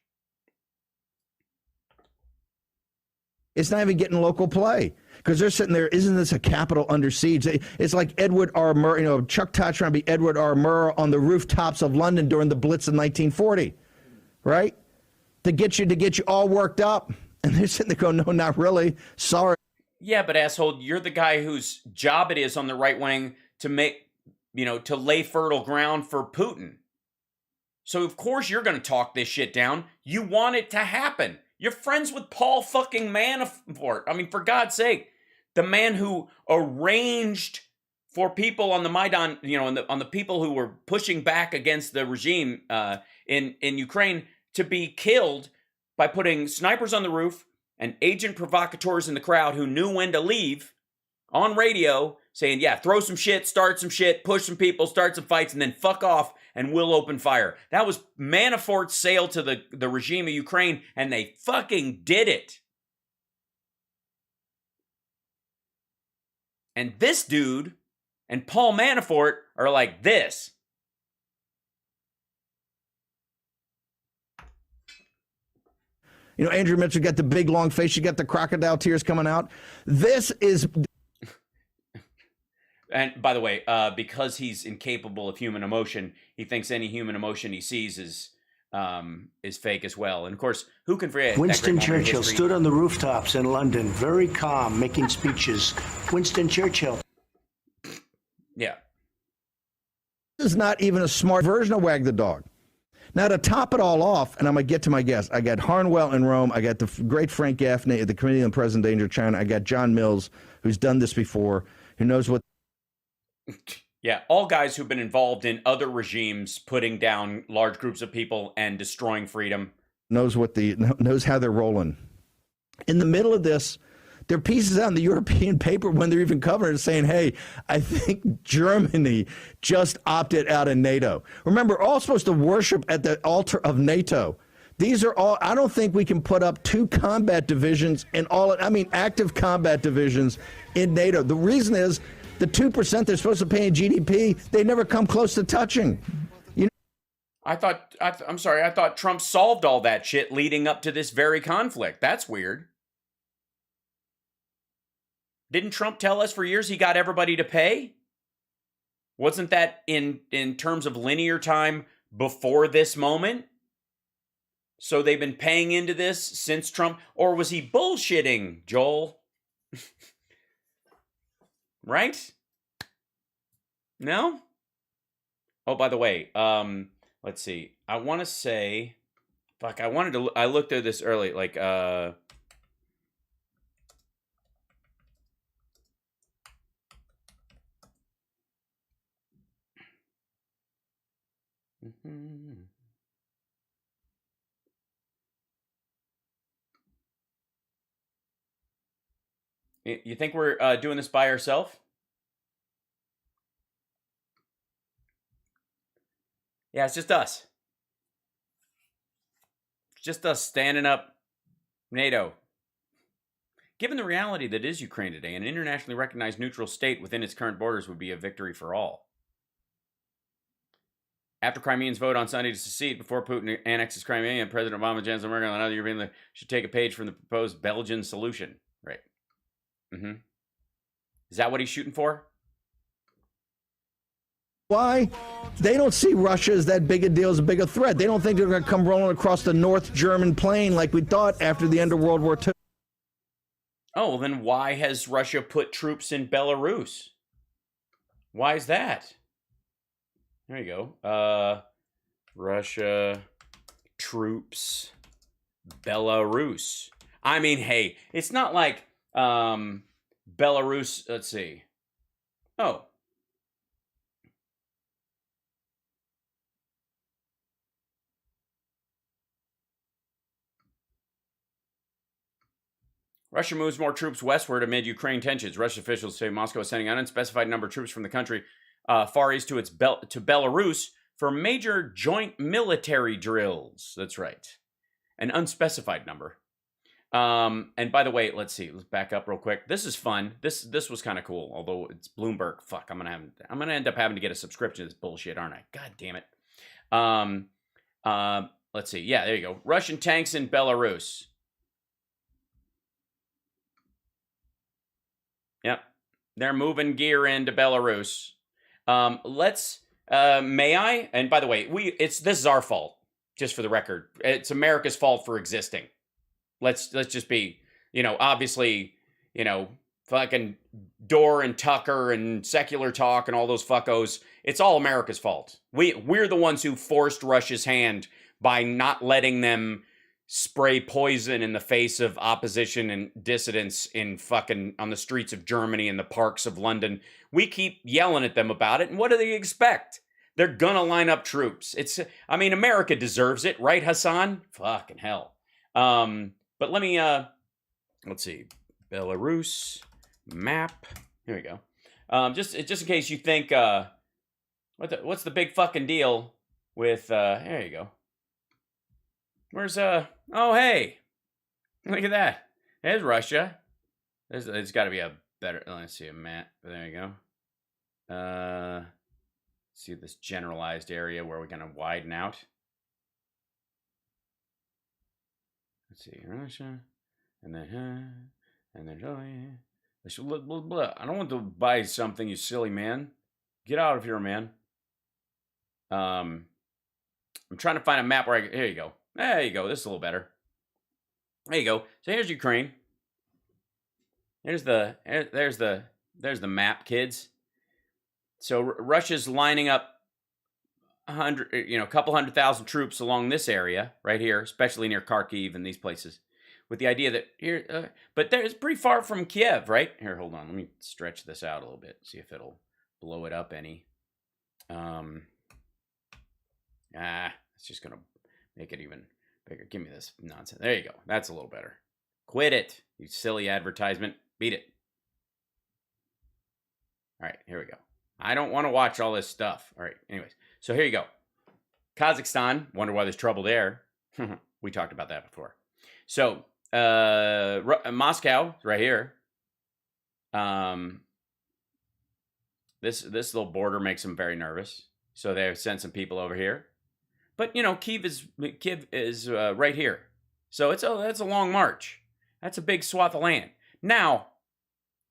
It's not even getting local play because they're sitting there. Isn't this a capital under siege? It's like Edward R. Murrow, Chuck Todd trying to be Edward R. Murrow on the rooftops of London during the Blitz of 1940, right? To get you all worked up. And they're sitting there going, no, not really. Sorry. Yeah, but asshole, you're the guy whose job it is on the right wing to to lay fertile ground for Putin. So of course you're going to talk this shit down. You want it to happen. You're friends with Paul fucking Manafort. I mean, for God's sake, the man who arranged for people on the Maidan, on the people who were pushing back against the regime in Ukraine to be killed by putting snipers on the roof and agent provocateurs in the crowd who knew when to leave on radio saying, yeah, throw some shit, start some shit, push some people, start some fights, and then fuck off and we'll open fire. That was Manafort's sale to the regime of Ukraine, and they fucking did it. And this dude and Paul Manafort are like this. Andrew Mitchell got the big long face. You got the crocodile tears coming out. This is... And by the way, because he's incapable of human emotion, he thinks any human emotion he sees is fake as well. And of course, who can forget? Winston Churchill stood on the rooftops in London, very calm, making speeches. Winston Churchill. Yeah. This is not even a smart version of Wag the Dog. Now, to top it all off, and I'm going to get to my guests, I got Harnwell in Rome. I got the great Frank Gaffney at the Committee on Present Danger of China. I got John Mills, who's done this before, who knows what. Yeah, all guys who've been involved in other regimes putting down large groups of people and destroying freedom. Knows how they're rolling. In the middle of this, there are pieces out in the European paper when they're even covering it saying, hey, I think Germany just opted out of NATO. Remember, we're all supposed to worship at the altar of NATO. These are all, I don't think we can put up 2 combat divisions and active combat divisions in NATO. The reason is the 2% they're supposed to pay in GDP, they never come close to touching. I thought Trump solved all that shit leading up to this very conflict. That's weird. Didn't Trump tell us for years he got everybody to pay? Wasn't that in terms of linear time before this moment? So they've been paying into this since Trump, or was he bullshitting, Joel? Right? No? Oh, by the way, let's see. I want to say, fuck, I looked at this early, like, You think we're doing this by ourselves? Yeah, it's just us. It's just us standing up NATO. Given the reality that is Ukraine today, an internationally recognized neutral state within its current borders would be a victory for all. After Crimeans vote on Sunday to secede, before Putin annexes Crimea, President Obama, Chancellor Merkel, and other European leaders should take a page from the proposed Belgian solution. Right. Is that what he's shooting for? Why? They don't see Russia as that big a deal, as a big a threat. They don't think they're going to come rolling across the North German plain like we thought after the end of World War II. Oh, well then why has Russia put troops in Belarus? Why is that? There you go. Russia troops Belarus. I mean, hey, it's not like Belarus, let's see. Oh. Russia moves more troops westward amid Ukraine tensions. Russian officials say Moscow is sending an unspecified number of troops from the country far east to to Belarus for major joint military drills. That's right. An unspecified number. And by the way, let's see. Let's back up real quick. This is fun. This was kind of cool. Although it's Bloomberg. Fuck, I'm gonna end up having to get a subscription to this bullshit, aren't I? God damn it. Let's see. Yeah, there you go. Russian tanks in Belarus. Yep. They're moving gear into Belarus. May I? And by the way, this is our fault, just for the record. It's America's fault for existing. Let's just be, obviously, fucking Dorr and Tucker and Secular Talk and all those fuckos. It's all America's fault. We're the ones who forced Russia's hand by not letting them spray poison in the face of opposition and dissidents on the streets of Germany and the parks of London. We keep yelling at them about it, and what do they expect? They're gonna line up troops. America deserves it, right, Hassan? Fucking hell. But let me, let's see, Belarus map. Here we go. Just in case you think, what's the big fucking deal with, here you go. Where's, oh, hey, look at that. There's Russia. There's got to be a better, let's see, a map. There you go. See this generalized area where we're going to widen out. Let's see, Russia, and then, I don't want to buy something, you silly man. Get out of here, man. I'm trying to find a map where here you go. There you go. This is a little better. There you go. So here's Ukraine. There's the map, kids. So Russia's lining up a couple 100,000 troops along this area right here, especially near Kharkiv and these places, with the idea that here, but it's pretty far from Kiev, right? Here, hold on. Let me stretch this out a little bit, see if it'll blow it up any. It's just gonna make it even bigger. Give me this nonsense. There you go. That's a little better. Quit it, you silly advertisement. Beat it. All right, here we go. I don't want to watch all this stuff. All right, anyways. So here you go. Kazakhstan. Wonder why there's trouble there. We talked about that before. So, Moscow, right here. This little border makes them very nervous. So they've sent some people over here. But, Kiev is right here. So that's a long march. That's a big swath of land. Now,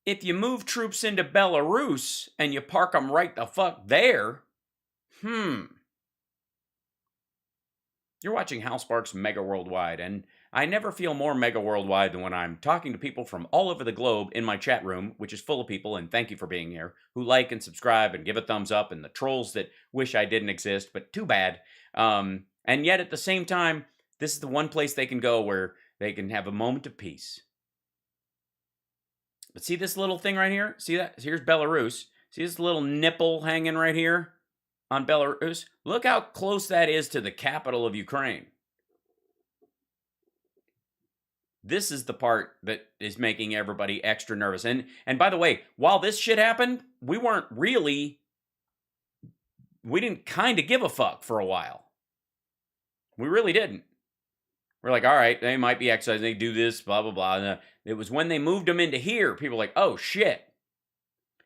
if you move troops into Belarus and you park them right the fuck there, You're watching Hal Sparks Mega Worldwide, and I never feel more Mega Worldwide than when I'm talking to people from all over the globe in my chat room, which is full of people, and thank you for being here, who like and subscribe and give a thumbs up, and the trolls that wish I didn't exist, but too bad. And yet at the same time, this is the one place they can go where they can have a moment of peace. But see this little thing right here? See that? Here's Belarus. See this little nipple hanging right here on Belarus? Look how close that is to the capital of Ukraine. This is the part that is making everybody extra nervous. And by the way, while this shit happened, we didn't kind of give a fuck for a while. We really didn't. We're like, all right, they might be exercising, they do this, blah, blah, blah. And it was when they moved them into here, people were like, oh, shit.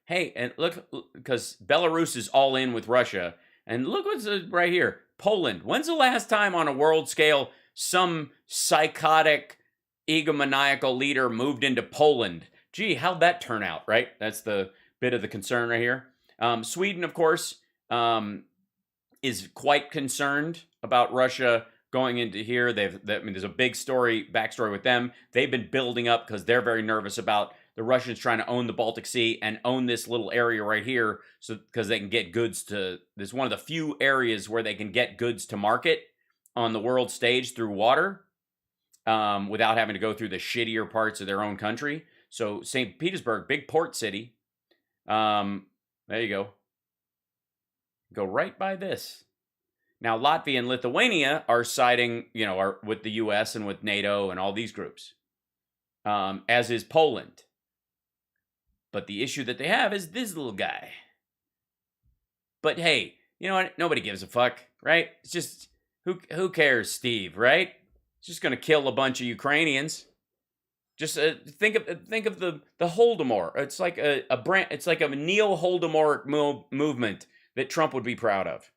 Hey, and look, because Belarus is all in with Russia. And look what's right here. Poland. When's the last time on a world scale some psychotic, egomaniacal leader moved into Poland? Gee, how'd that turn out, right? That's the bit of the concern right here. Sweden, of course, is quite concerned about Russia going into here. There's a big backstory with them. They've been building up because they're very nervous about the Russians trying to own the Baltic Sea and own this little area right here, so because they can get goods to. This is one of the few areas where they can get goods to market on the world stage through water, without having to go through the shittier parts of their own country. So St. Petersburg, big port city. There you go. Go right by this. Now, Latvia and Lithuania are siding, are with the U.S. and with NATO and all these groups, as is Poland. But the issue that they have is this little guy. But hey, you know what? Nobody gives a fuck, right? It's just, who cares, Steve, right? It's just going to kill a bunch of Ukrainians. Just think of the Holodomor. It's like a brand. It's like a neo-Holodomor movement that Trump would be proud of.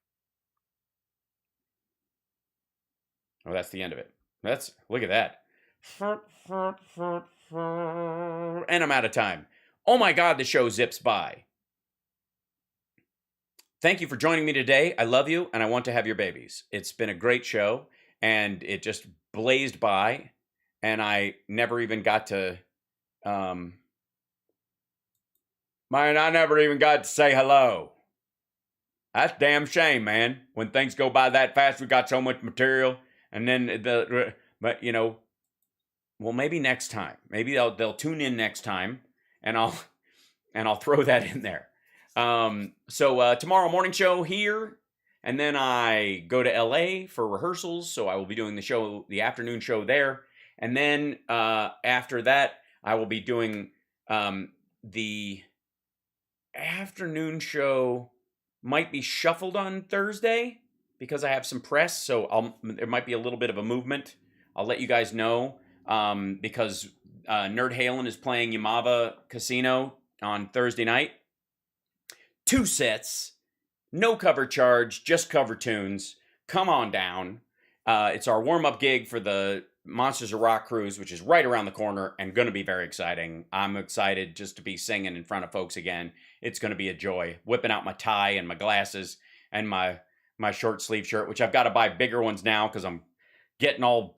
Oh, that's the end of it. Look at that. And I'm out of time. Oh my God, the show zips by. Thank you for joining me today. I love you, and I want to have your babies. It's been a great show, and it just blazed by, and I never even got to, I never even got to say hello. That's a damn shame, man. When things go by that fast, we got so much material. And then but well, maybe next time. Maybe they'll tune in next time, and I'll throw that in there. So tomorrow morning show here, and then I go to LA for rehearsals. So I will be doing the afternoon show there, and then after that I will be doing the afternoon show. Might be shuffled on Thursday, because I have some press, so there might be a little bit of a movement. I'll let you guys know, because Nerd Halen is playing Yamava Casino on Thursday night. 2 sets, no cover charge, just cover tunes. Come on down. It's our warm-up gig for the Monsters of Rock cruise, which is right around the corner and going to be very exciting. I'm excited just to be singing in front of folks again. It's going to be a joy. Whipping out my tie and my glasses and my short sleeve shirt, which I've got to buy bigger ones now because I'm getting my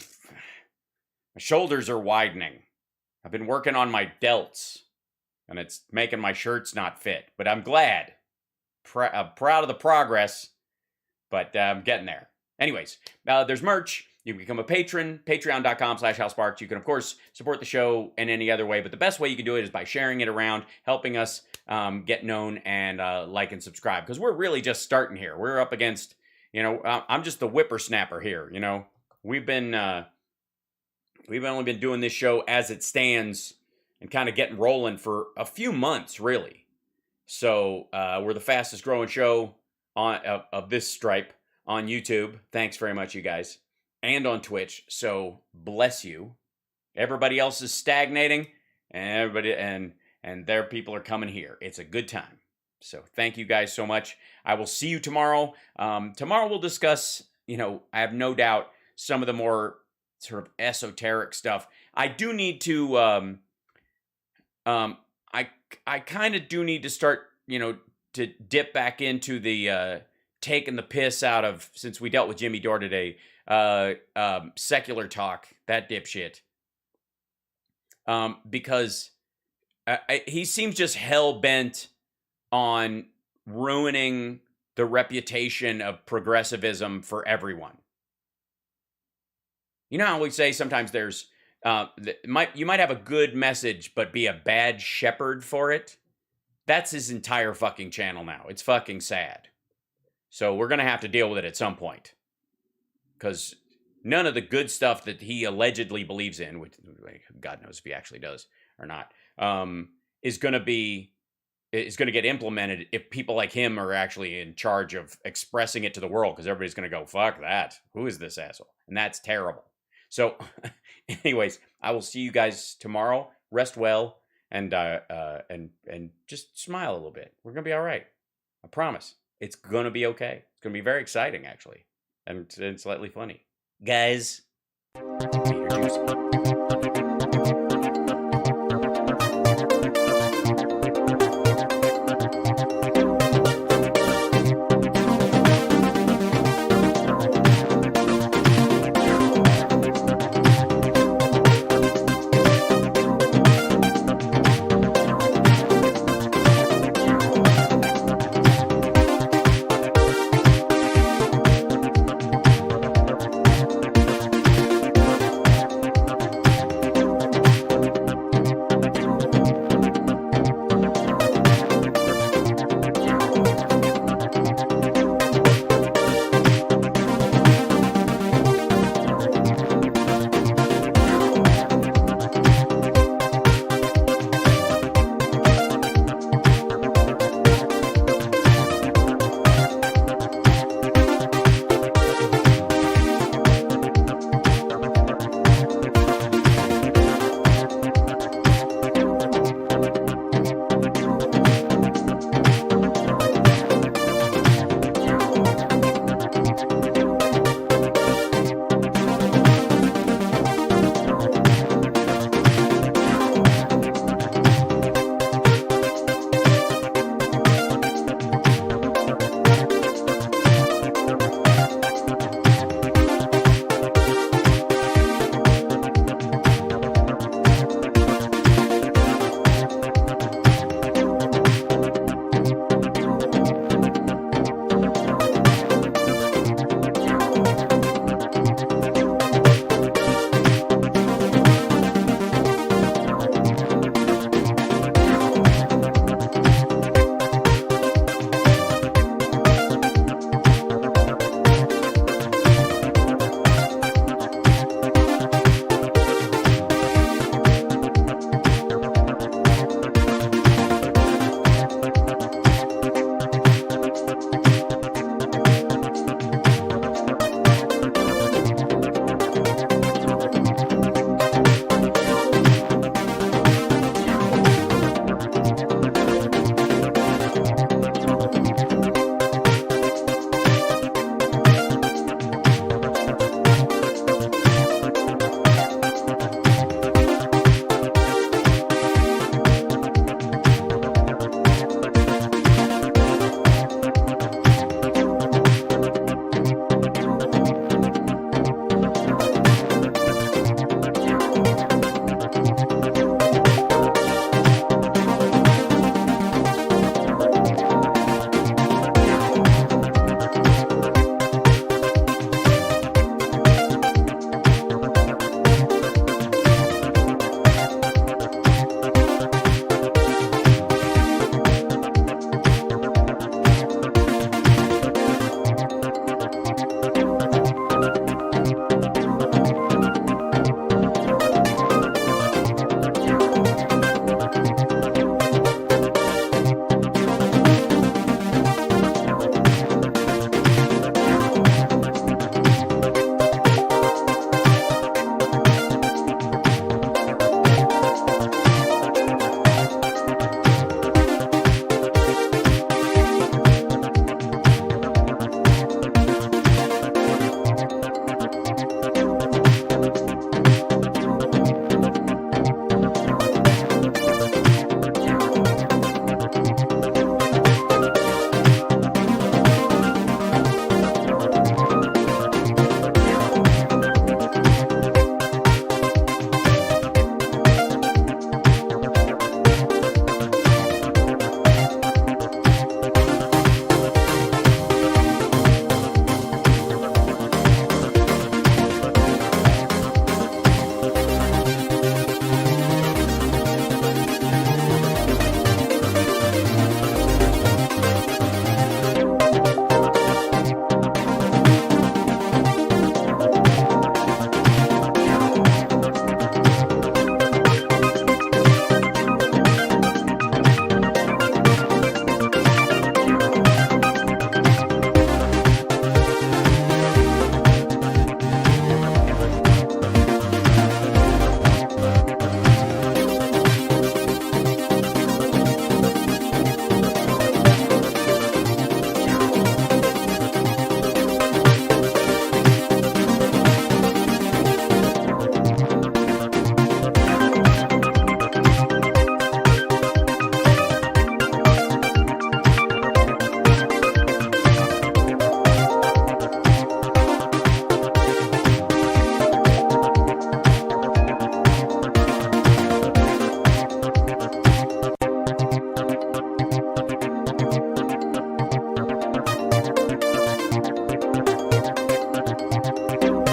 shoulders are widening. I've been working on my delts, and it's making my shirts not fit. But I'm glad. I'm proud of the progress, but I'm getting there. Anyways, there's merch. You can become a patron, patreon.com/HalSparks. You can, of course, support the show in any other way, but the best way you can do it is by sharing it around, helping us get known, and like and subscribe, because we're really just starting here. We're up against, I'm just the whippersnapper here. We've only been doing this show as it stands and kind of getting rolling for a few months, really. So we're the fastest growing show of this stripe on YouTube. Thanks very much, you guys. And on Twitch, so bless you. Everybody else is stagnating, and their people are coming here. It's a good time. So thank you guys so much. I will see you tomorrow. Tomorrow we'll discuss, I have no doubt, some of the more sort of esoteric stuff. I do need to, I kind of do need to start, to dip back into the taking the piss out of, since we dealt with Jimmy Dore today, secular talk, that dipshit. Because he seems just hell-bent on ruining the reputation of progressivism for everyone. You know how we say sometimes there's, you might have a good message, but be a bad shepherd for it? That's his entire fucking channel now. It's fucking sad. So we're going to have to deal with it at some point. Because none of the good stuff that he allegedly believes in, which God knows if he actually does or not, is going to get implemented if people like him are actually in charge of expressing it to the world, because everybody's going to go, fuck that. Who is this asshole? And that's terrible. So anyways, I will see you guys tomorrow. Rest well and just smile a little bit. We're going to be all right. I promise. It's going to be okay. It's going to be very exciting, actually. And slightly funny. Guys.